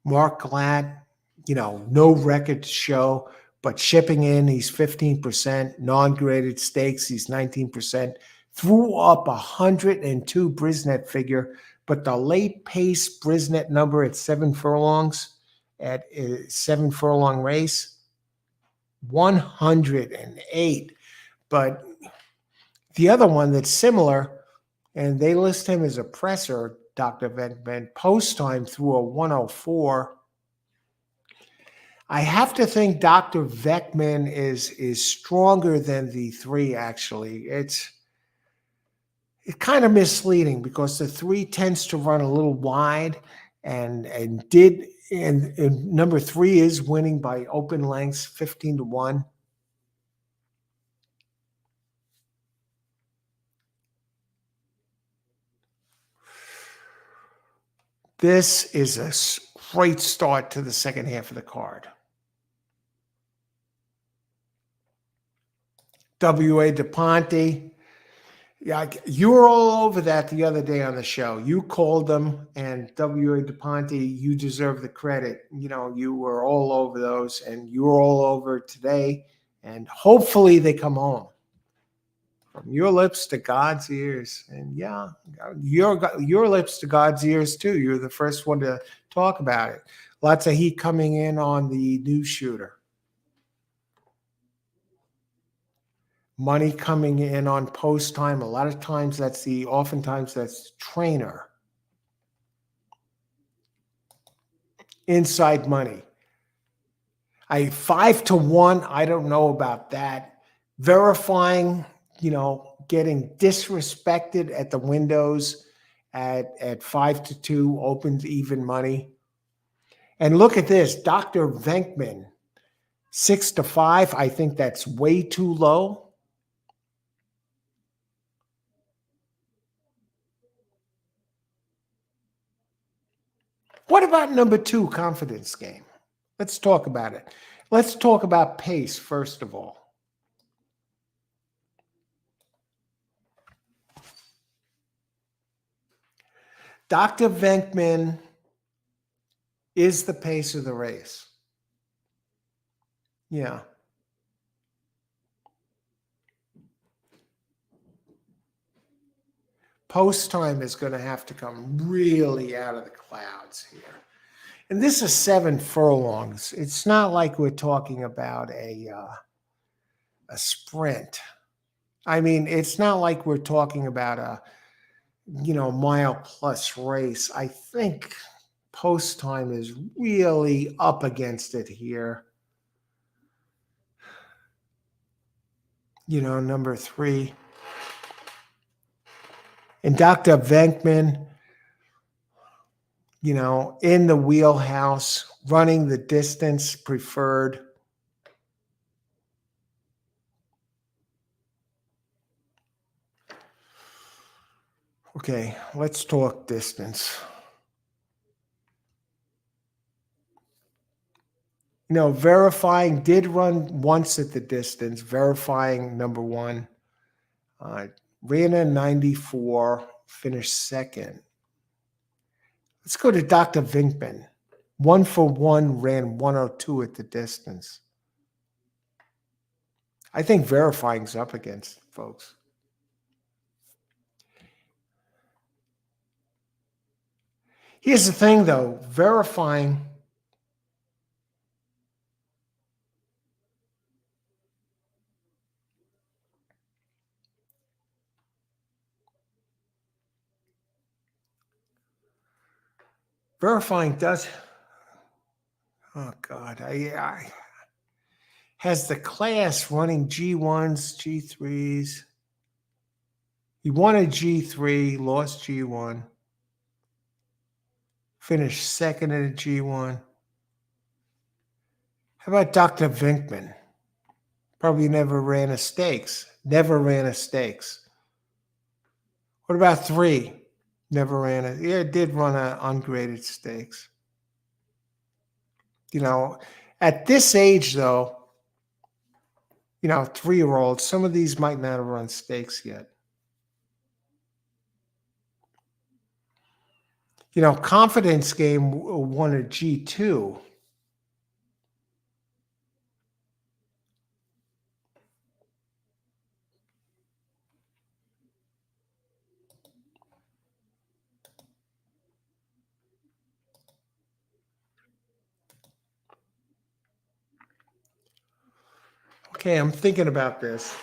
Mark Glatt, you know, no record to show, but shipping in, he's 15%. Non-graded stakes, he's 19%. Threw up 102 Brisnet figure, but the late pace Brisnet number at 7 furlongs, at a 7 furlong race, 108. But the other one that's similar, and they list him as a presser, Dr. Venkman, post time through a 104. I have to think Dr. Venkman is stronger than the 3, actually. It's kind of misleading because the 3 tends to run a little wide and number 3 is winning by open lengths 15-1. This is a great start to the second half of the card. W.A. DePonte. Yeah, you were all over that the other day on the show. You called them, and W.A. DePonte, you deserve the credit. You know, you were all over those, and you were all over today, and hopefully they come home. From your lips to God's ears. And yeah, your lips to God's ears too. You're the first one to talk about it. Lots of heat coming in on the news shooter. Money coming in on post time. A lot of times oftentimes that's trainer. Inside money. 5-1, I don't know about that. Verifying, you know, getting disrespected at the windows at 5-2, opens even money. And look at this, Dr. Venkman, 6-5. I think that's way too low. What about number 2, confidence game? Let's talk about it. Let's talk about pace, first of all. Dr. Venkman is the pace of the race. Yeah. Post time is going to have to come really out of the clouds here. And this is 7 furlongs. It's not like we're talking about a sprint. I mean, it's not like we're talking about a, you know, mile plus race. I think post time is really up against it here. You know, number 3. And Dr. Venkman, you know, in the wheelhouse, running the distance preferred. Okay, let's talk distance. You know, verifying did run once at the distance, verifying number 1. Ran a 94, finished second. Let's go to Dr. Venkman. 1 for 1, ran 102 at the distance. I think verifying's up against folks. Here's the thing, though. Verifying, Verifying does, oh God, I has the class running G1s, G3s. He won a G3, lost G1, finished second in a G1. How about Dr. Vinkman? Probably never ran a stakes. Never ran a stakes. What about 3? Never ran a, yeah, did run a ungraded stakes. You know, at this age though, 3-year-olds, some of these might not have run stakes yet. Confidence Game won a G2. Okay, I'm thinking about this.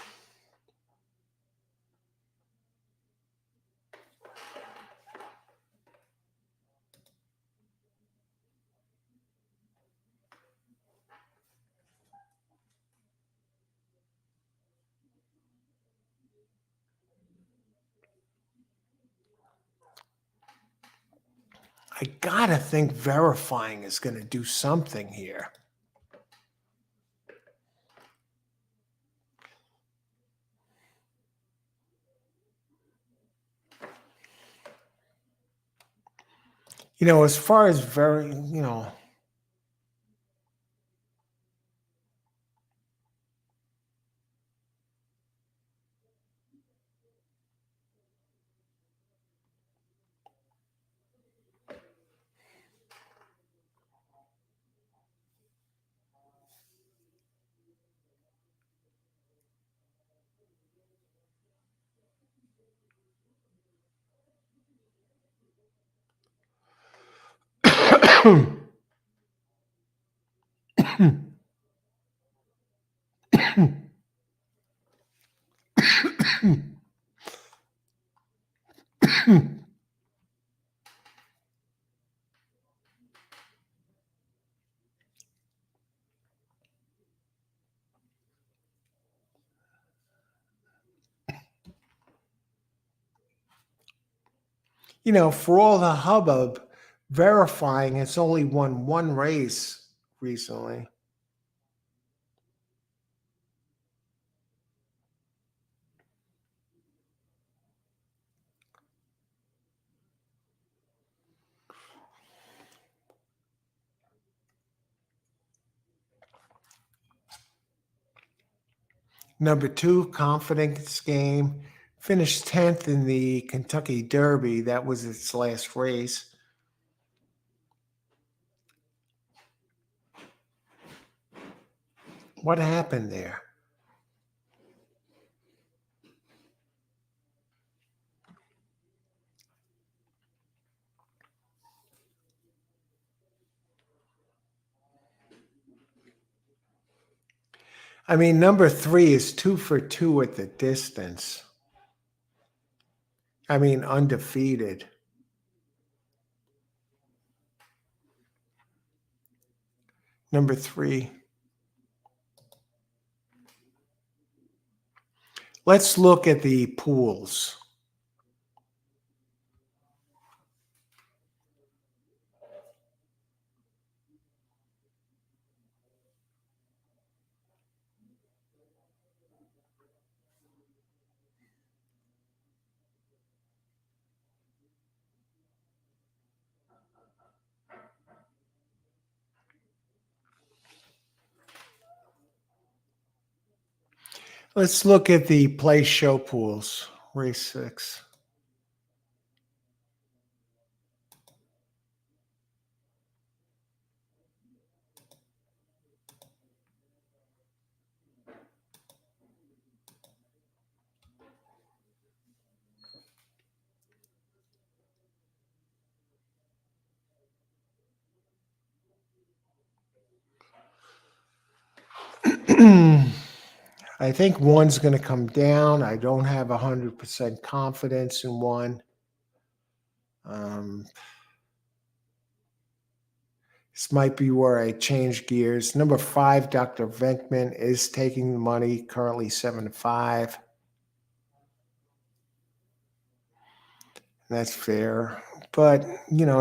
I gotta think verifying is going to do something here. As far as for all the hubbub, verifying it's only won one race recently. Number 2, Confidence Game, finished 10th in the Kentucky Derby. That was its last race. What happened there? I mean, number 3 is 2 for 2 at the distance. I mean, undefeated. Number 3. Let's look at the pools. Let's look at the play show pools, race 6. I think one's going to come down. I don't have 100% confidence in one. This might be where I change gears. Number 5, Dr. Venkman is taking the money, currently 7-5. That's fair. But,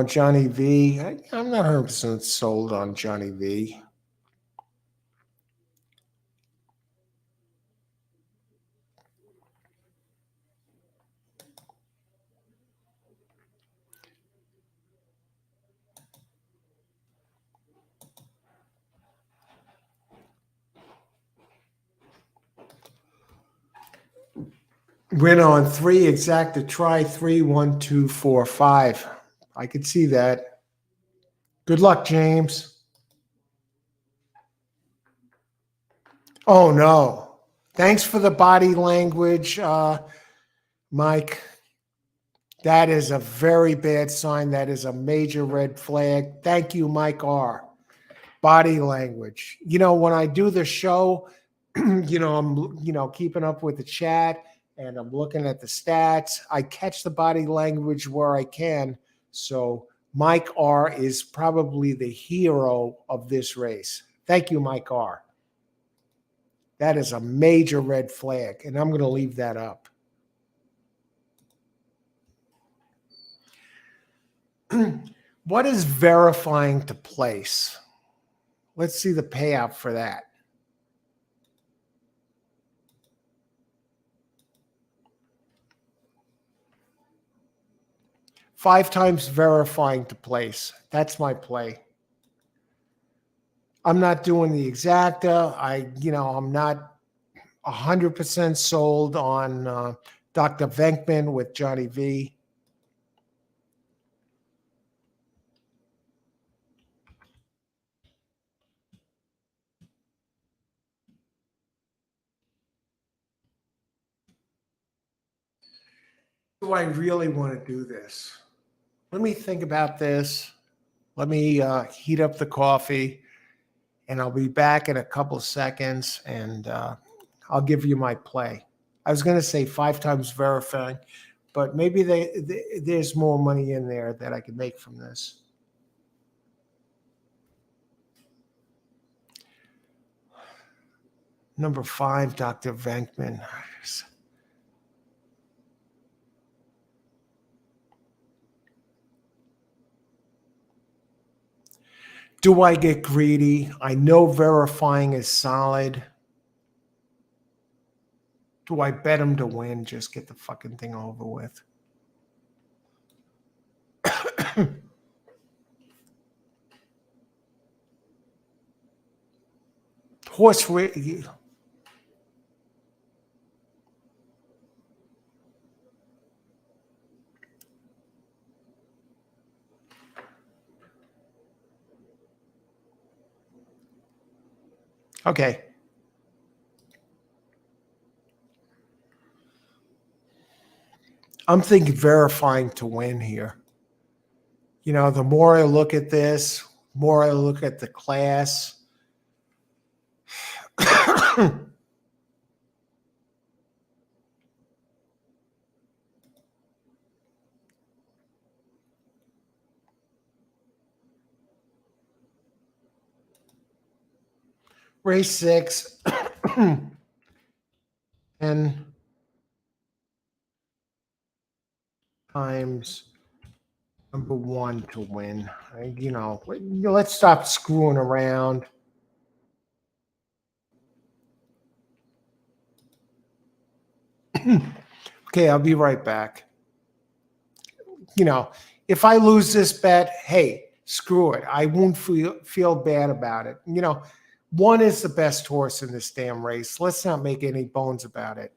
Johnny V, I'm not 100% sold on Johnny V. Win on 3, exact to try 3, 1, 2, 4, 5. I could see that. Good luck, James. Oh, no. Thanks for the body language, Mike. That is a very bad sign. That is a major red flag. Thank you, Mike R. Body language. When I do the show, I'm, keeping up with the chat and I'm looking at the stats. I catch the body language where I can. So Mike R is probably the hero of this race. Thank you, Mike R. That is a major red flag, and I'm going to leave that up. What is verifying to place? Let's see the payout for that. Five times verifying to place. That's my play. I'm not doing the exacta. I'm not 100% sold on Dr. Venkman with Johnny V. Do I really want to do this? Let me think about this. Let me heat up the coffee, and I'll be back in a couple of seconds, and I'll give you my play. I was going to say 5 times verifying, but maybe there's more money in there that I could make from this. Number 5, Dr. Venkman. Do I get greedy? I know verifying is solid. Do I bet him to win? Just get the fucking thing over with. Horse race. Okay. I'm thinking verifying to win here. The more I look at this, more I look at the class. Race 6 and times number 1 to win. Let's stop screwing around. Okay, I'll be right back. If I lose this bet, hey, screw it. I won't feel bad about it. 1 is the best horse in this damn race. Let's not make any bones about it.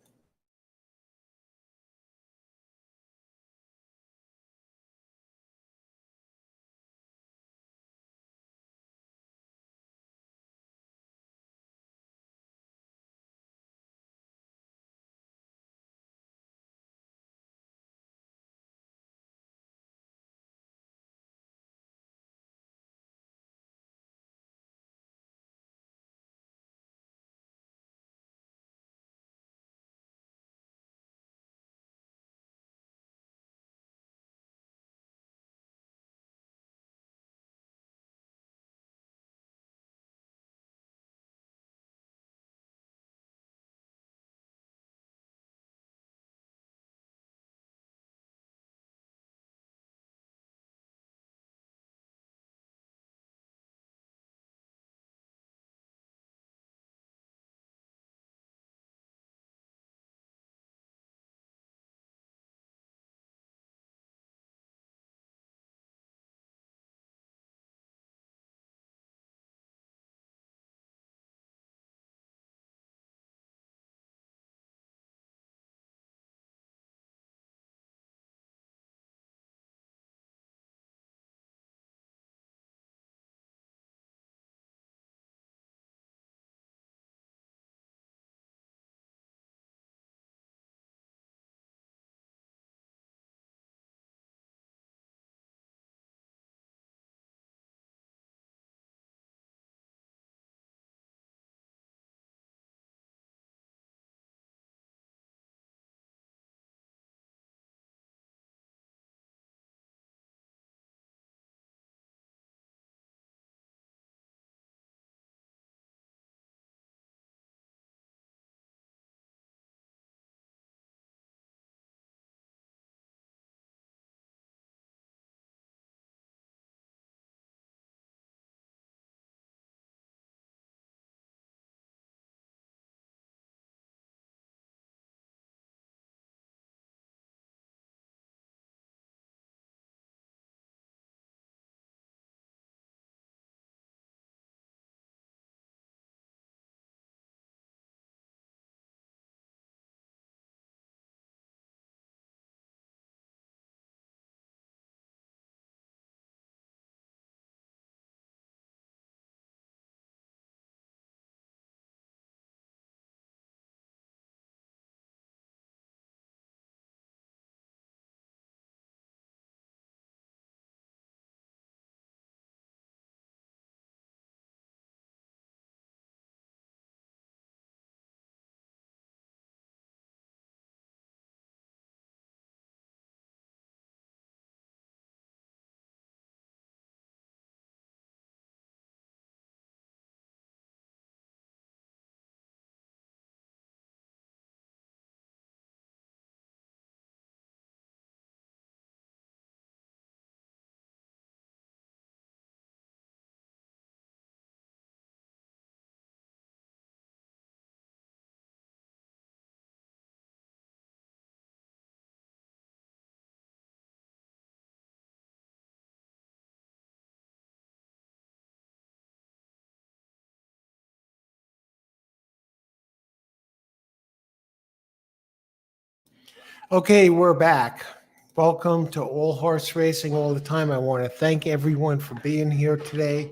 Okay, we're back. Welcome to All Horse Racing All the Time. I want to thank everyone for being here today.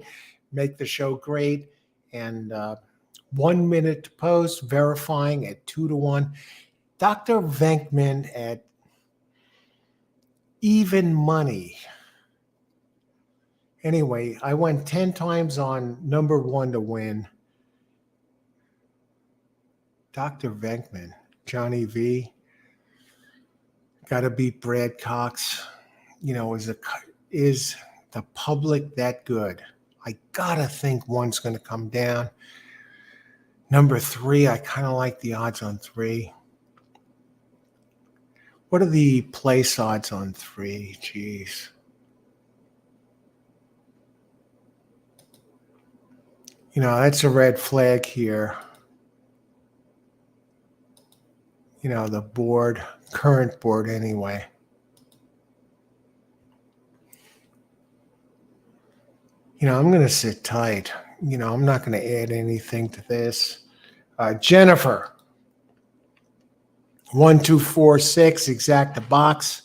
Make the show great. And 1 minute to post, verifying at 2-1. Dr. Venkman at even money. Anyway, I went 10 times on number 1 to win. Dr. Venkman, Johnny V. Got to beat Brad Cox. Is the public that good? I gotta think one's going to come down. Number 3, I kind of like the odds on 3. What are the place odds on 3? Jeez. That's a red flag here. The board, current board anyway. I'm going to sit tight. I'm not going to add anything to this. Jennifer, 1, 2, 4, 6, exact the box.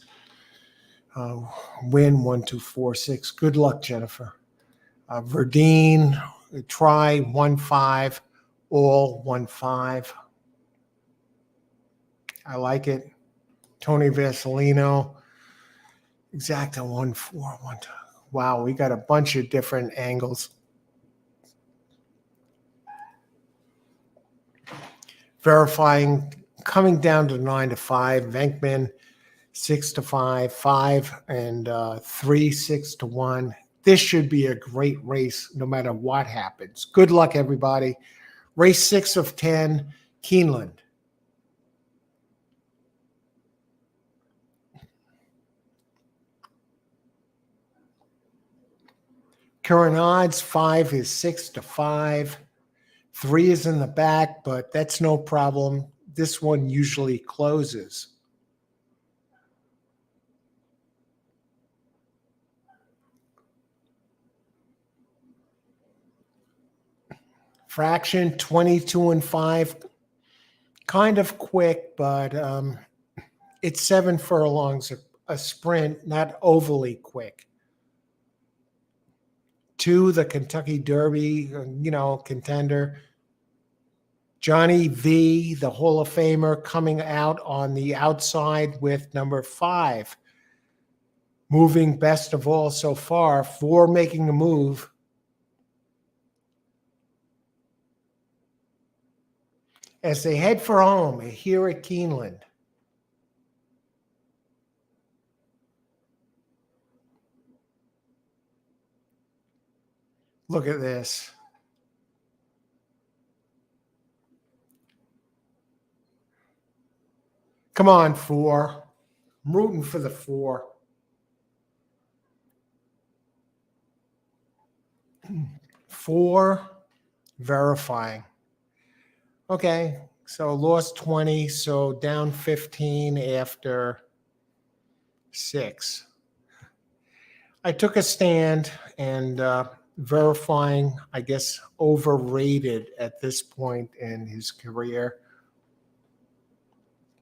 Win 1, 2, 4, 6. Good luck, Jennifer. Verdine, try 1, 5, all 1, 5. I like it. Tony Vasilino, exacta 1, 4, 1, 2. Wow, we got a bunch of different angles. Verifying, coming down to 9 to 5. Venkman, 6 to 5, 5 and 3, 6 to 1. This should be a great race no matter what happens. Good luck, everybody. Race 6 of 10, Keeneland. Current odds, 5 is 6 to 5. 3 is in the back, but that's no problem. This one usually closes. Fraction, 22 and 5. Kind of quick, but it's 7 furlongs, a sprint, not overly quick. 2, the Kentucky Derby, contender. Johnny V, the Hall of Famer, coming out on the outside with number 5. Moving best of all so far. 4 making a move. As they head for home here at Keeneland. Look at this. Come on, 4. I'm rooting for the 4. 4, verifying. Okay, so lost 20, so down 15 after 6. I took a stand and verifying, I guess, overrated at this point in his career.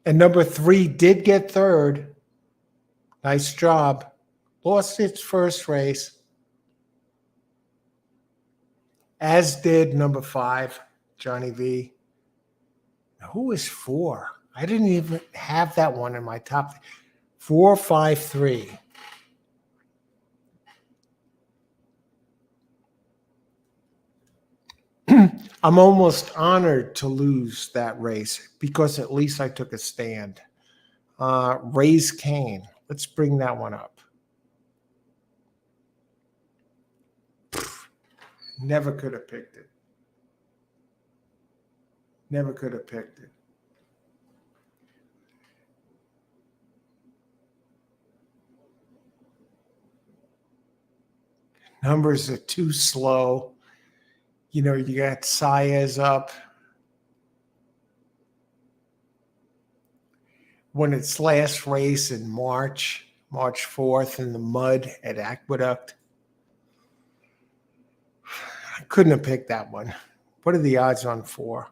And number 3 did get third. Nice job. Lost its first race. As did number 5, Johnny V. Who is 4? I didn't even have that one in my top. 4, 5, 3. I'm almost honored to lose that race because at least I took a stand. Raise Cane. Let's bring that one up. Never could have picked it. Never could have picked it. Numbers are too slow. You got Saez up. When its last race in March 4th in the mud at Aqueduct. I couldn't have picked that one. What are the odds on 4?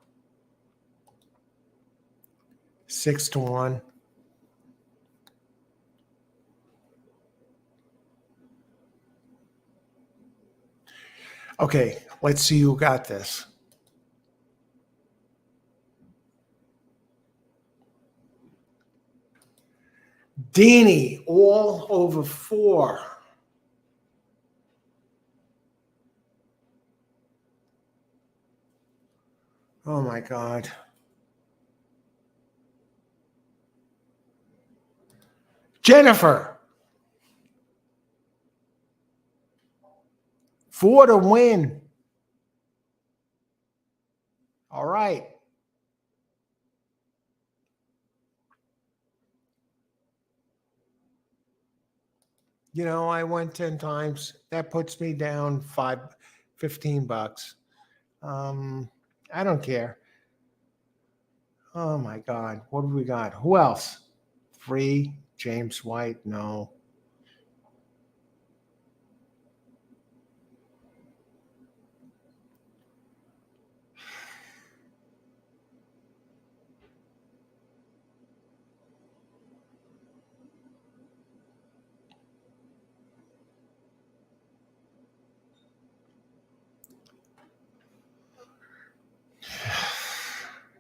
6 to 1. Okay, let's see who got this. Deanie, all over 4. Oh my God. Jennifer, 4 to win. All right. I went 10 times. That puts me down 15 bucks. I don't care. Oh my God. What have we got? Who else? 3, James White. No.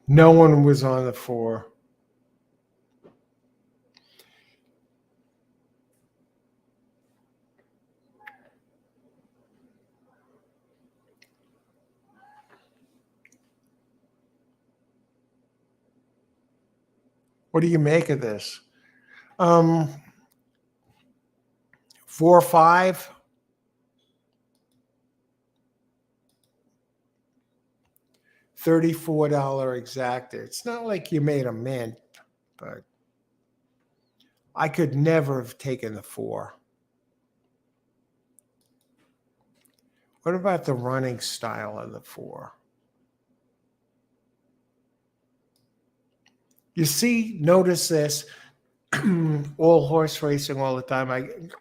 No one was on the 4. What do you make of this? 4, 5. $34 exacta. It's not like you made a mint, but I could never have taken the 4. What about the running style of the 4? You see, notice this. All horse racing all the time.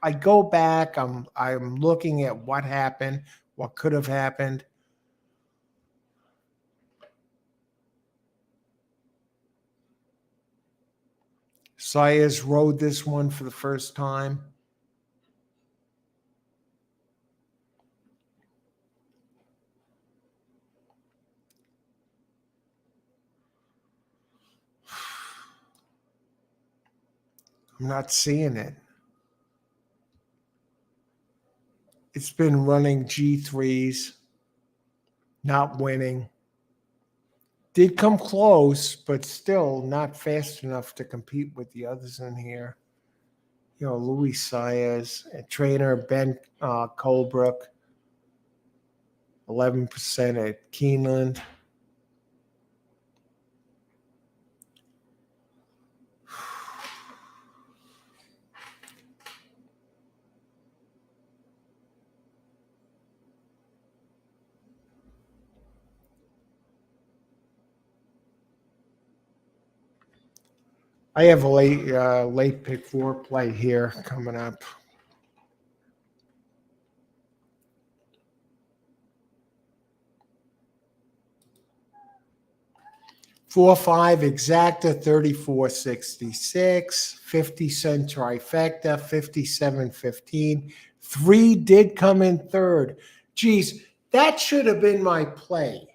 I go back. I'm looking at what happened, what could have happened. Sayers rode this one for the first time. I'm not seeing it. It's been running G3s, not winning. Did come close, but still not fast enough to compete with the others in here. Louis Sayers, trainer Ben Colebrook, 11% at Keeneland. I have a late pick 4 play here coming up. 4, 5 exacta, 34.66, 50-cent trifecta, 57.15. 3 did come in third. Geez, that should have been my play.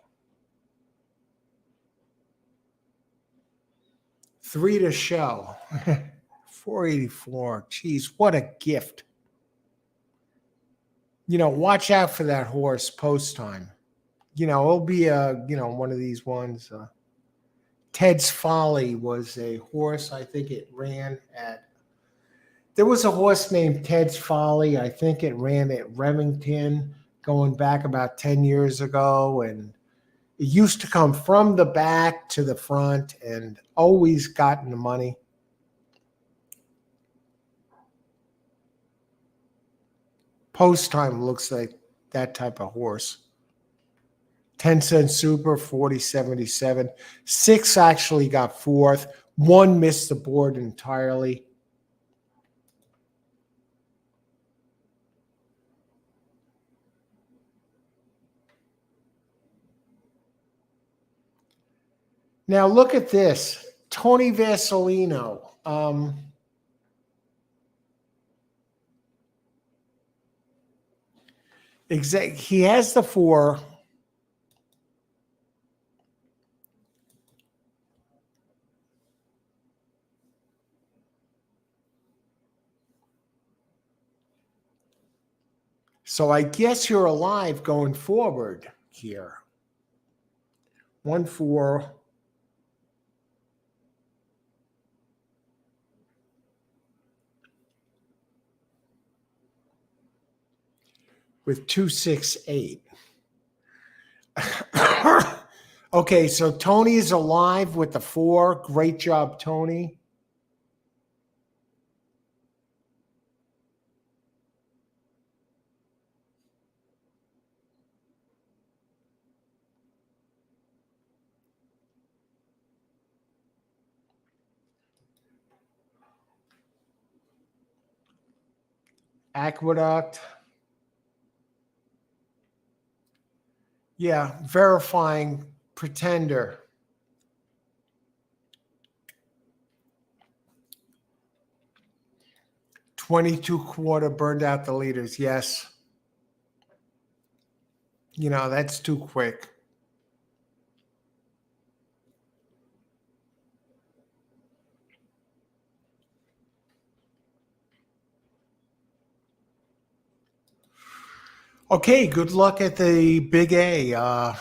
3 to show. 484. Geez, what a gift. Watch out for that horse post time. It'll be one of these ones. Ted's Folly was a horse. I think it ran at. There was a horse named Ted's Folly. I think it ran at Remington going back about 10 years ago. And it used to come from the back to the front and always gotten the money. Post time looks like that type of horse. 10-cent super, 40.77. 6 actually got 4th. 1 missed the board entirely. Now look at this. Tony Vasilino. Exact. He has the 4. So I guess you're alive going forward here. 1-4 with 2-6-8. Okay, so Tony is alive with the 4. Great job, Tony. Aqueduct. Yeah, verifying Pretender. 22-quarter burned out the leaders. Yes. That's too quick. Okay, good luck at the Big A.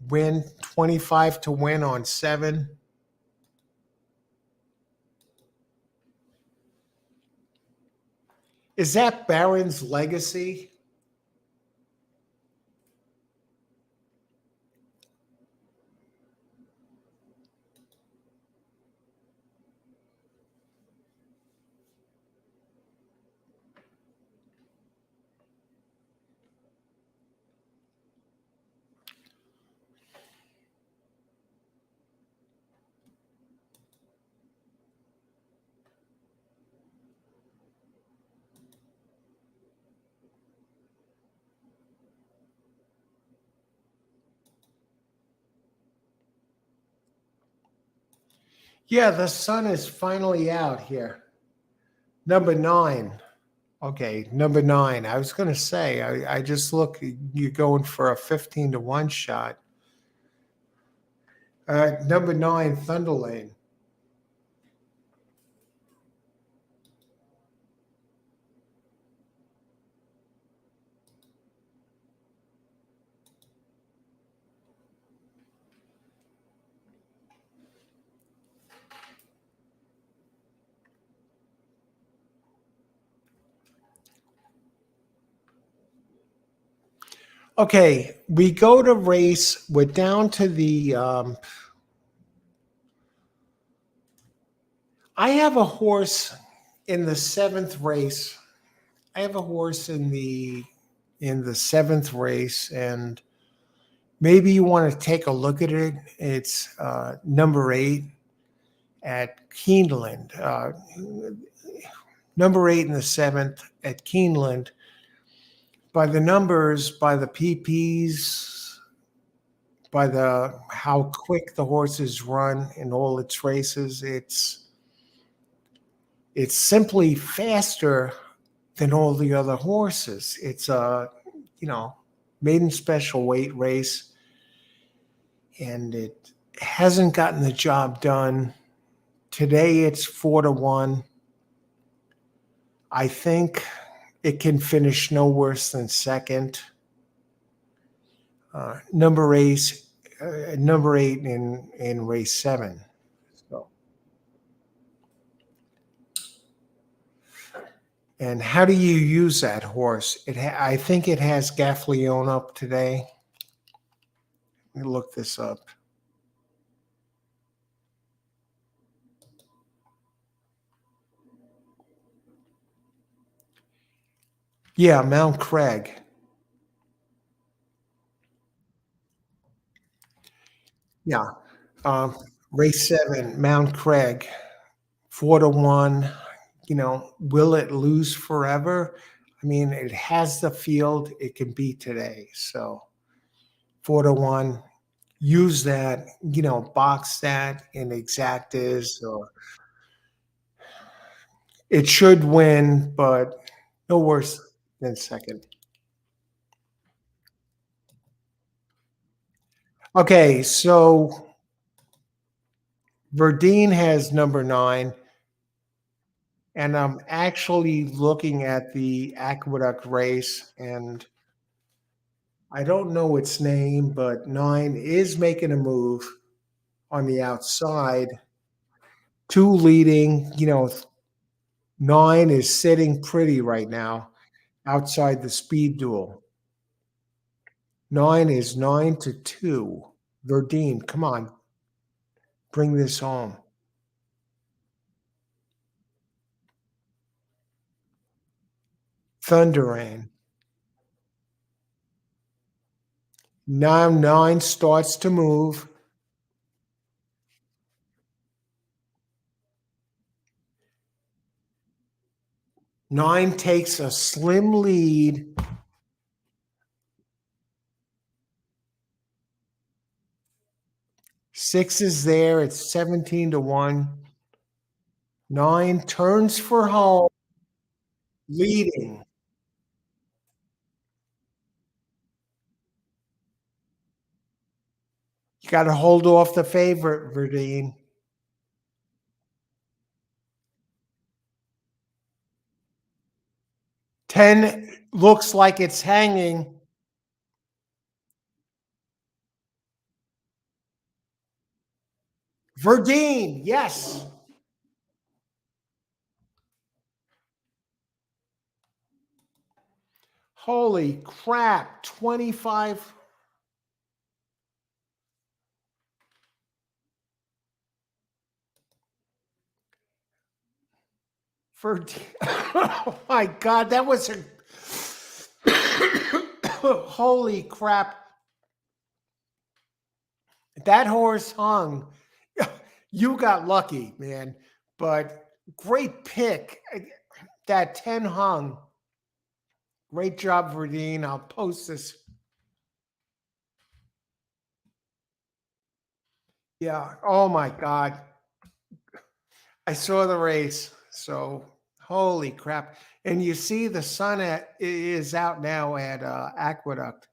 Win 25 to win on 7. Is that Barron's legacy? Yeah, the sun is finally out here. Number 9. Okay, number 9. I was going to say, I just look, you're going for a 15 to 1 shot. Number 9, Thunder Lane. Okay, we go to race. We're down to the. I have a horse in the 7th race. I have a horse in the 7th race, and maybe you want to take a look at it. It's number 8 at Keeneland. Number 8 in the 7th at Keeneland. By the numbers, by the PPs, by the how quick the horses run in all its races, it's simply faster than all the other horses. It's a maiden special weight race, and it hasn't gotten the job done. Today it's 4 to 1. I think it can finish no worse than second. Number 8 in race 7. So, and how do you use that horse? I think it has Gaffleone up today. Let me look this up. Yeah, Mount Craig. Yeah. Race 7, Mount Craig, 4 to 1. Will it lose forever? I mean, it has the field. It can beat today. So 4 to 1. Use that, box that in exactas, or it should win, but no worse than second. Okay, so Verdine has number 9, and I'm actually looking at the Aqueduct race, and I don't know its name, but 9 is making a move on the outside. 2 leading, 9 is sitting pretty right now outside the speed duel. 9 is 9-2. Verdine, come on, bring this home. Thunderain. Now 9 starts to move. 9 takes a slim lead. 6 is there. It's 17-1. 9 turns for home, leading. You got to hold off the favorite, Verdine. 10 looks like it's hanging. Verdine, yes. Holy crap, 25. Verdine. Oh my God, that was a. Holy crap. That horse hung. You got lucky, man. But great pick. That 10 hung. Great job, Verdine. I'll post this. Yeah. Oh my God. I saw the race. So holy crap. And you see the sun is out now at Aqueduct.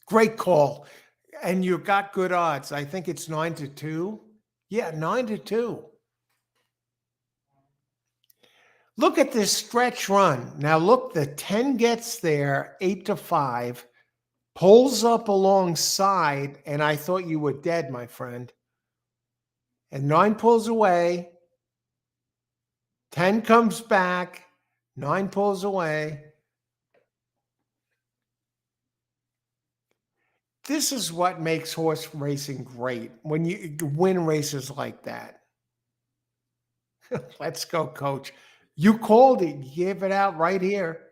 Great call. And you got good odds. I think it's 9-2. Yeah, 9-2. Look at this stretch run. Now look, the 10 gets there, 8-5, pulls up alongside, and I thought you were dead, my friend. And 9 pulls away. 10 comes back. 9 pulls away. This is what makes horse racing great, when you win races like that. Let's go, coach. You called it. You gave it out right here.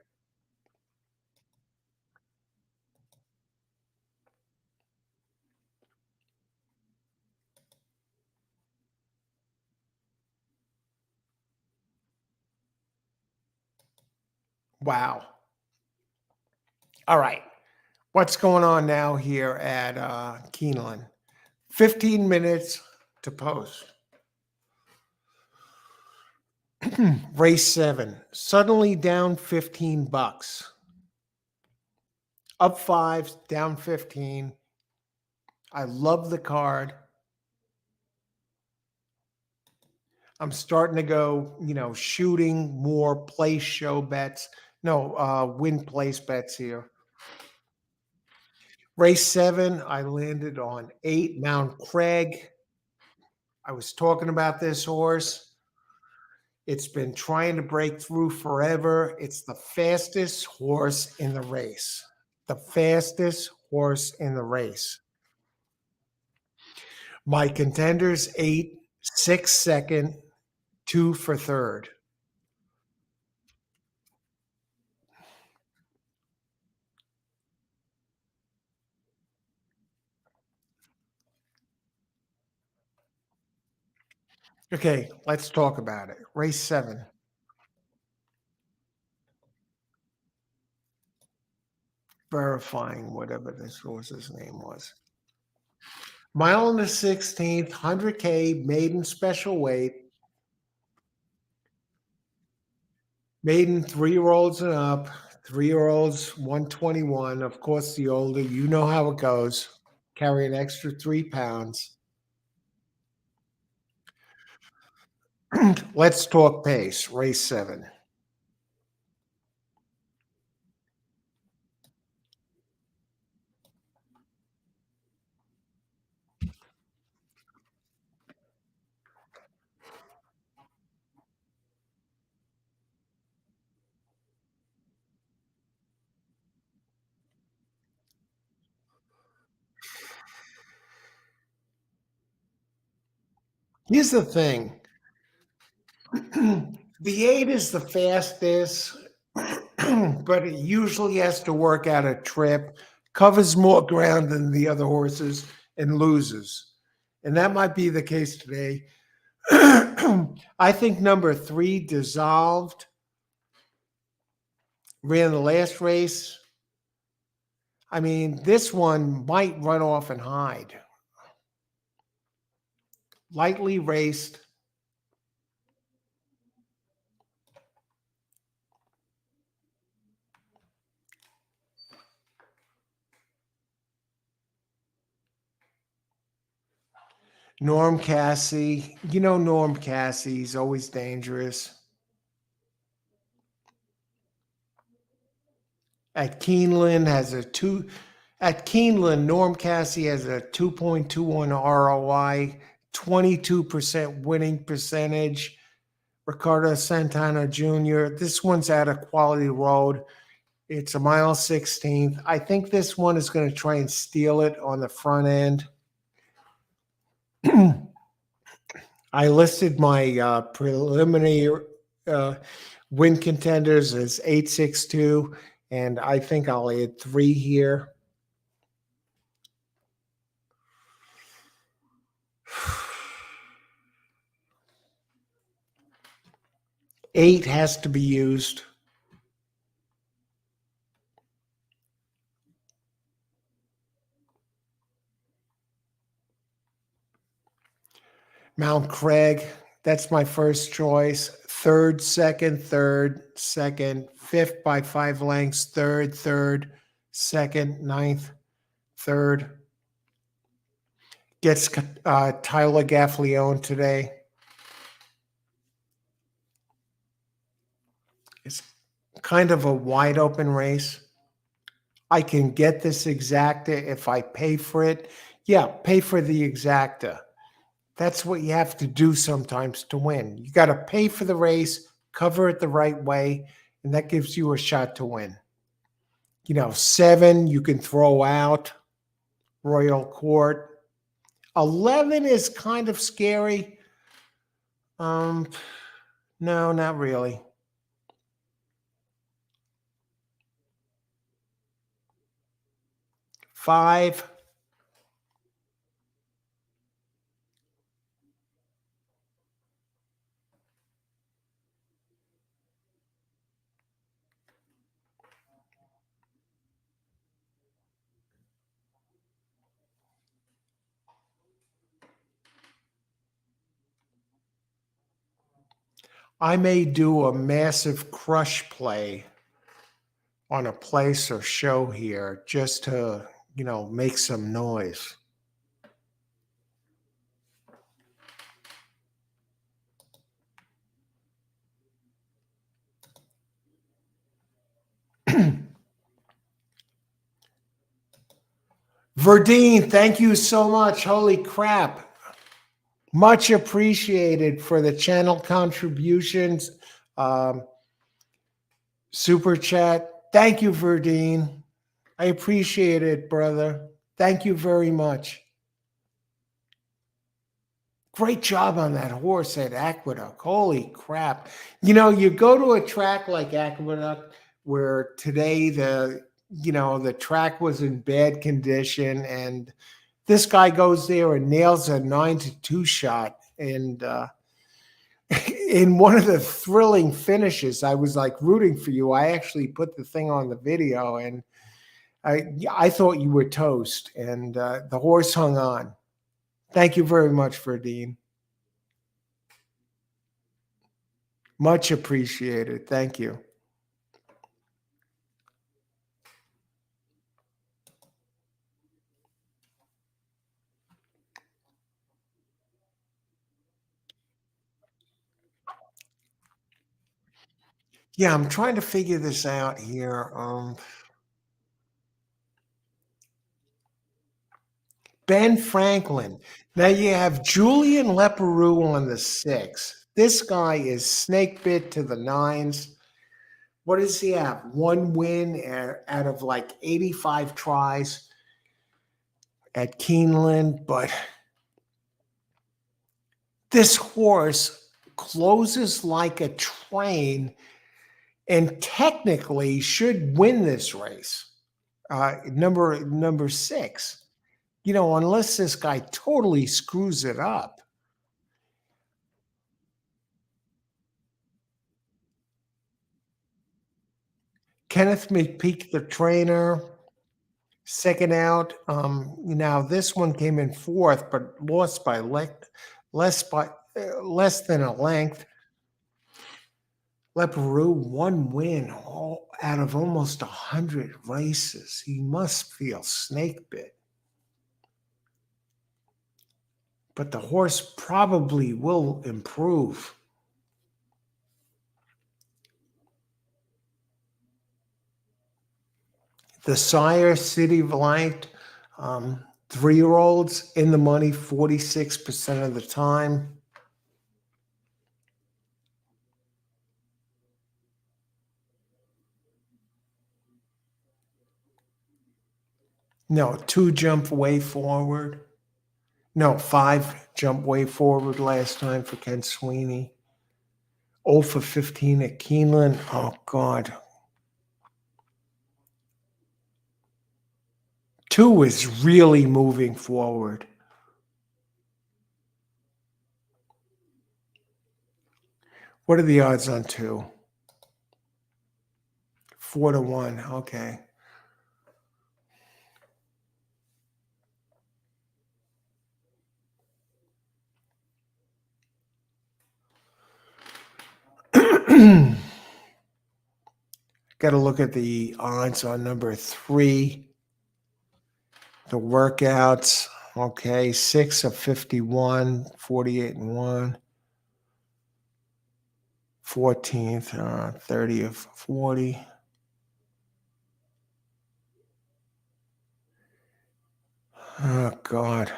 Wow. All right. What's going on now here at Keeneland? 15 minutes to post. Race 7. Suddenly down $15. Up 5, down 15. I love the card. I'm starting to go, shooting more place show bets. No, win place bets here. Race 7, I landed on 8, Mount Craig. I was talking about this horse. It's been trying to break through forever. It's the fastest horse in the race. The fastest horse in the race. My contenders 8, 6 second, 2 for third. Okay, let's talk about it. Race 7. Verifying whatever this horse's name was. Mile and the 16th, 100K, maiden special weight. Maiden 3-year-olds and up. 3-year-olds, 121. Of course, the older, you know how it goes. Carry an extra 3 pounds. Let's talk pace. Race 7. Here's the thing. The 8 is the fastest, but it usually has to work out a trip, covers more ground than the other horses, and loses. And that might be the case today. I think number 3, Dissolved, ran the last race. I mean, this one might run off and hide. Lightly raced. Norm Cassie. You know Norm Cassie's always dangerous. At Keeneland has a two. At Keeneland, Norm Cassie has a 2.21 ROI, 22% winning percentage. Ricardo Santana Jr. This one's at a quality road. It's a mile 16th. I think this one is going to try and steal it on the front end. I listed my preliminary win contenders as 862, and I think I'll add 3 here. Eight has to be used. Mount Craig, that's my first choice. Third, second, second, fifth by 5 lengths, third, second, ninth, third. Gets Tyler Gaffleone today. It's kind of a wide open race. I can get this exacta if I pay for it. Yeah, pay for the exacta. That's what you have to do sometimes to win. You got to pay for the race, cover it the right way, and that gives you a shot to win. 7, you can throw out Royal Court. 11 is kind of scary. No, not really. 5. I may do a massive crush play on a place or show here just to, make some noise. Verdine, thank you so much. Holy crap. Much appreciated for the channel contributions. Super chat. Thank you, Verdine. I appreciate it, brother. Thank you very much. Great job on that horse at Aqueduct. Holy crap. You go to a track like Aqueduct where today the track was in bad condition, and this guy goes there and nails a 9-2 shot. And in one of the thrilling finishes, I was like rooting for you. I actually put the thing on the video, and I thought you were toast, and the horse hung on. Thank you very much, Verdine. Much appreciated. Thank you. Yeah, I'm trying to figure this out here. Ben Franklin. Now you have Julian Leparoux on the six. This guy is snake bit to the nines. What does he have? One win out of like 85 tries at Keeneland. But this horse closes like a train and technically should win this race. Number six. Unless this guy totally screws it up. Kenneth McPeak, the trainer, second out. Now this one came in fourth, but lost by less than a length. Leparoux, one win all out of almost 100 races. He must feel snake bit. But the horse probably will improve. The sire, City of Light, 3-year-olds in the money 46% of the time. No, 2 jump way forward. No, 5 jump way forward last time for Ken Sweeney. 0 for 15 at Keeneland. Oh, God. 2 is really moving forward. What are the odds on 2? 4 to 1. Okay. Got to look at the odds on number 3. The workouts. Okay. 6 of 51, 48 and 1. 14th, 30 of 40. Oh, God.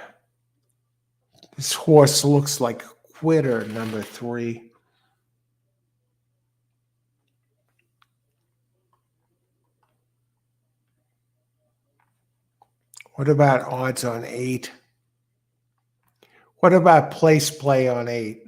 This horse looks like a quitter, number 3. What about odds on 8? What about place play on 8?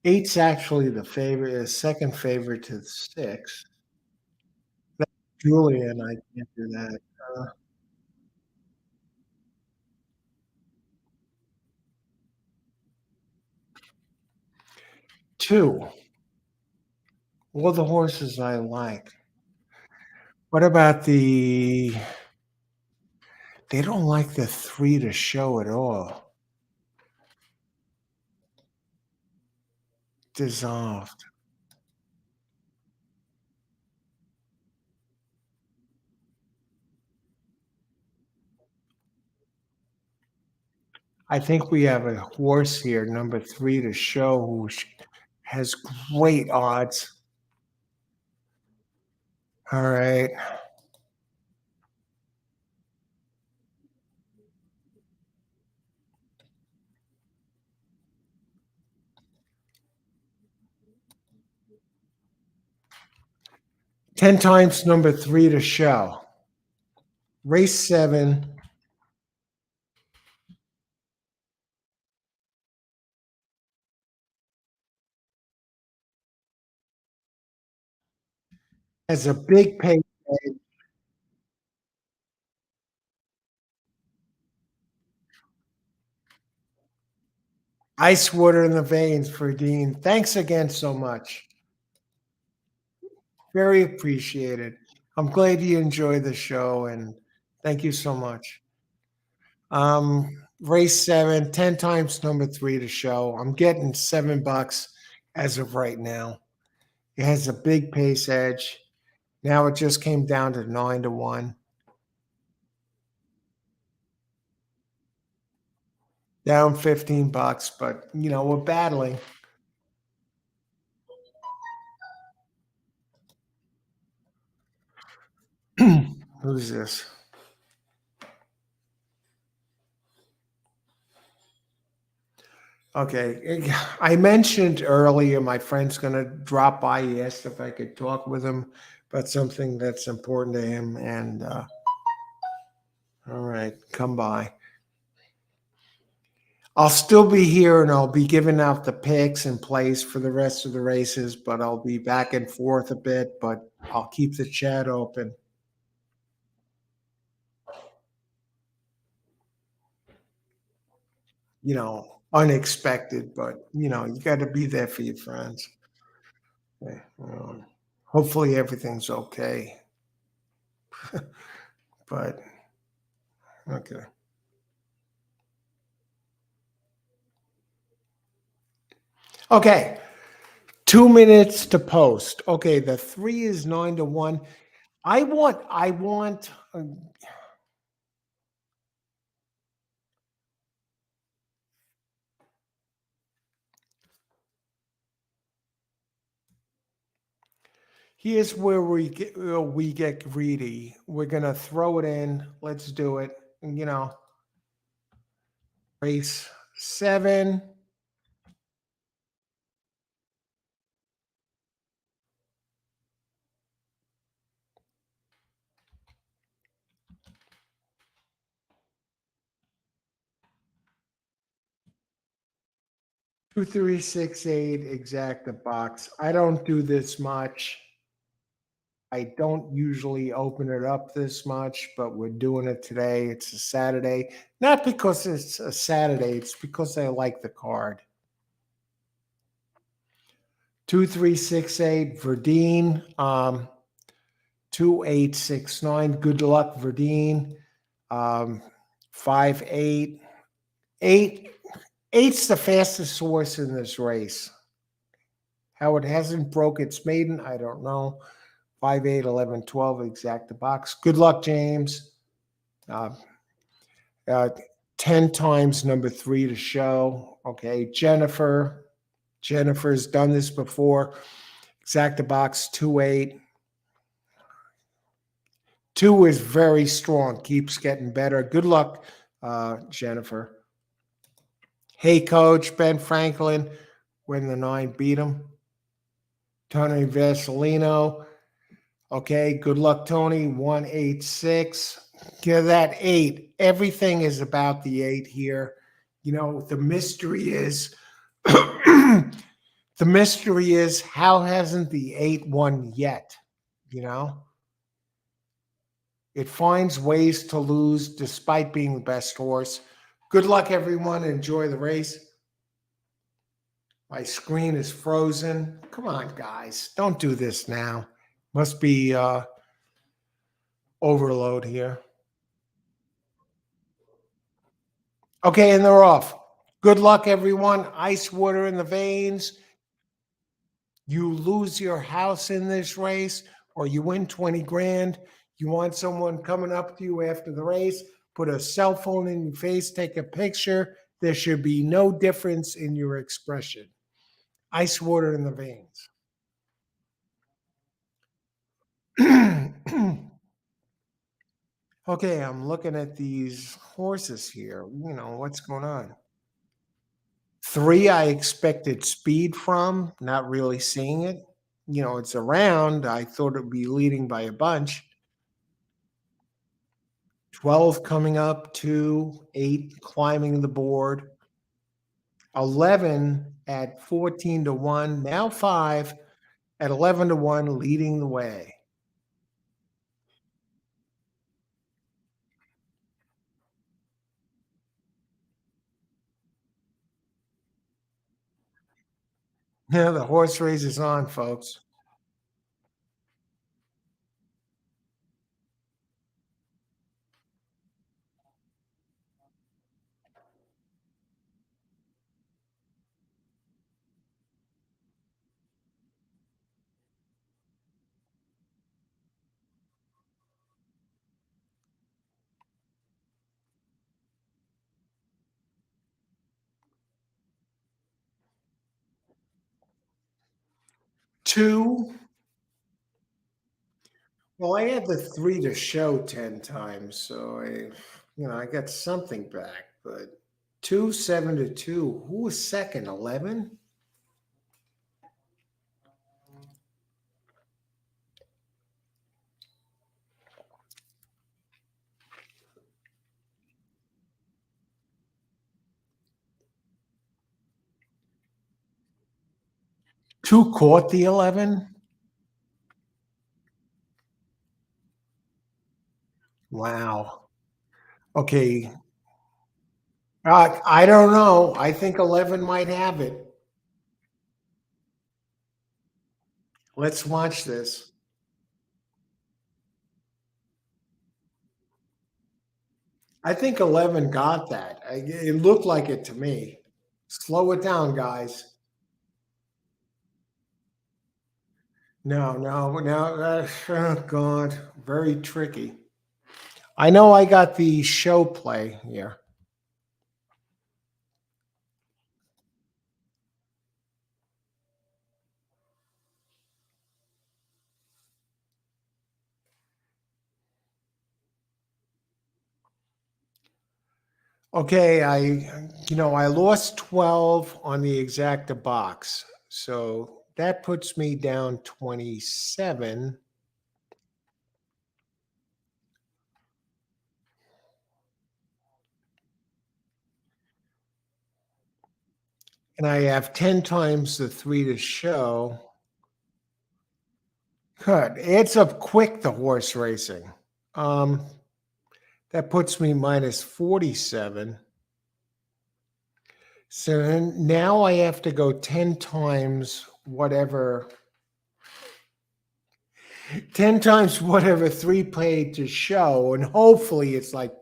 Eight's actually the favorite, second favorite to 6. That's Julian, I can't do that. Uh, 2. All the horses I like. What about they don't like the 3 to show at all. Dissolved. I think we have a horse here, number 3 to show, who has great odds. All right. 10 times number 3 to show. Race 7. Has a big pay. Ice water in the veins for Dean. Thanks again so much. Very appreciated. I'm glad you enjoy the show, and Thank you so much. Race 7, 10 times number 3 to show. I'm getting $7 as of right now. It has a big pace edge. Now it just came down to 9 to 1, down $15, but we're battling. Who's this? Okay. I mentioned earlier my friend's going to drop by. He asked if I could talk with him about something that's important to him. And all right, come by. I'll still be here and I'll be giving out the picks and plays for the rest of the races, but I'll be back and forth a bit, but I'll keep the chat open. Unexpected, but you got to be there for your friends. Okay. Hopefully everything's okay, but okay. Okay. 2 minutes to post. Okay. The 3 is 9 to 1. I want, here's where we get greedy. We're going to throw it in. Let's do it. You know, Race 7. 2368 exacta box. I don't do this much. I don't usually open it up this much, but we're doing it today. It's a Saturday. Not because it's a Saturday, it's because I like the card. 2368 Verdine, 2869. Good luck, Verdine. 58. Eight. Eight's the fastest horse in this race. How it hasn't broke its maiden, I don't know. 5, 8, 11, 12, exact the box. Good luck, James. Uh, uh, 10 times number 3 to show. Okay, Jennifer. Jennifer's done this before. Exact the box, 2, 8. 2 is very strong, keeps getting better. Good luck, Jennifer. Hey, coach, Ben Franklin, when the 9 beat him. Tony Vasilino. Okay, good luck, Tony. 186. Get that 8. Everything is about the 8 here. The mystery is the mystery is how hasn't the 8 won yet? You know, it finds ways to lose despite being the best horse. Good luck, everyone. Enjoy the race. My screen is frozen. Come on, guys. Don't do this now. Must be overload here. Okay, and they're off. Good luck, everyone. Ice water in the veins. You lose your house in this race or you win 20 grand. You want someone coming up to you after the race, put a cell phone in your face, take a picture. There should be no difference in your expression. Ice water in the veins. Okay, I'm looking at these horses here. What's going on? 3, I expected speed from, not really seeing it. It's around. I thought it'd be leading by a bunch. 12 coming up, 2, 8 climbing the board, 11 at 14 to 1, now 5 at 11 to 1, leading the way. Yeah, the horse race is on, folks. Two. Well, I had the three to show 10 times, so I got something back, but two, 7 to 2. Who was second? 11? Two caught the 11? Wow. Okay. I don't know. I think 11 might have it. Let's watch this. I think 11 got that. It looked like it to me. Slow it down, guys. No, no, no. Oh, God. Very tricky. I know I got the show play here. Okay, I lost 12 on the exacta box. So that puts me down 27. And I have 10 times the three to show. Good. It's up quick, the horse racing. Um, that puts me minus 47. So now I have to go 10 times whatever, 10 times whatever three paid to show. And hopefully it's like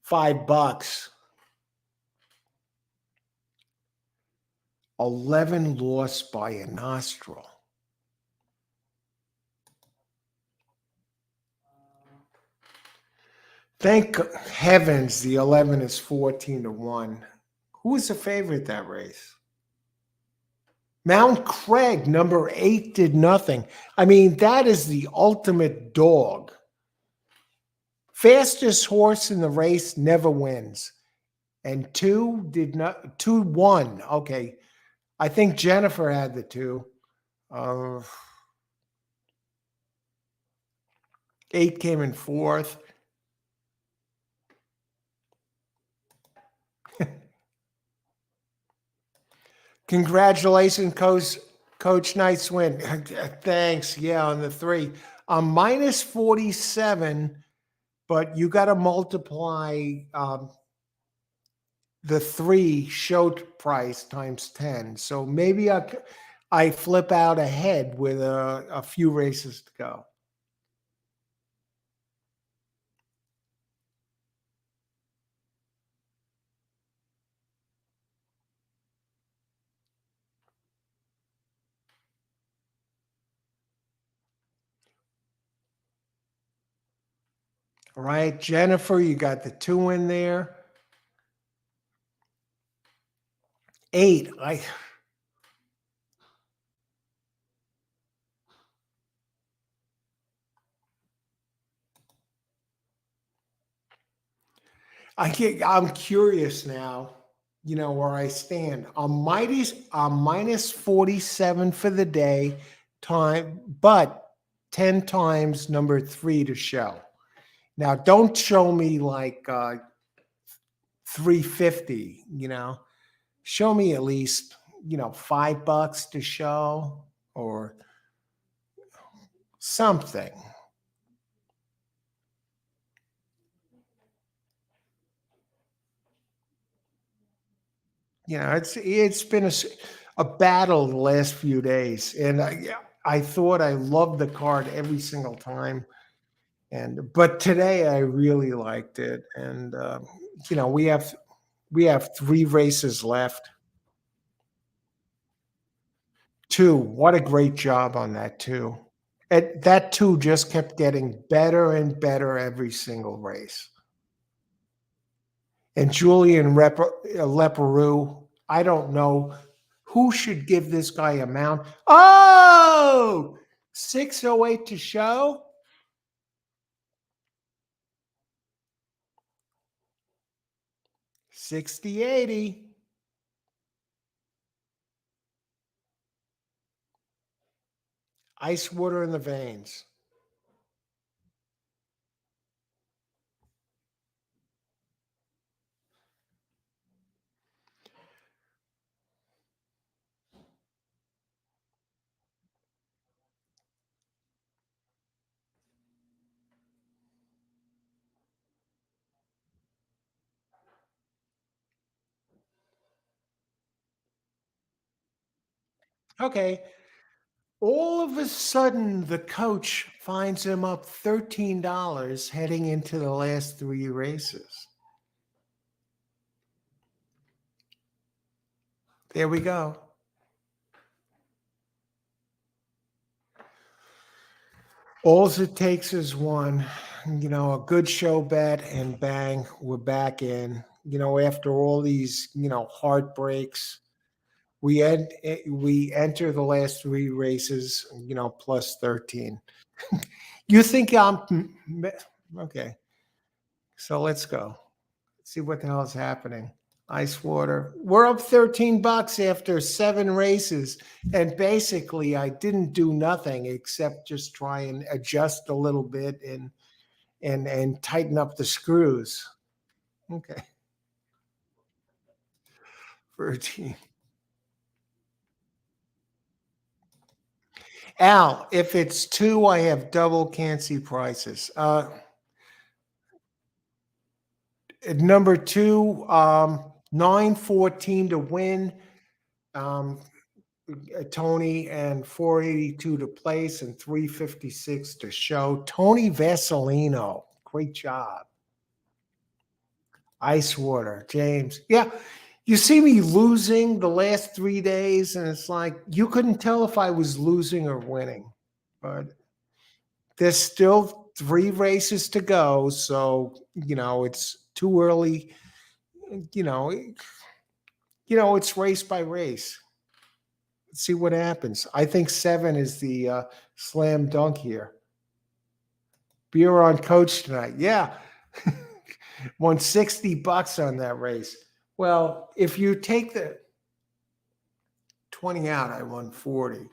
$5. 11 lost by a nostril. Thank heavens the 11 is 14 to 1. Who was the favorite that race? Mount Craig, number 8, did nothing. I mean, that is the ultimate dog. Fastest horse in the race never wins. And 2 did not, 2 won. Okay. I think Jennifer had the 2. 8 came in 4th. Congratulations, Coach. Nice win. Thanks. Yeah, on the 3. Minus 47, but you got to multiply the 3 show price times 10. So maybe I flip out ahead with a few races to go. All right, Jennifer, you got the 2 in there. 8. I'm curious now, where I stand. I'm minus 47 for the day time, but 10 times number 3 to show. Now, don't show me like 350, show me at least, $5 to show or something. It's been a battle the last few days, and I thought I loved the card every single time, but today I really liked it, and we have 3 races left. 2. What a great job on that 2. That 2 just kept getting better and better every single race. And Julian Leparoux, I don't know who should give this guy a mount? Oh, 608 to show. 6080. Ice water in the veins. Okay. All of a sudden, the coach finds him up $13 heading into the last three races. There we go. All it takes is one, a good show bet, and bang, we're back in. After all these, heartbreaks, we enter the last three races, plus 13. You think okay? So let's go. See what the hell is happening. Ice water. We're up $13 after seven races, and basically, I didn't do nothing except just try and adjust a little bit and tighten up the screws. Okay, 13. Al, if it's two, I have double cancy prices. At number two, 914 to win. Um, Tony, and 482 to place and 356 to show. Tony Vasilino, great job. Ice water, James. Yeah, you see me losing the last 3 days, and it's like you couldn't tell if I was losing or winning. But there's still three races to go, so it's too early. You know, it's race by race. Let's see what happens. I think seven is the slam dunk here. Beer on coach tonight. Yeah. Won $60 on that race. Well, if you take the 20 out, I won 40.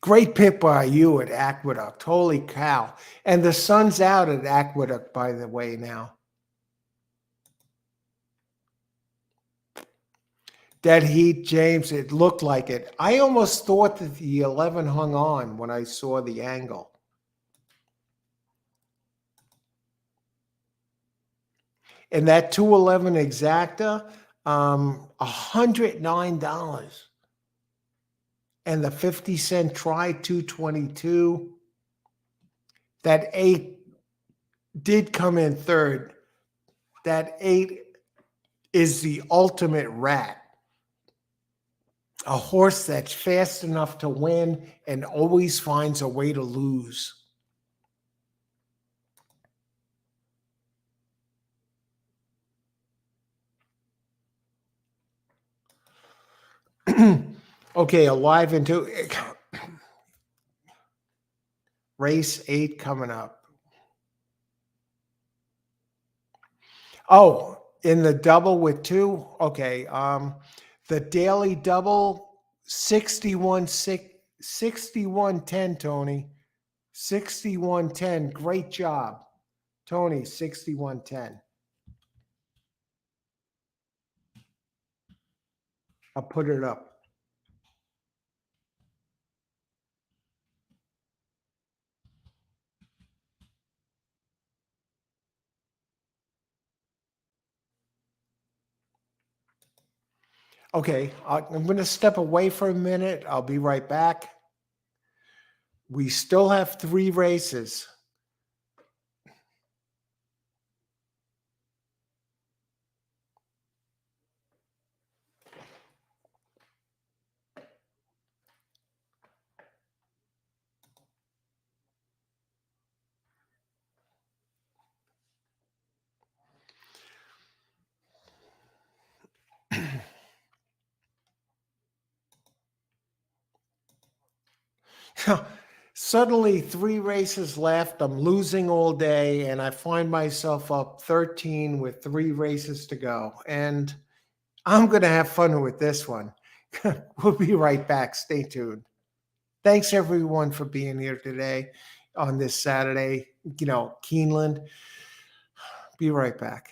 Great pick by you at Aqueduct. Holy cow. And the sun's out at Aqueduct, by the way, now. Dead heat, James, it looked like it. I almost thought that the 11 hung on when I saw the angle. And that 211 exacta, $109. And the 50-cent try, 222. That 8 did come in third. That 8 is the ultimate rat. A horse that's fast enough to win and always finds a way to lose. Okay, alive into race 8 coming up. Oh, in the double with 2. Okay, the daily double 6110, Tony. 6110. Great job. Tony, 6110. I'll put it up. Okay, I'm going to step away for a minute. I'll be right back. We still have 3 races. Suddenly, 3 races left. I'm losing all day, and I find myself up 13 with 3 races to go. And I'm going to have fun with this one. We'll be right back. Stay tuned. Thanks, everyone, for being here today on this Saturday. Keeneland. Be right back.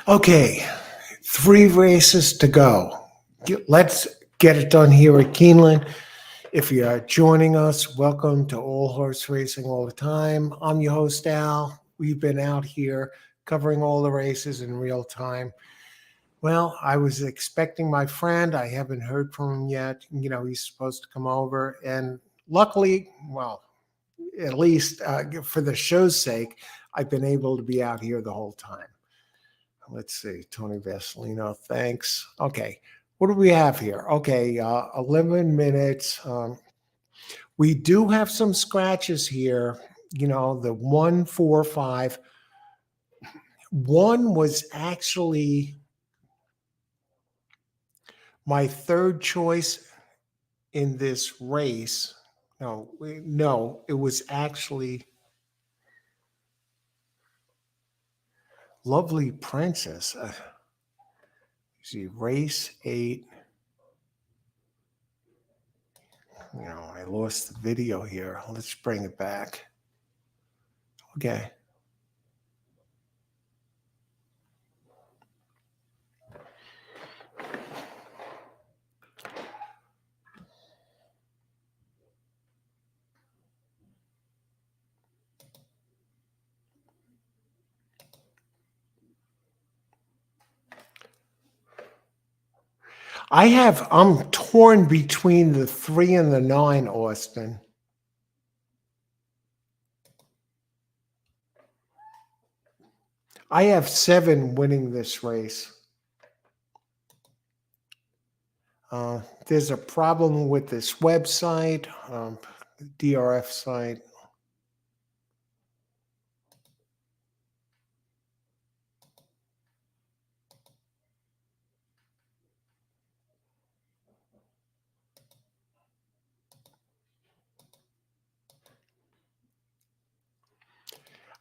Okay, 3 races to go. Let's get it done here at Keeneland. If you are joining us, welcome to All Horse Racing All the Time. I'm your host, Al. We've been out here covering all the races in real time. Well, I was expecting my friend. I haven't heard from him yet. He's supposed to come over. And luckily, well, at least for the show's sake, I've been able to be out here the whole time. Let's see, Tony Vasilino, thanks. Okay, what do we have here? Okay, 11 minutes. We do have some scratches here. The 1, 4, 5. One was actually my third choice in this race. No, it was actually Lovely Princess. See, race 8. I lost the video here. Let's bring it back. Okay. I'm torn between the 3 and the 9, Austin. I have 7 winning this race. There's a problem with this website, DRF site.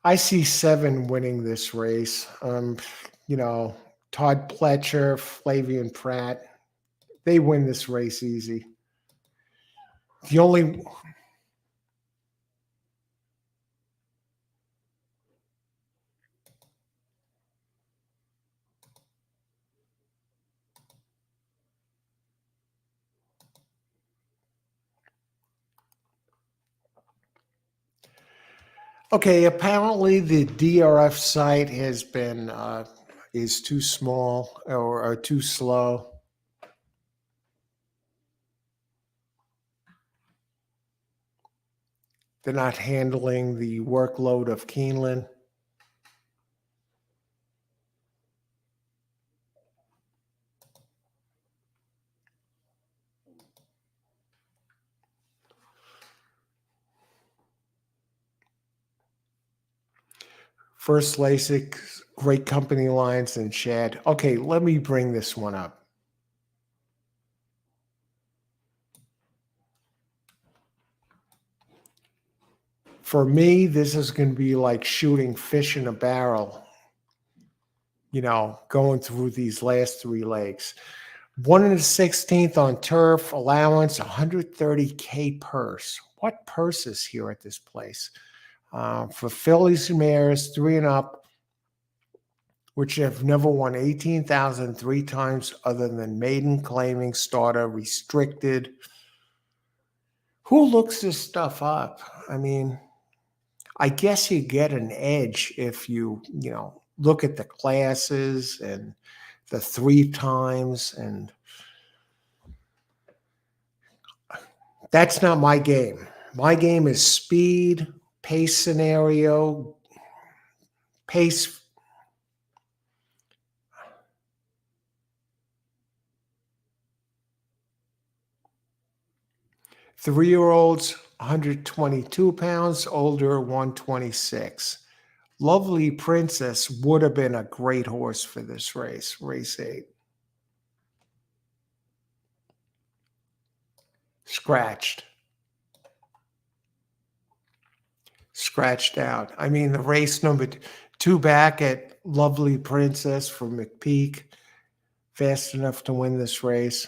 I see 7 winning this race. Todd Pletcher, Flavian Pratt, they win this race easy. The only Okay, apparently the DRF site has been is too small or too slow. They're not handling the workload of Keeneland. First LASIK, great company lines and Shad. Okay, let me bring this one up. For me, this is going to be like shooting fish in a barrel, going through these last 3 legs. 1 16th on turf, allowance, 130K purse. What purse is here at this place? For fillies and mares, 3 and up, which have never won 18,000 3 times other than maiden, claiming, starter, restricted. Who looks this stuff up? I mean, I guess you get an edge if you look at the classes and the 3 times, and that's not my game. My game is speed, pace scenario, pace. Three-year-olds, 122 pounds, older, 126. Lovely Princess would have been a great horse for this race, race 8. Scratched out. I mean, the race number 2 back at Lovely Princess for McPeak, fast enough to win this race.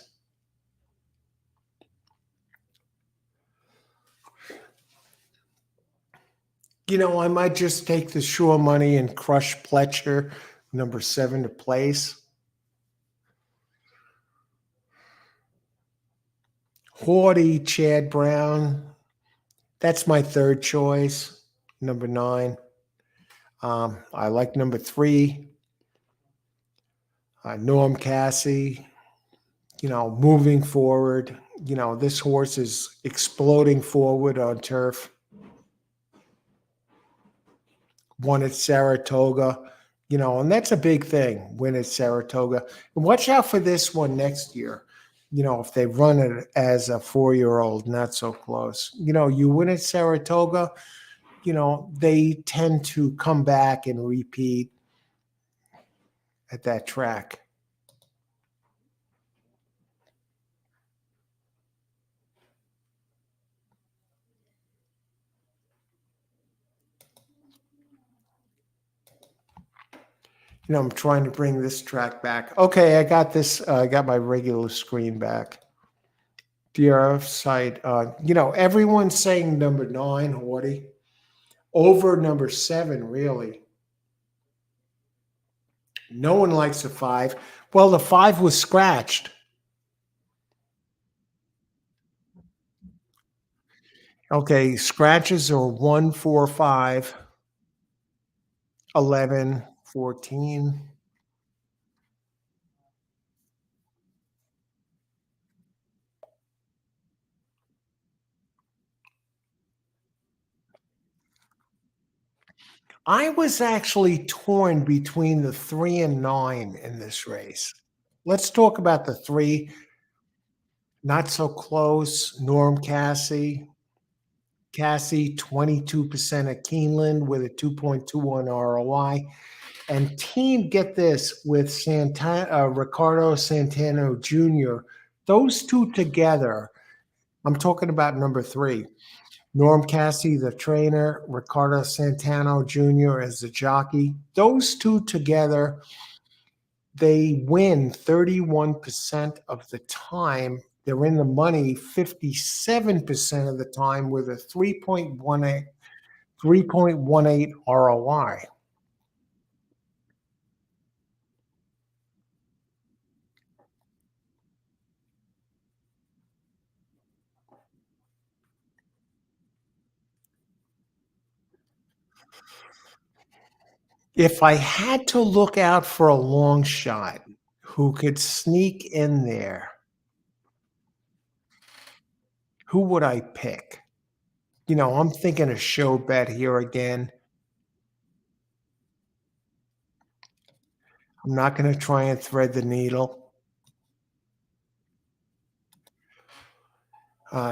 I might just take the sure money and crush Pletcher Number 7 to place. Haughty Chad Brown. That's my third choice. Number 9. I like number 3. Norm Cassie. Moving forward. This horse is exploding forward on turf. Won at Saratoga. And that's a big thing, win at Saratoga. And watch out for this one next year. If they run it as a 4-year-old, not so close. You win at Saratoga, they tend to come back and repeat at that track. I'm trying to bring this track back. Okay, I got this. I got my regular screen back. DRF site. Everyone's saying number 9, Haughty, over number 7, really. No one likes a 5. Well, the 5 was scratched. Okay, scratches are 1, 4, 5, 11, 14. I was actually torn between the 3 and 9 in this race. Let's talk about the 3. Not so close. Norm Cassie. Cassie, 22% at Keeneland with a 2.21 ROI. And team, get this, with Ricardo Santana Jr., those two together, I'm talking about number 3. Norm Cassie, the trainer, Ricardo Santana Jr. as the jockey. Those two together, they win 31% of the time. They're in the money 57% of the time with a 3.18 ROI. If I had to look out for a long shot who could sneak in there, who would I pick? I'm thinking a show bet here again. I'm not going to try and thread the needle.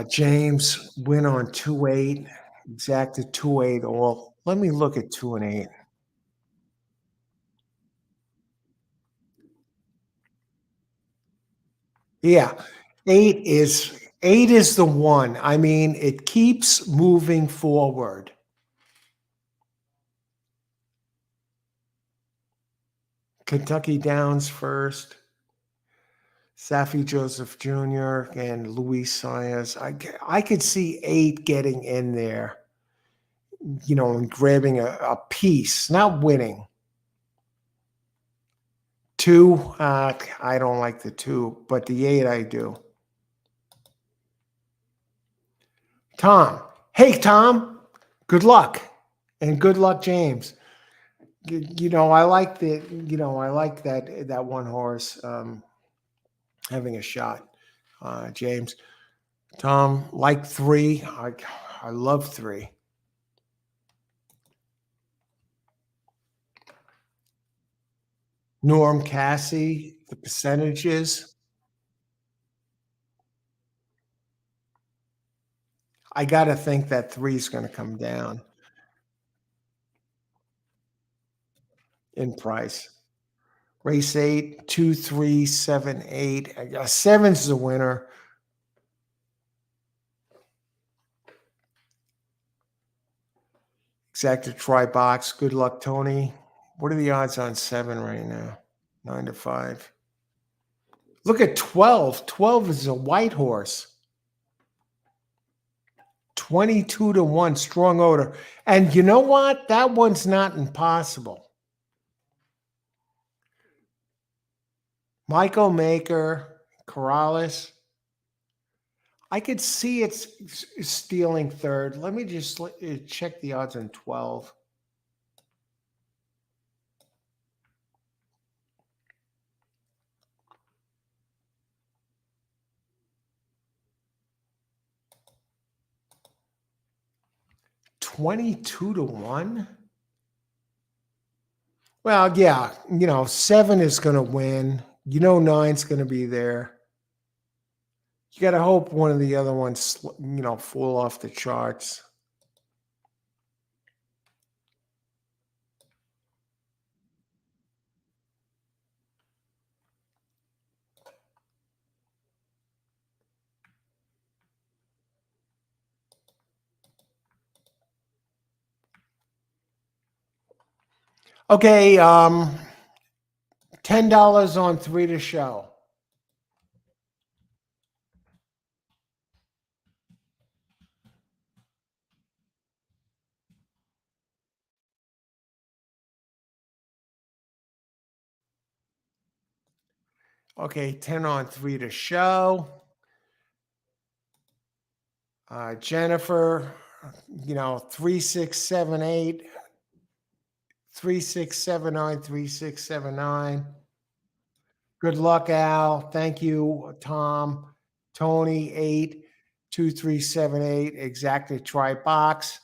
James win on 2-8, exacted 2-8 all. Let me look at 2 and 8. Yeah, 8 is the one. I mean, it keeps moving forward. Kentucky Downs first. Safi Joseph Jr. and Luis Saez. I could see 8 getting in there, and grabbing a piece, not winning. 2, I don't like the 2, but the 8 I do. Tom. Hey, Tom. Good luck. And good luck, James. I like that one horse having a shot. James. Tom, like 3. I love 3. Norm Cassie, the percentages. I got to think that 3 is going to come down in price. Race 8, 2, 3, 7, 8. 7's the winner. Exacted try box. Good luck, Tony. What are the odds on 7 right now? 9 to 5. Look at 12. 12 is a white horse. 22 to 1, strong odor. And you know what? That one's not impossible. Michael Maker, Corrales. I could see it's stealing third. Let me just check the odds on 12. $22 to 1. Well, yeah, 7 is going to win. Nine's going to be there. You got to hope one of the other ones, fall off the charts. Okay, $10 on 3 to show. Okay, 10 on 3 to show. Jennifer, 3678, 3679, 3679. Good luck, Al. Thank you, Tom. Tony, 82378. Exactly. Try box.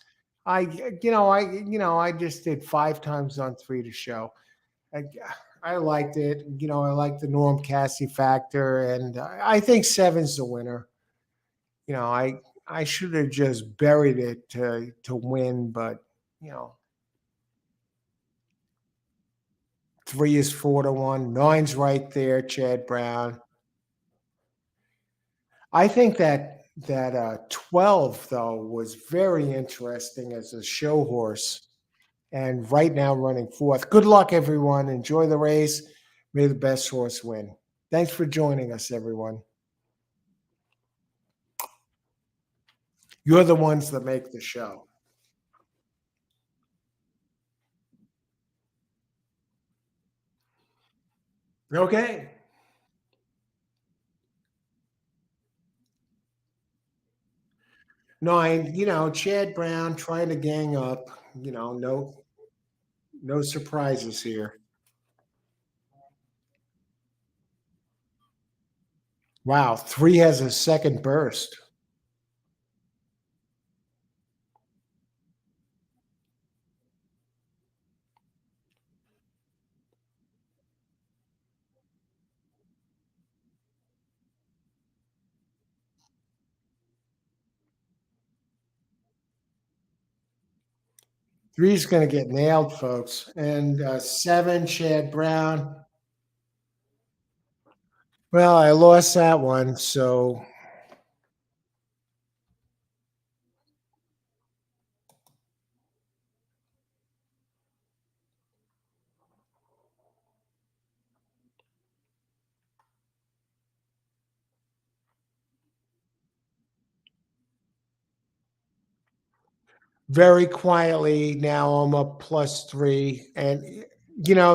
I just did 5 times on 3 to show. I, I liked it. I like the Norm Cassie factor, and I think seven's the winner. I should have just buried it to win, but you know, 3 is 4 to 1. Nine's right there, Chad Brown. I think that 12 though was very interesting as a show horse, and right now running fourth. Good luck, everyone. Enjoy the race. May the best horse win. Thanks for joining us, everyone. You're the ones that make the show. Okay. 9, Chad Brown trying to gang up. No surprises here. Wow, 3 has a second burst. Three's going to get nailed, folks. And 7, Chad Brown. Well, I lost that one. So very quietly now I'm up +3. And,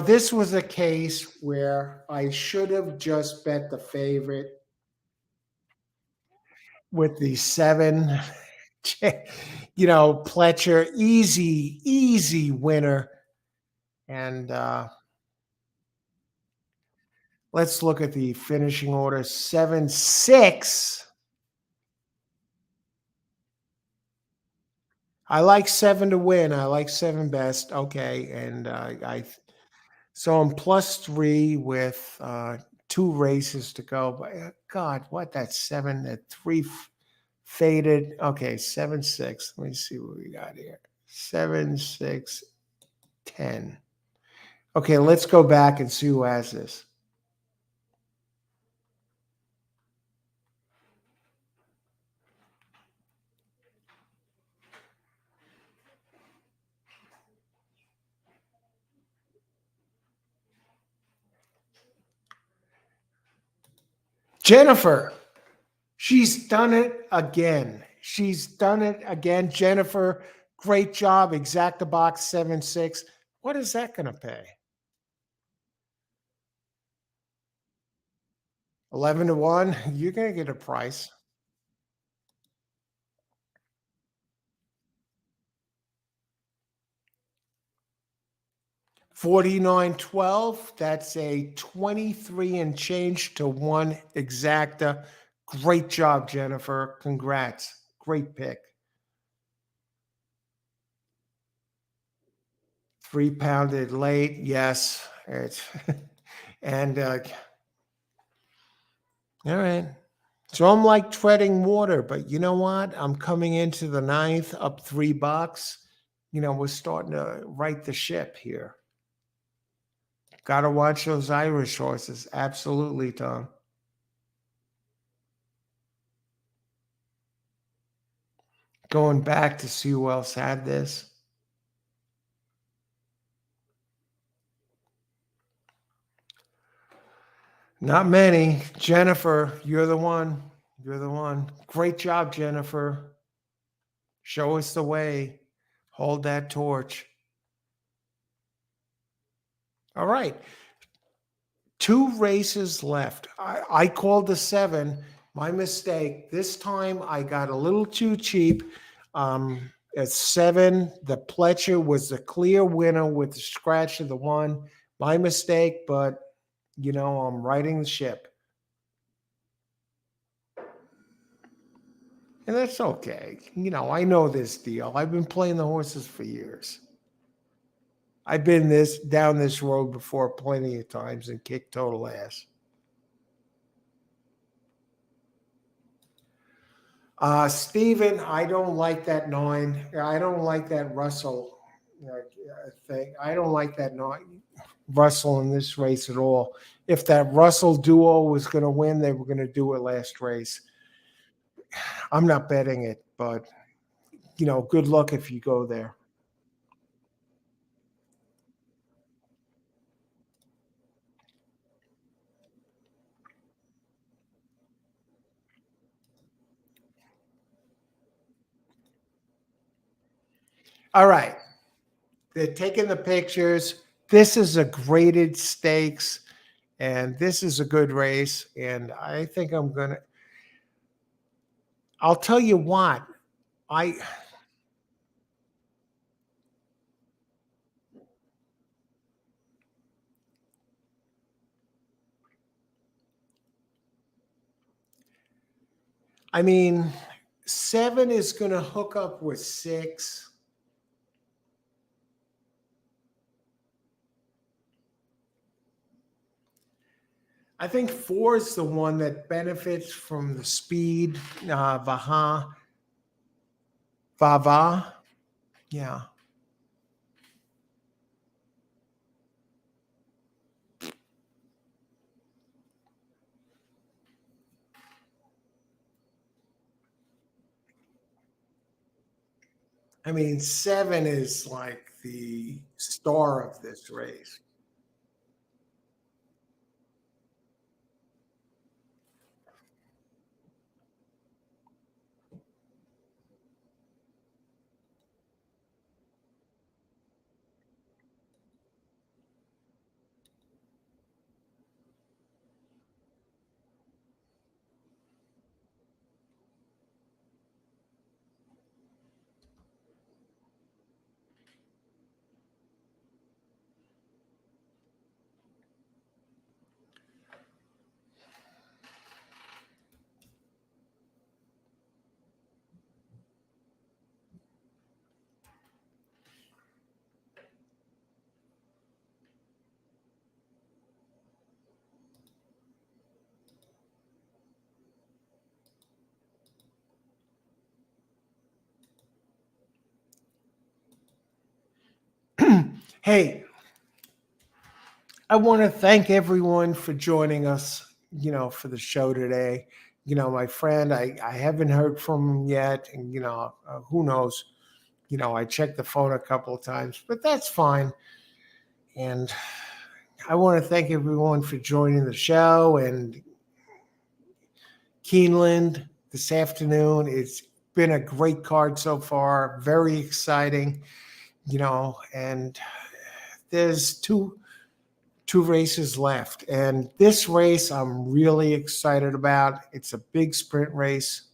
this was a case where I should have just bet the favorite with the 7. Pletcher, easy winner. And let's look at the finishing order. 7-6. I like 7 to win. I like 7 best. Okay, and so I'm +3 with 2 races to go. But God, what that 7 that 3 faded. Okay, 7-6. Let me see what we got here. 7-6-10. Okay, let's go back and see who has this. Jennifer. She's done it again. She's done it again. Jennifer, great job. Exacta box 7-6. What is that going to pay? 11 to 1. You're gonna get a price. 49-12. That's a 23 and change to one exacta. Great job, Jennifer. Congrats. Great pick. 3 pounded late. Yes. It's and all right. So I'm like treading water, but you know what? I'm coming into the ninth up $3. We're starting to right the ship here. Got to watch those Irish horses. Absolutely, Tom. Going back to see who else had this. Not many. Jennifer, you're the one. You're the one. Great job, Jennifer. Show us the way. Hold that torch. All right. 2 races left. I called the 7. My mistake. This time I got a little too cheap. At 7, the Pletcher was the clear winner with the scratch of the 1. My mistake, but I'm righting the ship. And that's okay. I know this deal. I've been playing the horses for years. I've been down this road before plenty of times and kicked total ass. Steven, I don't like that 9. I don't like that Russell thing. I don't like that 9 Russell in this race at all. If that Russell duo was going to win, they were going to do it last race. I'm not betting it, but good luck if you go there. All right. They're taking the pictures. This is a graded stakes, and this is a good race. And I think I'll tell you what, I I mean, 7 is going to hook up with 6. I think 4 is the one that benefits from the speed. Vava. Yeah. I mean, 7 is like the star of this race. Hey, I want to thank everyone for joining us, for the show today. My friend, I haven't heard from him yet. And, who knows? I checked the phone a couple of times, but that's fine. And I want to thank everyone for joining the show. And Keeneland this afternoon, it's been a great card so far. Very exciting, and there's 2 races left. And this race I'm really excited about. It's a big sprint race.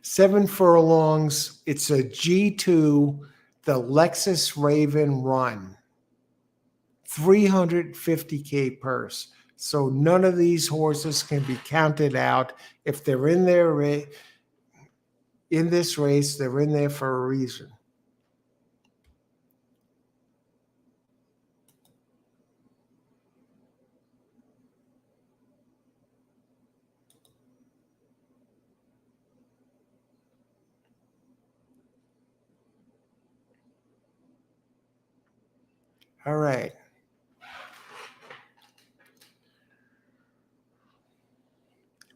7 furlongs. It's a G2, the Lexus Raven Run. 350K purse. So none of these horses can be counted out. If they're in there in this race, they're in there for a reason. All right.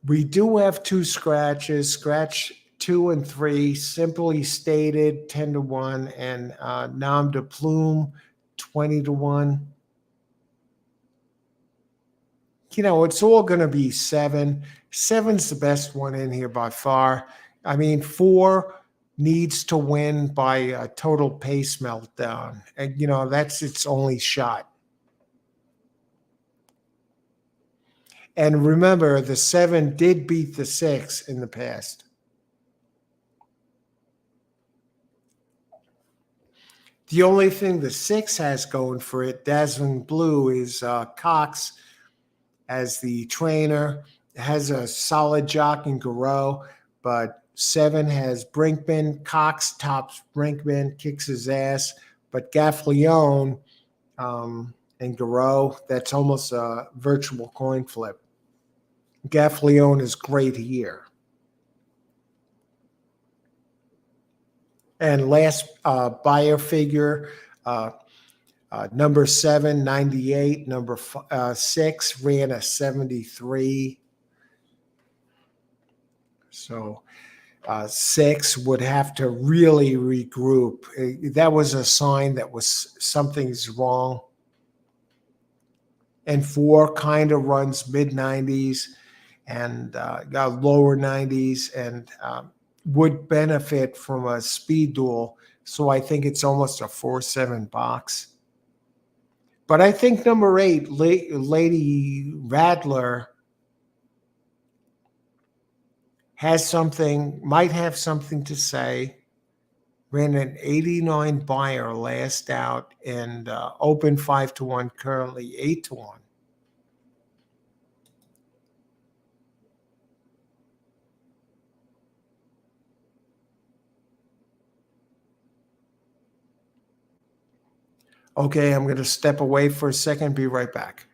We do have 2 scratches. Scratch 2 and 3, simply stated 10-1, and nom de plume 20-1. You know, it's all going to be 7. 7's the best one in here by far. I mean, 4 needs to win by a total pace meltdown. And, you know, that's its only shot. And remember, the 7 did beat the 6 in the past. The only thing the 6 has going for it, Dazzling Blue, is Cox as the trainer. It has a solid jock in Garreau, but 7 has Brinkman. Cox tops Brinkman, kicks his ass, but Gaffleone and Garreau, that's almost a virtual coin flip. Gaffleone is great here. And last buyer figure, number 7, 98. Number 6 ran a 73. So 6 would have to really regroup. That was a sign that was something's wrong. And 4 kind of runs mid 90s and lower 90s and would benefit from a speed duel. So I think it's almost a 4-7 box. But I think number 8, Lady Radler, might have something to say. Ran an 89 buyer last out and open 5-1, currently 8-1. Okay, I'm going to step away for a second, be right back.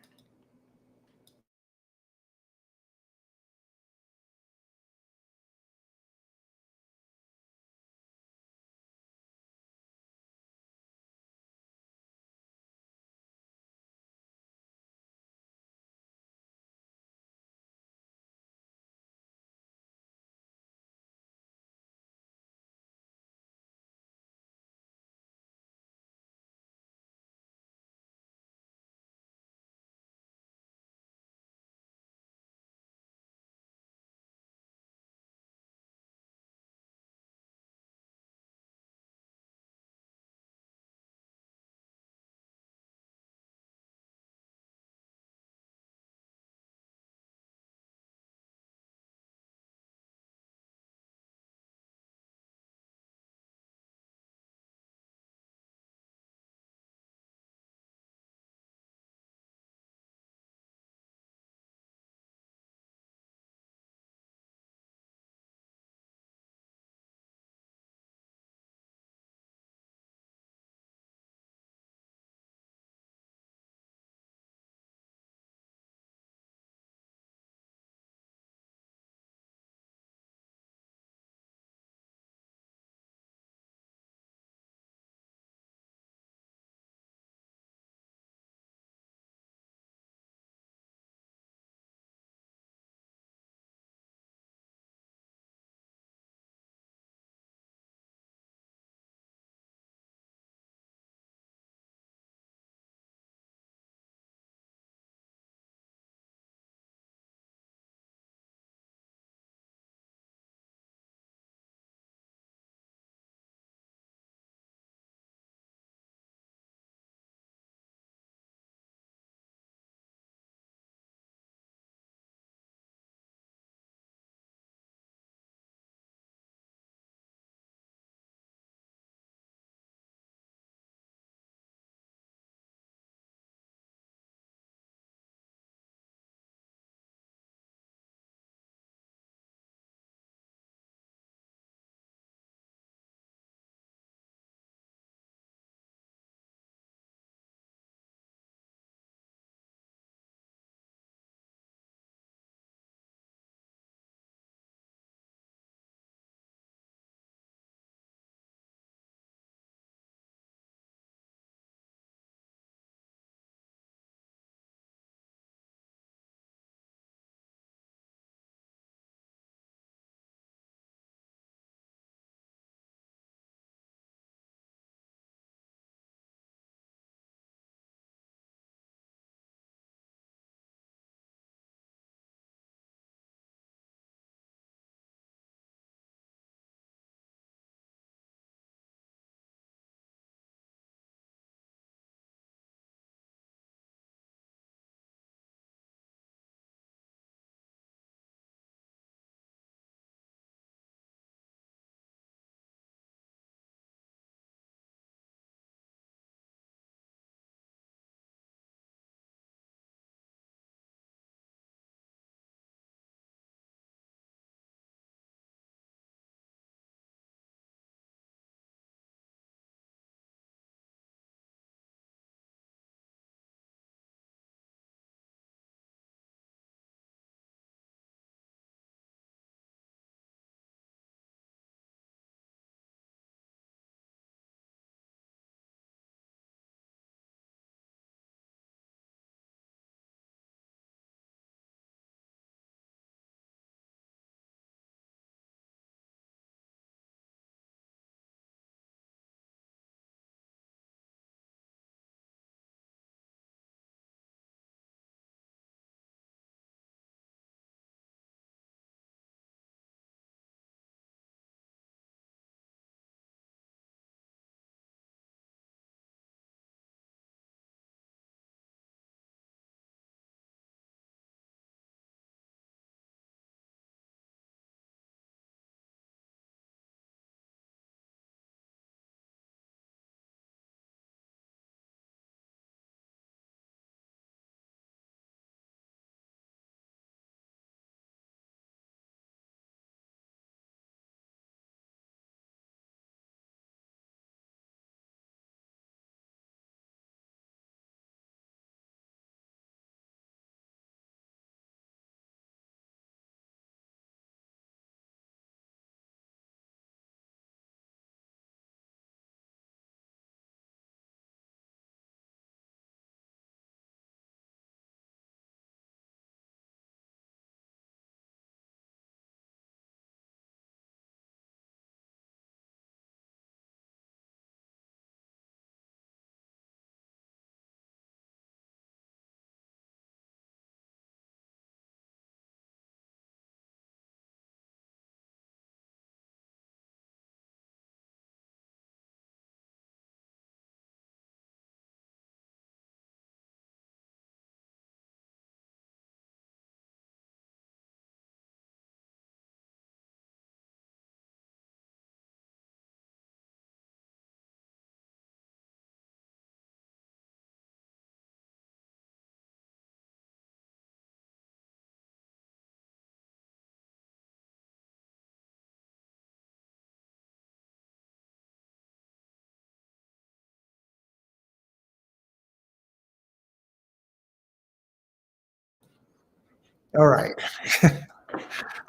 All right.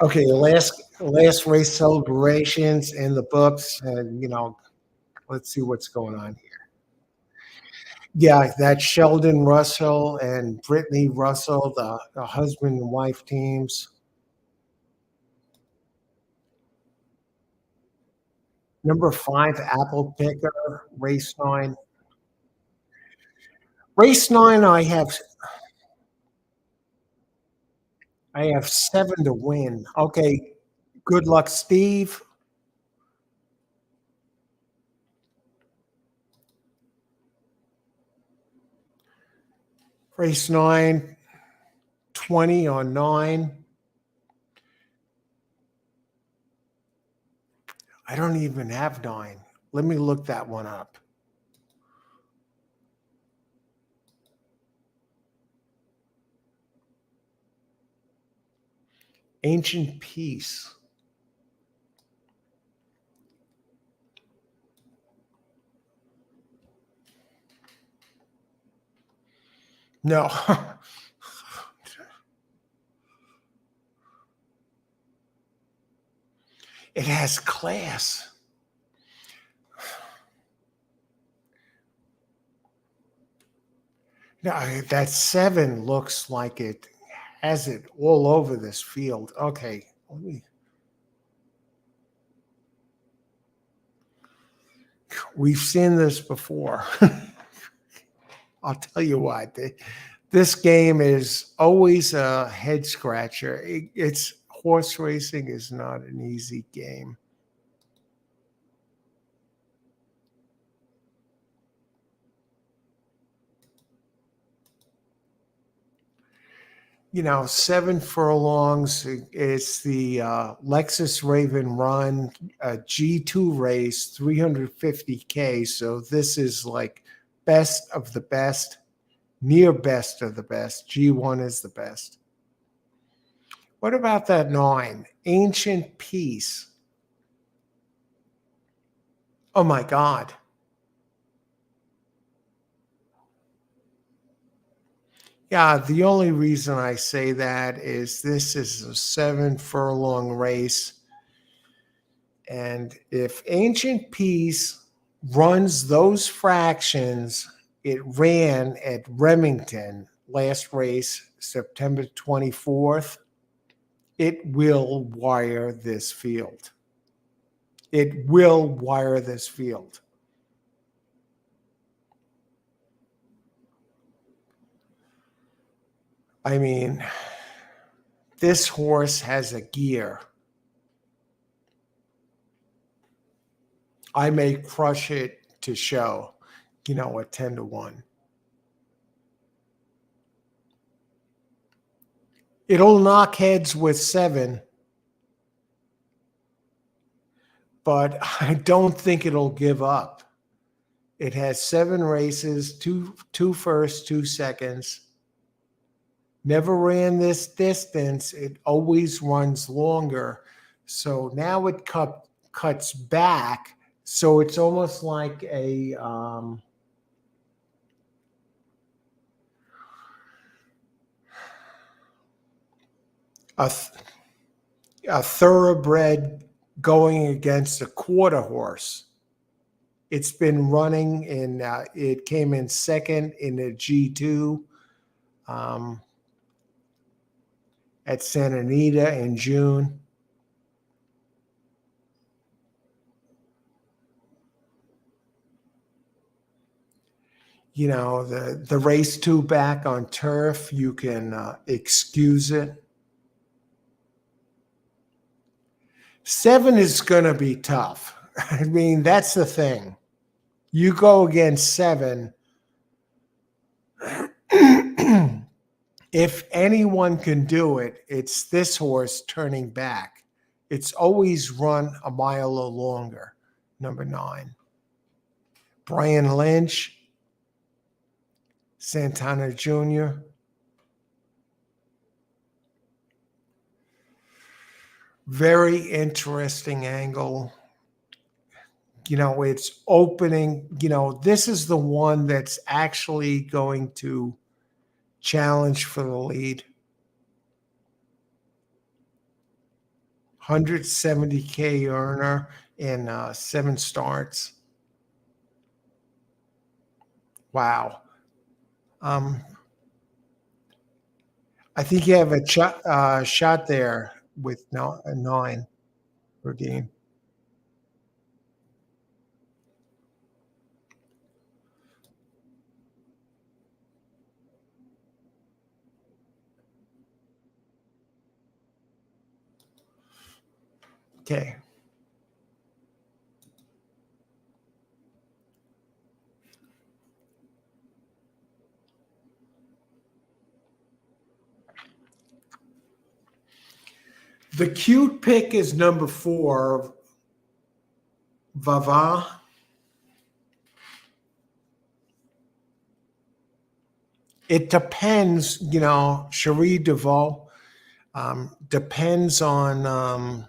Okay, last race celebrations in the books, and let's see what's going on here. Yeah, that's Sheldon Russell and Brittany Russell, the husband and wife teams. Number 5, Apple Picker, race 9. Race 9, I have 7 to win. Okay, good luck, Steve. Race 9, 20 on 9. I don't even have 9. Let me look that one up. Ancient Peace. No. It has class. Now, that 7 looks like it has it all over this field. Okay, we've seen this before. I'll tell you what, this game is always a head scratcher. It's horse racing is not an easy game. You know, 7 furlongs. It's the Lexus Raven Run G2 race, 350K. So this is like best of the best, near best of the best. G1 is the best. What about that 9? Ancient Peace. Oh my God. Yeah, the only reason I say that is this is a 7 furlong race. And if Ancient Peace runs those fractions it ran at Remington last race, September 24th, it will wire this field. It will wire this field. I mean, this horse has a gear. I may crush it to show, at 10 to 1. It'll knock heads with 7, but I don't think it'll give up. It has 7 races, two firsts, 2 seconds. Never ran this distance. It always runs longer. So now it cuts back. So it's almost like a thoroughbred going against a quarter horse. It's been running it came in second in the G2 at Santa Anita in June. The race 2 back on turf, you can excuse it. 7 is going to be tough. I mean, that's the thing. You go against 7. If anyone can do it, it's this horse turning back. It's always run a mile or longer. Number 9. Brian Lynch, Santana Jr. Very interesting angle. It's opening. This is the one that's actually going to challenge for the lead. 170K earner in 7 starts. Wow. Um, I think you have a shot there with no, a 9 per game. Okay. The cute pick is number 4, Vava. It depends, Cherie Deveau, depends on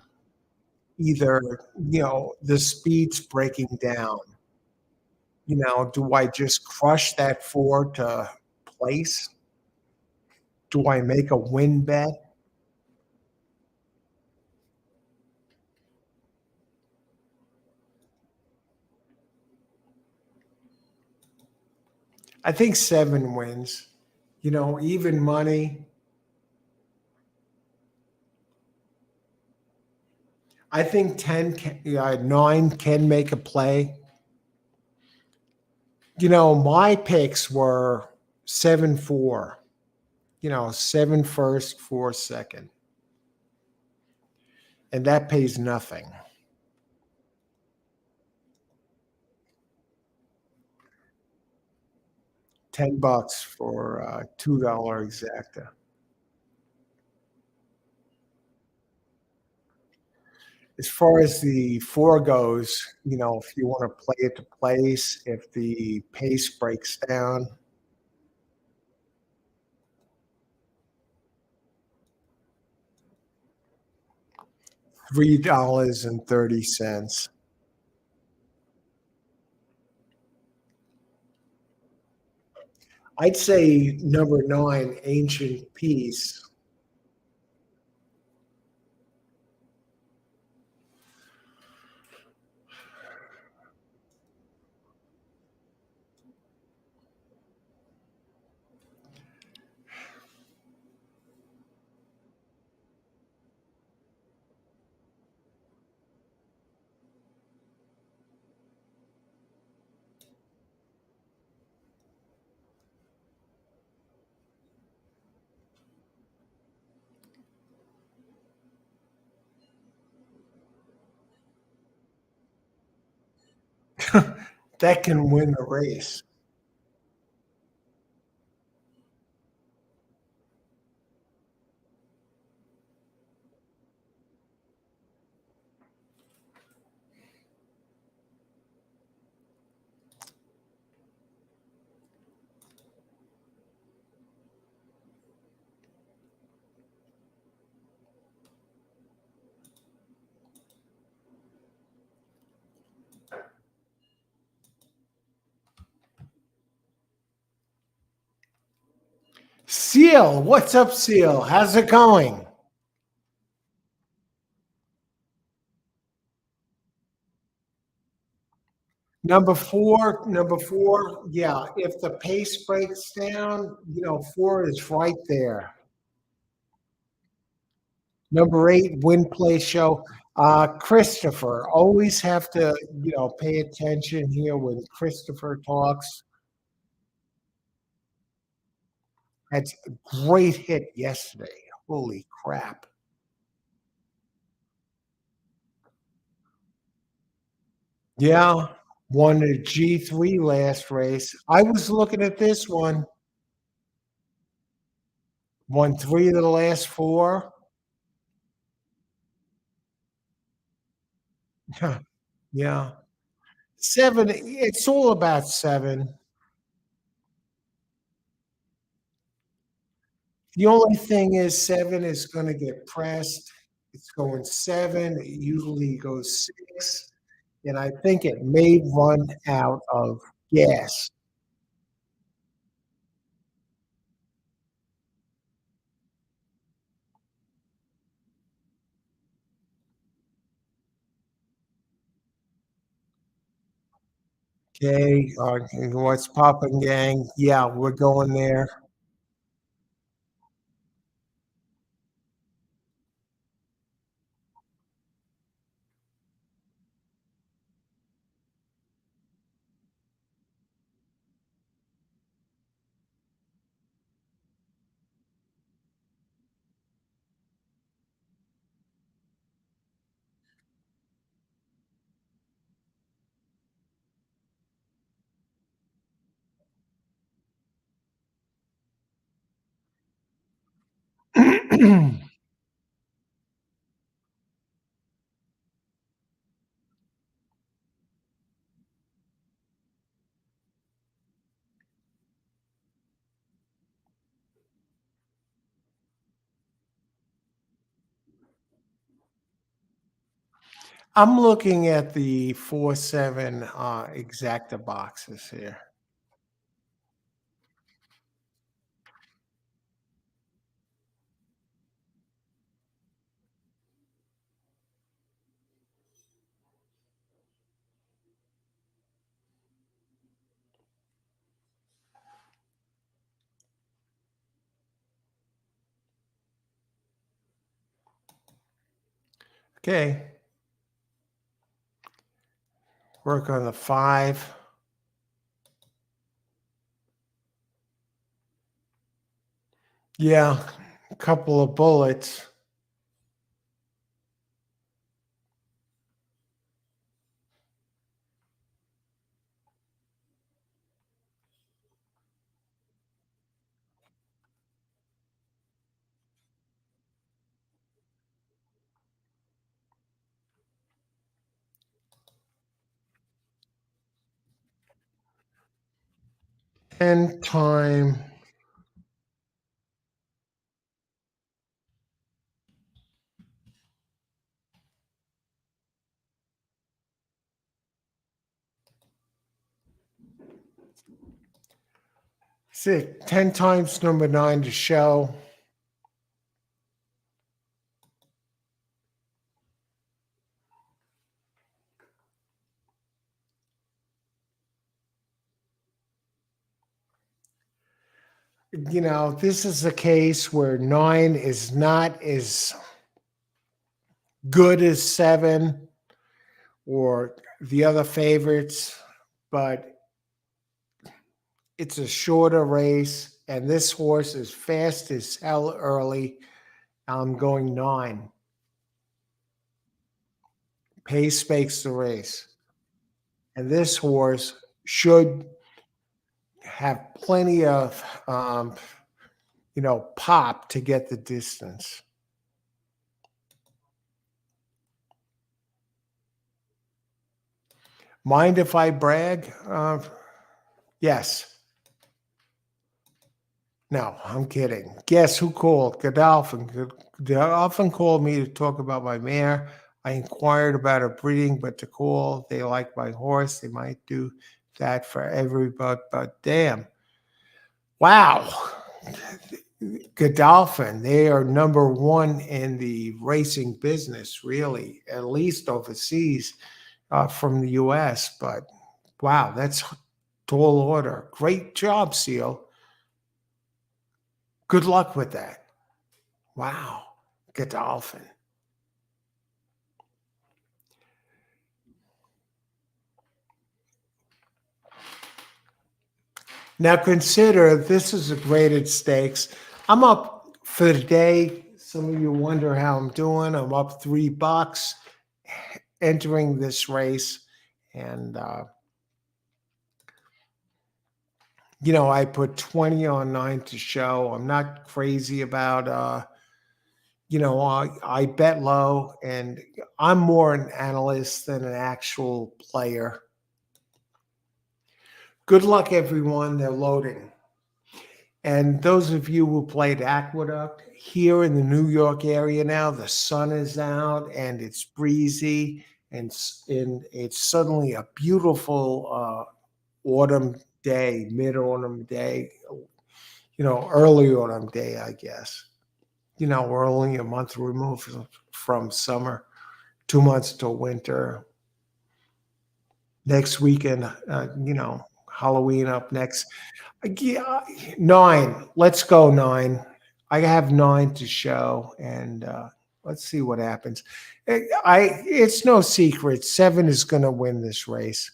either, the speed's breaking down. Do I just crush that 4 to place? Do I make a win bet? I think 7 wins. Even money. I think 9 can make a play. My picks were 7-4. 7 first, 4 second, and that pays nothing. 10 bucks for $2 exacta. As far as the 4 goes, if you want to play it to place, if the pace breaks down, $3.30. I'd say number 9, Ancient Peace. That can win the race. Seal, what's up, Seal? How's it going? Number four, yeah. If the pace breaks down, 4 is right there. Number 8, win play show. Christopher, always have to, pay attention here when Christopher talks. That's a great hit yesterday. Holy crap. Yeah, won a G3 last race. I was looking at this one, won 3 of the last 4. Yeah. 7, it's all about 7. The only thing is 7 is gonna get pressed. It's going 7, it usually goes 6, and I think it may run out of gas. Okay, what's poppin', gang? Yeah, we're going there. I'm looking at the 4-7 exacta boxes here. Okay, work on the 5. Yeah, a couple of bullets. 10 time. See, 10 times number 9 to show. This is a case where 9 is not as good as 7 or the other favorites, but it's a shorter race, and this horse is fast as hell early. I'm going 9. Pace makes the race. And this horse should have plenty of, pop to get the distance. Mind if I brag? Yes. No, I'm kidding. Guess who called? Godolphin. Godolphin called me to talk about my mare. I inquired about her breeding, but to call, they like my horse. They might do that for everybody, but damn. Wow. Godolphin, they are number one in the racing business, really, at least overseas from the US. But wow, that's tall order. Great job, Seal. Good luck with that. Wow, Godolphin. Now consider this is a graded stakes. I'm up for the day. Some of you wonder how I'm doing. I'm up $3 entering this race. And, I put 20 on 9 to show. I'm not crazy about, I bet low, and I'm more an analyst than an actual player. Good luck, everyone. They're loading. And those of you who played Aqueduct here in the New York area now, the sun is out and it's breezy, and it's suddenly a beautiful autumn day, mid autumn day, early autumn day, I guess. We're only a month removed from summer, 2 months till winter. next weekend, Halloween up next. Yeah, 9. Let's go 9. I have 9 to show, and let's see what happens. It's no secret 7 is going to win this race.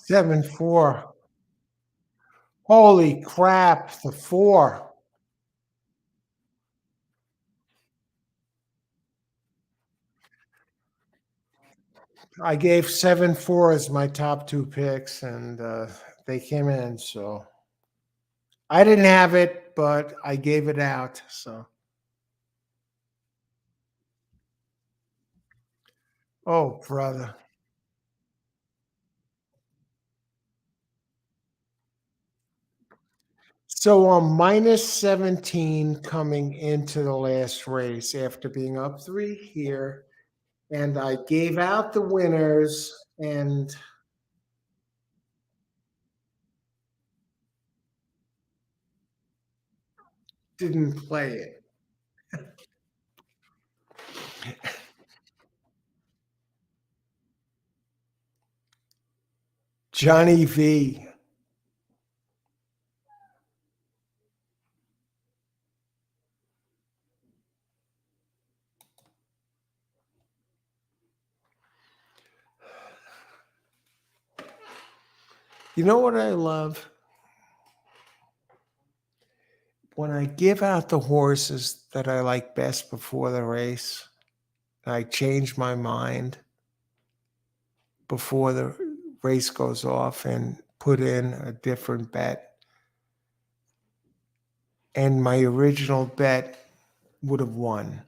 7-4. Holy crap! The 4. I gave 7-4 as my top 2 picks, and they came in. So I didn't have it, but I gave it out. So, oh brother. So I'm minus 17 coming into the last race after being up 3 here, and I gave out the winners and didn't play it. Johnny V. You know what I love? When I give out the horses that I like best before the race, I change my mind before the race goes off and put in a different bet. And my original bet would have won.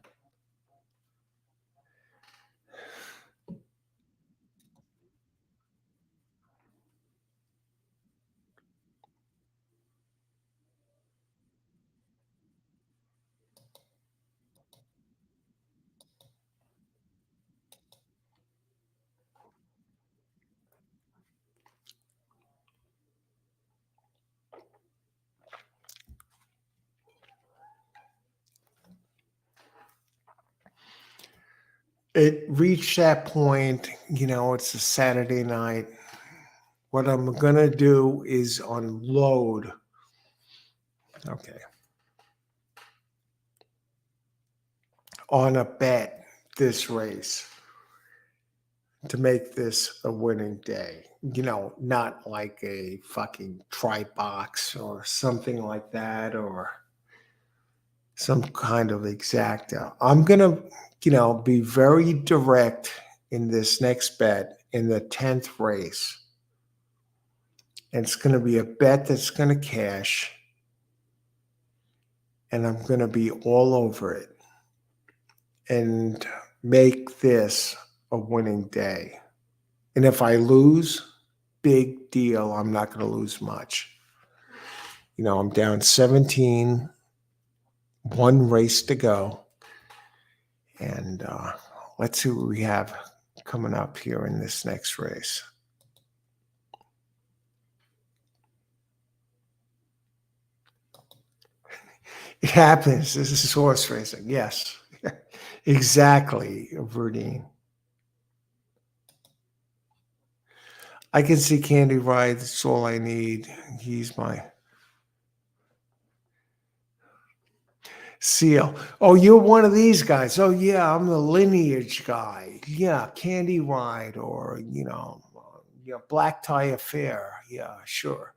It reached that point, it's a Saturday night. What I'm going to do is unload. Okay. On a bet this race to make this a winning day. Not like a fucking try box or something like that or some kind of exacta. I'm going to, be very direct in this next bet in the 10th race. And it's going to be a bet that's going to cash. And I'm going to be all over it and make this a winning day. And if I lose, big deal. I'm not going to lose much. I'm down 17, one race to go. And let's see what we have coming up here in this next race. It happens. This is horse racing. Yes, exactly, Verdine. I can see Candy Ride. That's all I need. He's my seal. Oh, you're one of these guys. Oh, yeah, I'm the lineage guy. Yeah, Candy Ride or, yeah, Black Tie Affair. Yeah, sure.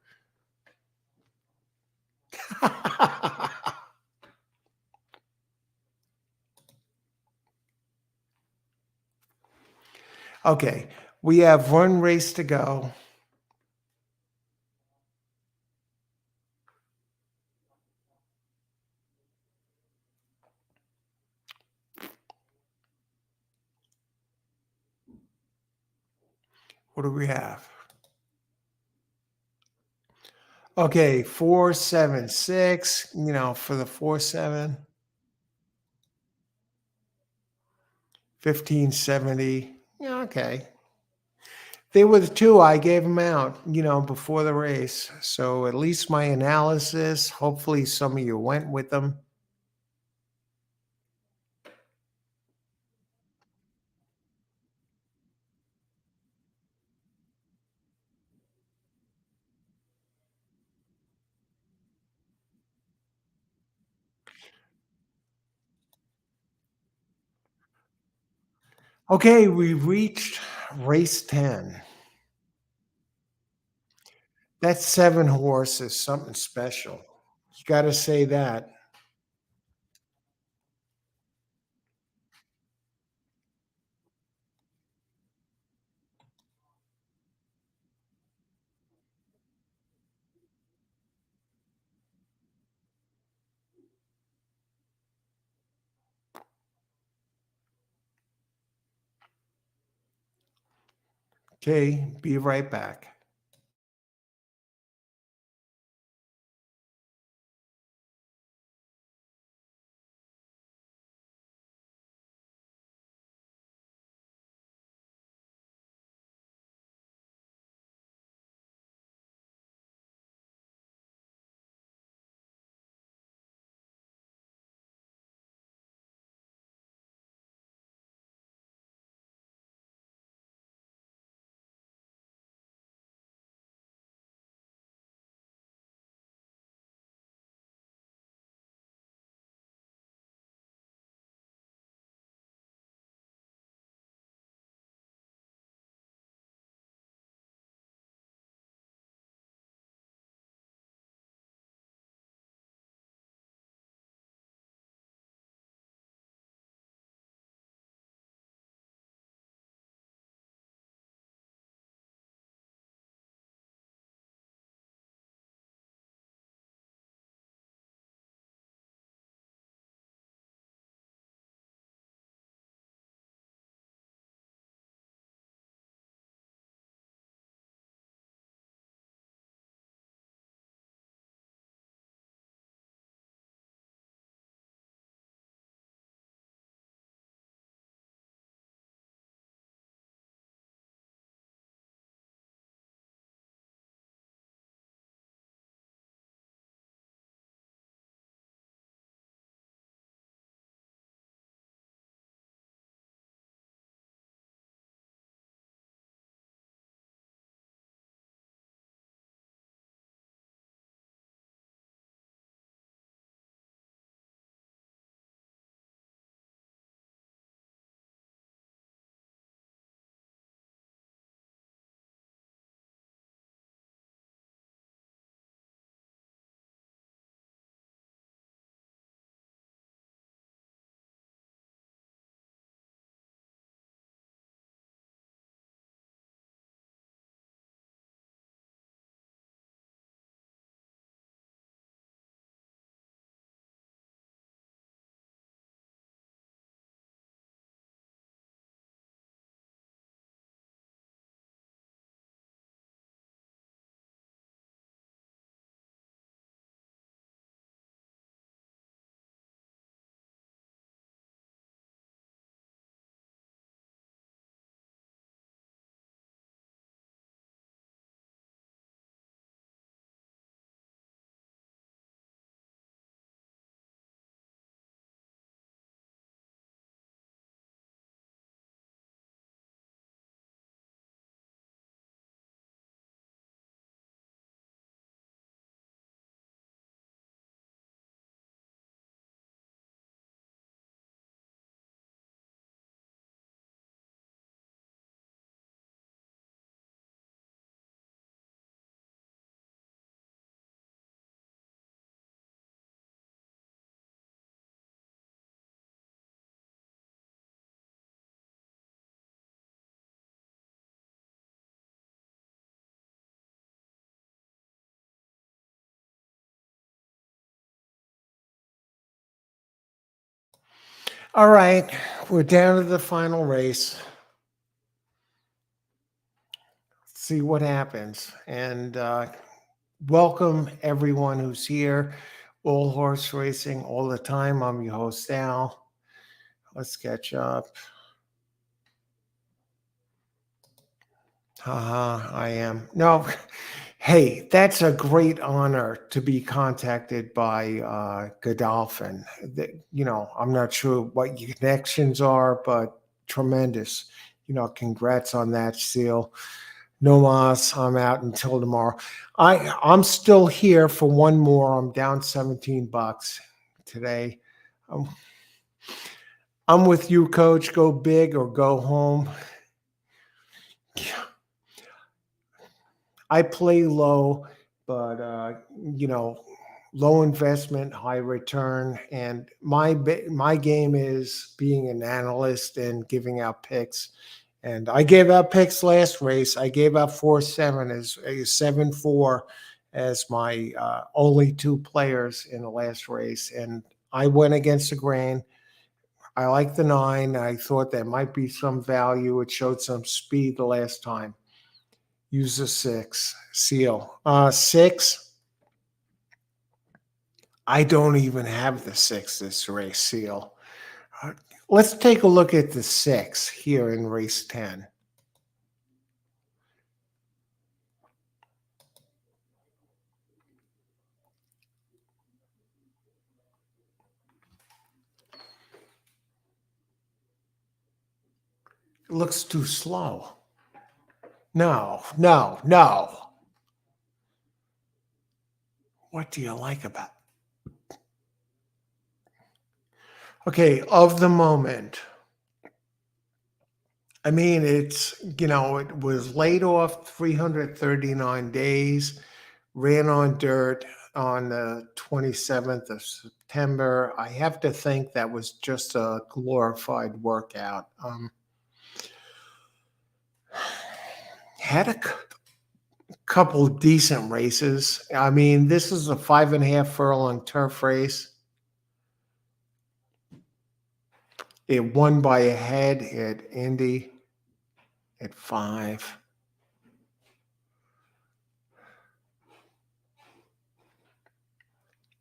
Okay, we have one race to go. What do we have? Okay, 476, for the 4 7, 1570. Yeah, okay. They were the two I gave them out, before the race. So at least my analysis, hopefully some of you went with them. Okay, we reached race 10. That's 7 horses, something special. You got to say that. Okay, be right back. All right, we're down to the final race. See what happens. And welcome everyone who's here. All horse racing all the time. I'm your host, Al. Let's catch up. Haha, I am. No, hey, that's a great honor to be contacted by Godolphin. I'm not sure what your connections are, but tremendous. Congrats on that, Seal. No mas, I'm out until tomorrow. I'm still here for one more. I'm down $17 today. I'm, I'm with you, Coach. Go big or go home. I play low, but low investment, high return, and my game is being an analyst and giving out picks. And I gave out picks last race. I gave out 4-7 as 7-4 as my only two players in the last race, and I went against the grain. I like the 9. I thought there might be some value. It showed some speed the last time. Use a 6. Seal. 6. I don't even have the 6 this race, Seal. Let's take a look at the 6 here in race 10. It looks too slow. No, no, no. What do you like about it? Okay, of the moment. I mean, it was laid off 339 days, ran on dirt on the 27th of September. I have to think that was just a glorified workout. Had a couple decent races. I mean, this is a 5.5 furlong turf race. It won by a head at Indy at 5.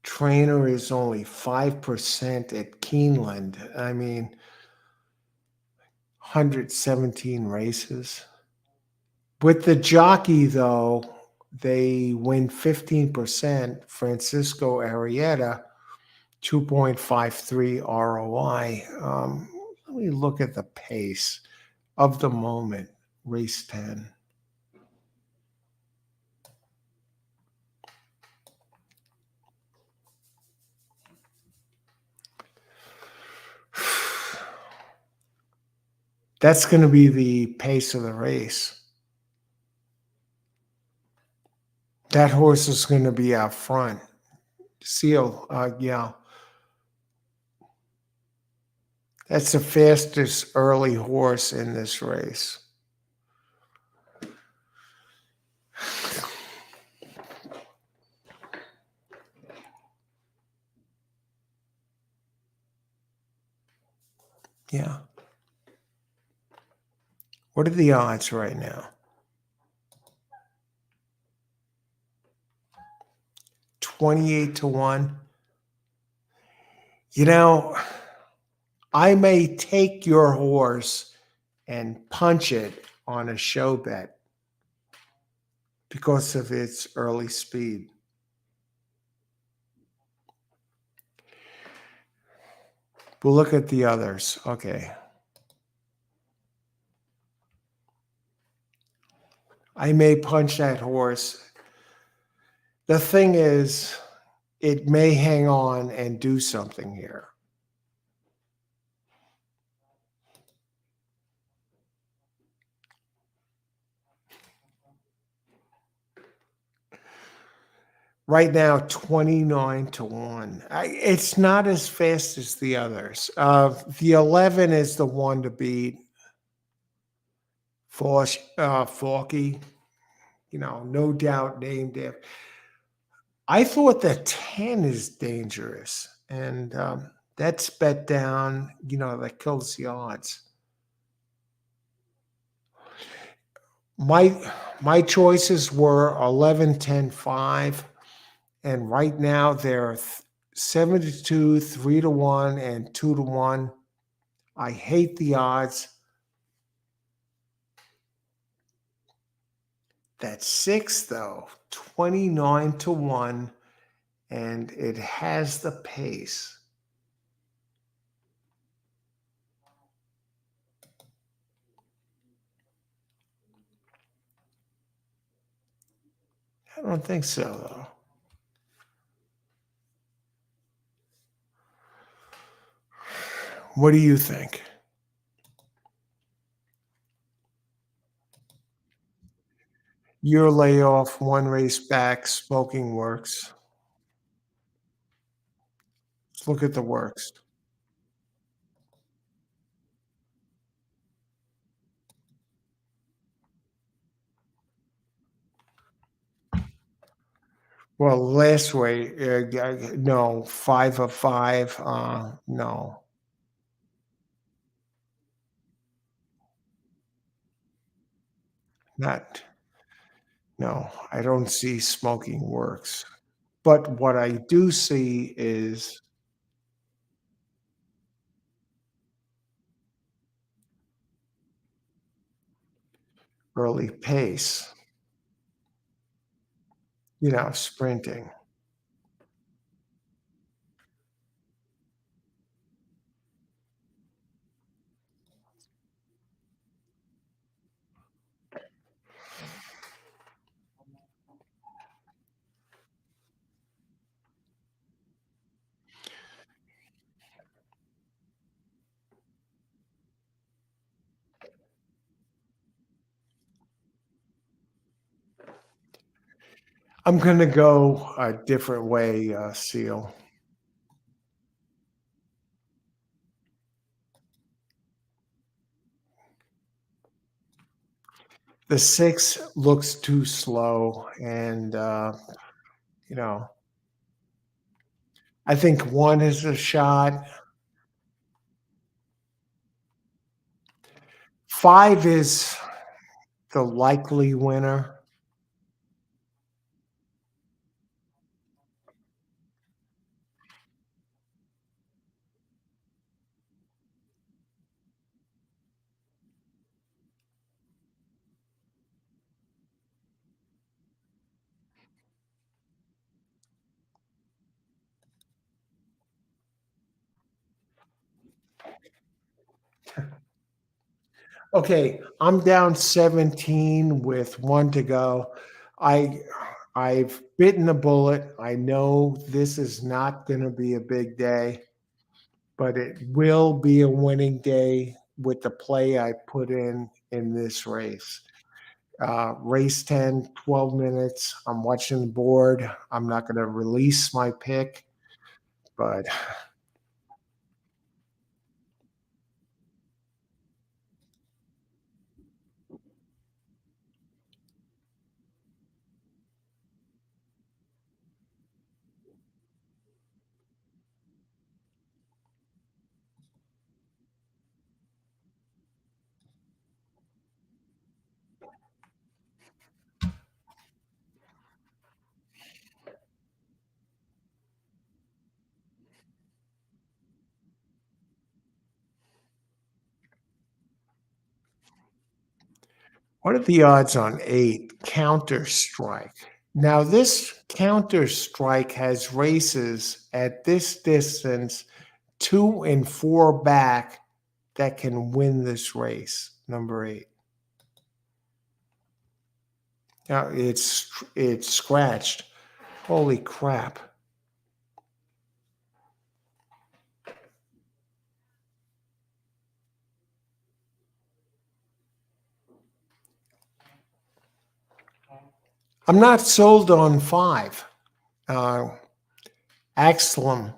Trainer is only 5% at Keeneland. I mean, 117 races. With the jockey, though, they win 15%. Francisco Arrieta, 2.53 ROI. Let me look at the pace of the moment, race 10. That's going to be the pace of the race. That horse is going to be out front. Seal, yeah. That's the fastest early horse in this race. Yeah. What are the odds right now? 28-1. I may take your horse and punch it on a show bet because of its early speed. We'll look at the others. Okay. I may punch that horse. The thing is, it may hang on and do something here. Right now, 29-1. It's not as fast as the others. The 11 is the one to beat. Forky, no doubt named after. I thought the 10 is dangerous, and That's bet down, that kills the odds. My my choices were 11, 10, 5, and right now they're 72, 3 to 1, and 2 to 1. I hate the odds. That 6, though, 29 to 1, and it has the pace. I don't think so, though. What do you think? Your layoff, one race back, smoking works. Let's look at the works. Well, last way, no, 5 of 5, no, not no, I don't see smoking works. But what I do see is early pace, sprinting. I'm gonna go a different way, Seal. The 6 looks too slow, and, you know, I think 1 is a shot. 5 is the likely winner. Okay, I'm down 17 with 1 to go. I I've bitten the bullet. I know this is not gonna be a big day, but it will be a winning day with the play I put in this race. Race 10, 12 minutes. I'm watching the board. I'm not gonna release my pick, but what are the odds on 8? Counter Strike. Now, this Counter Strike has races at this distance, 2 and 4 back, that can win this race. Number 8. Now it's scratched. Holy crap! I'm not sold on 5. Uh, Axlum,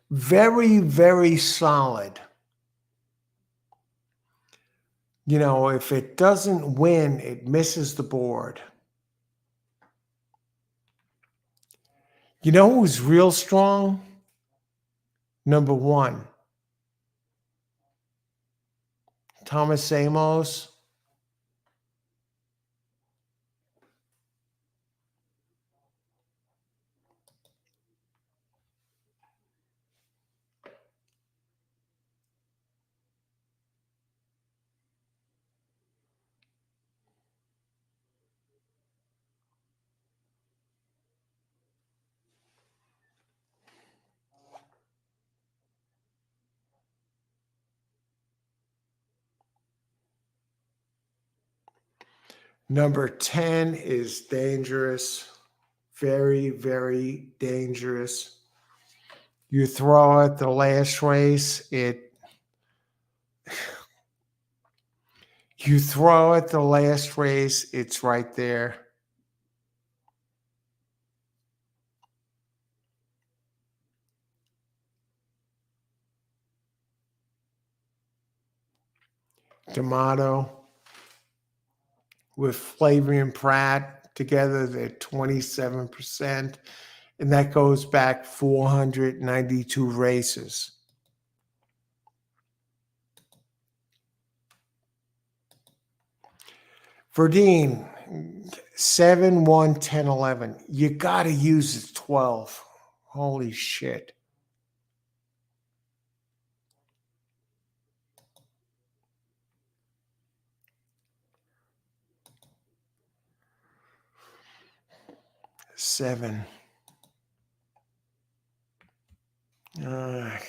very very solid. If it doesn't win, it misses the board. You know who's real strong? Number one, Thomas Amos. Number 10 is dangerous. Very, very dangerous. You throw it the last race, you throw it the last race, it's right there. D'Amato with Flavian Pratt together, they're 27%, and that goes back 492 races. Verdine, 7, 1, 10, 11. You got to use it 12. Holy shit. Seven. Uh,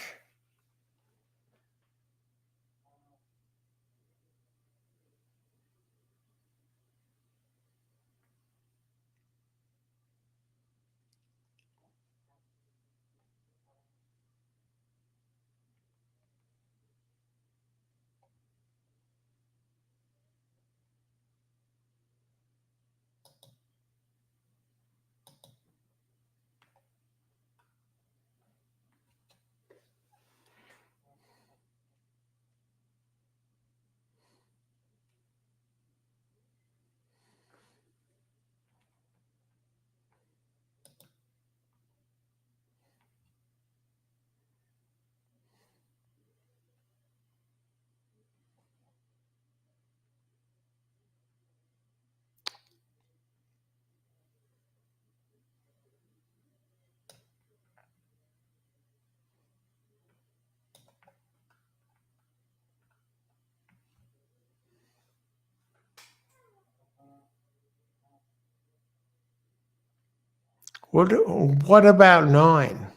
what about 9?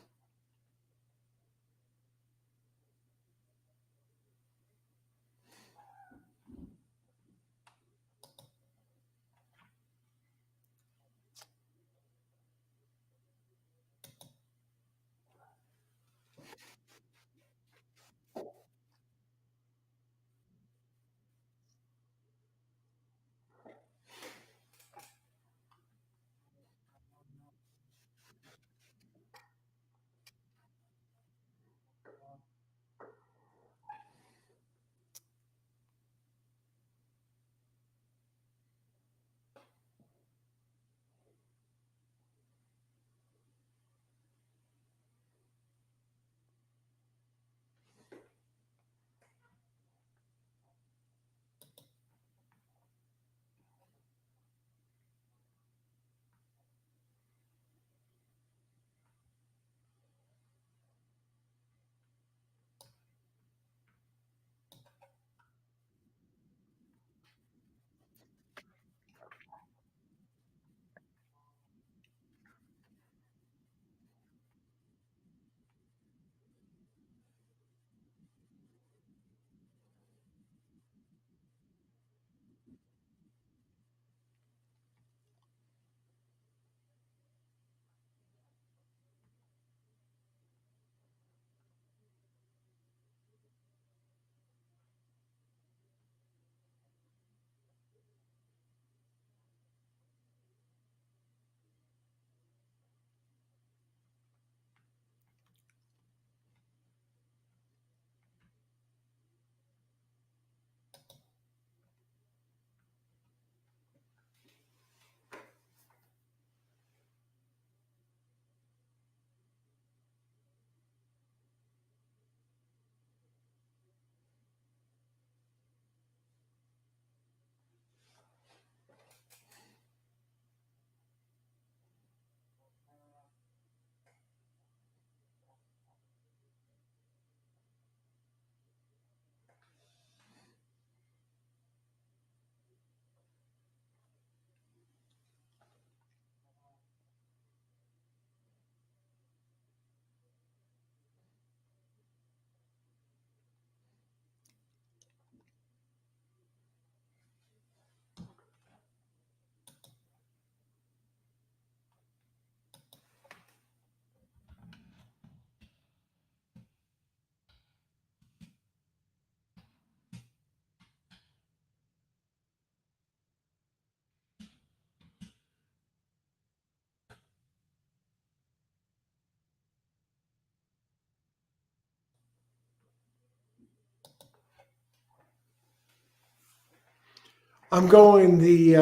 I'm going the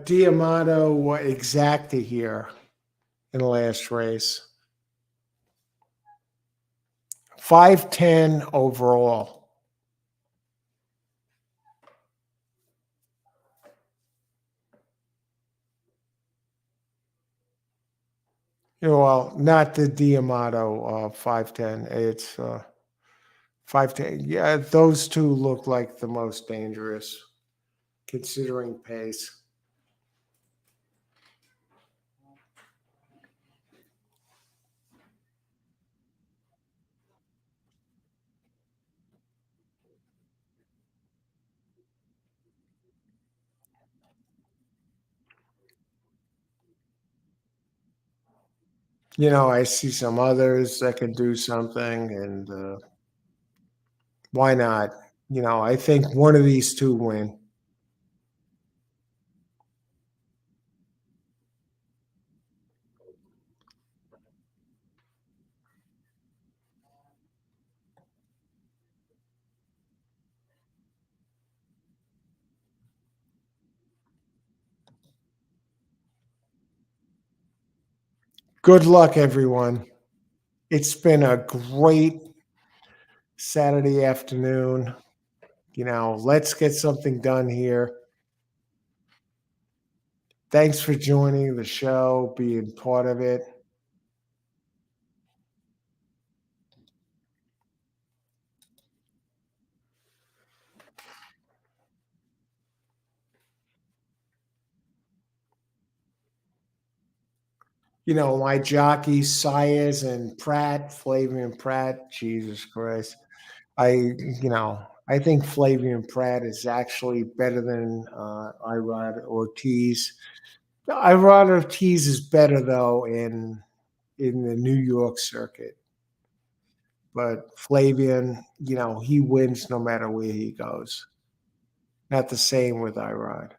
Diamato Exacta here in the last race. 510 overall. Well, not the Diamato 510. It's 510. Yeah, those two look like the most dangerous considering pace. I see some others that can do something, and why not? I think one of these two win. Good luck, everyone. It's been a great Saturday afternoon. Let's get something done here. Thanks for joining the show, being part of it. My jockeys, Sayers and Pratt, Flavian Pratt, Jesus Christ. I think Flavian Pratt is actually better than Irod Ortiz. Irod Ortiz is better though in the New York circuit, but Flavian, he wins no matter where he goes. Not the same with Irod.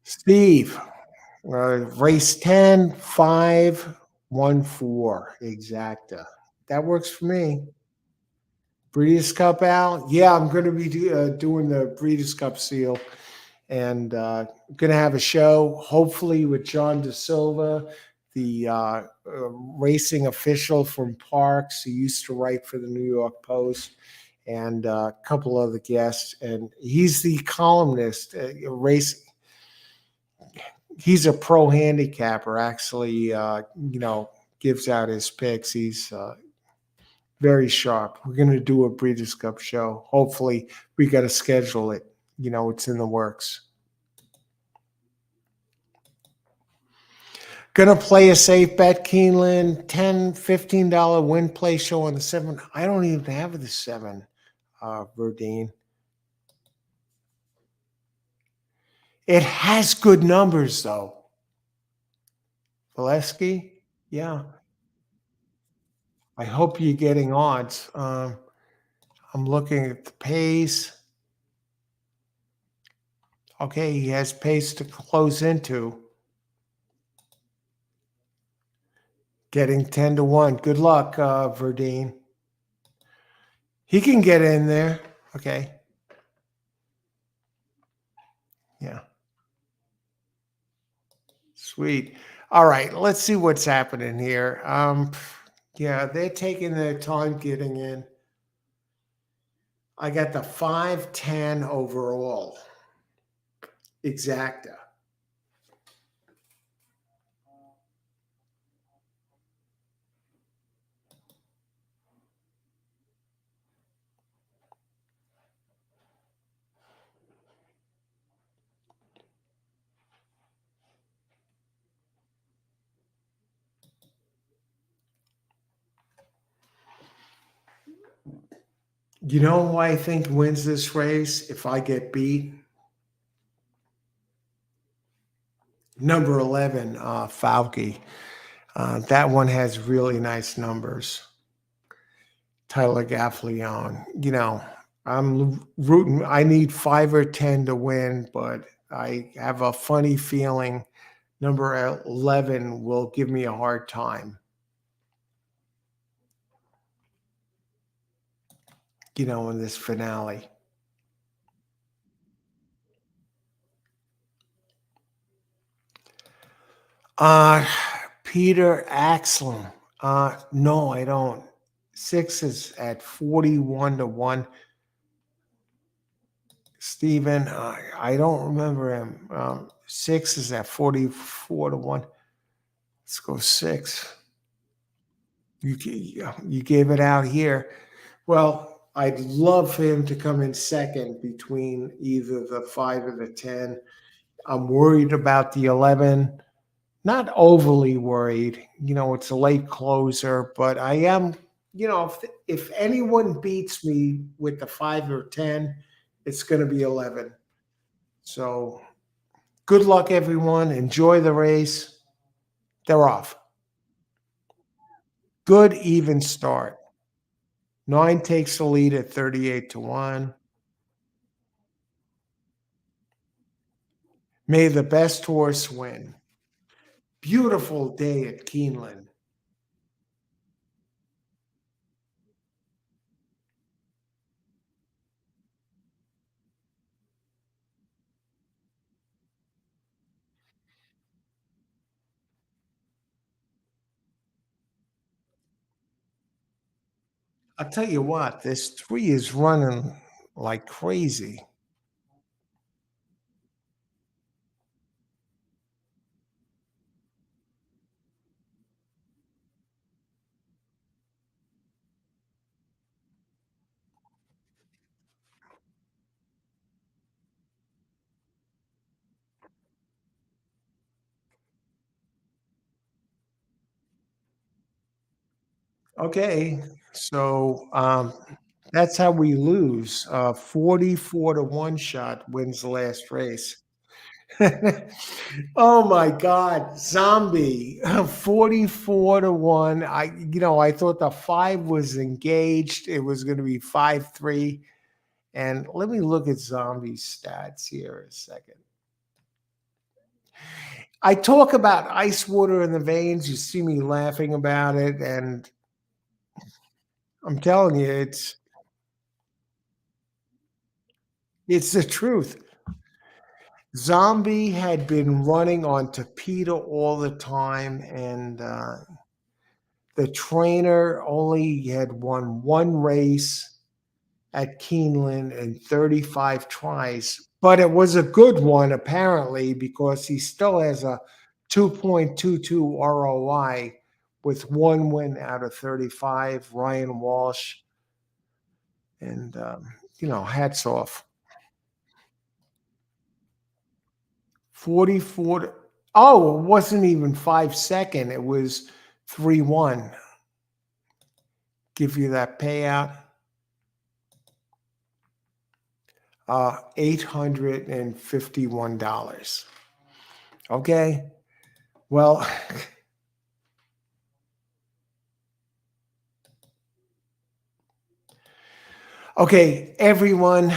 Steve, race 10, 5, 1, 4, exacta. That works for me. Breeders' Cup out. Yeah, I'm going to be doing the Breeders' Cup seal, and going to have a show, hopefully with John De Silva, the racing official from Parks, who used to write for the New York Post, and a couple other guests. And he's the columnist, race. He's a pro handicapper, actually, gives out his picks. He's very sharp. We're going to do a Breeders' Cup show. Hopefully, we got to schedule it. It's in the works. Gonna play a safe bet, Keeneland, $10, $15 win play show on the 7. I don't even have the 7, Verdine. It has good numbers, though. Valesky? Yeah. I hope you're getting odds. I'm looking at the pace. Okay, he has pace to close into. Getting 10-1. Good luck, Verdine. He can get in there. Okay. Yeah. Sweet. All right, let's see what's happening here. Yeah, they're taking their time getting in. I got the 510 overall. Exacta. You know who I think wins this race if I get beat? Number 11, Falke. That one has really nice numbers. Tyler Gaffleon. I'm rooting. I need 5 or 10 to win, but I have a funny feeling number 11 will give me a hard time. in this finale. Uh, Peter Axlem. No, I don't. Six is at 41 to 1. Stephen, I don't remember him. Six is at 44 to 1. Let's go six. You gave it out here. Well, I'd love for him to come in second between either the five or the 10. I'm worried about the 11. Not overly worried. It's a late closer, but I am, if anyone beats me with the five or 10, it's going to be 11. So good luck, everyone. Enjoy the race. They're off. Good even start. Nine takes the lead at 38 to 1. May the best horse win. Beautiful day at Keeneland. I'll tell you what, this three is running like crazy. Okay, so that's how we lose. 44 to 1 shot wins the last race. Oh my God, zombie, 44 to 1. I thought the five was engaged. It was going to be 5-3. And let me look at zombie's stats here a second. I talk about ice water in the veins. You see me laughing about it. And I'm telling you, it's the truth. Zombie had been running on Tapeta all the time, and the trainer only had won one race at Keeneland in 35 tries, but it was a good one apparently because he still has a 2.22 ROI with one win out of 35. Ryan Walsh, and hats off. 44. Oh, it wasn't even 5 second. It was 3-1. Give you that payout. $851. Okay. Well, okay, everyone.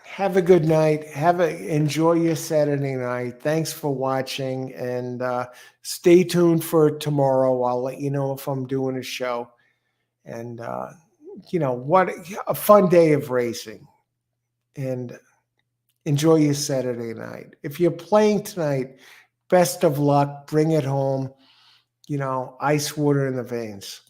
Have a good night. Enjoy your Saturday night. Thanks for watching, and stay tuned for tomorrow. I'll let you know if I'm doing a show. And what a fun day of racing. And enjoy your Saturday night. If you're playing tonight, best of luck. Bring it home. Ice water in the veins.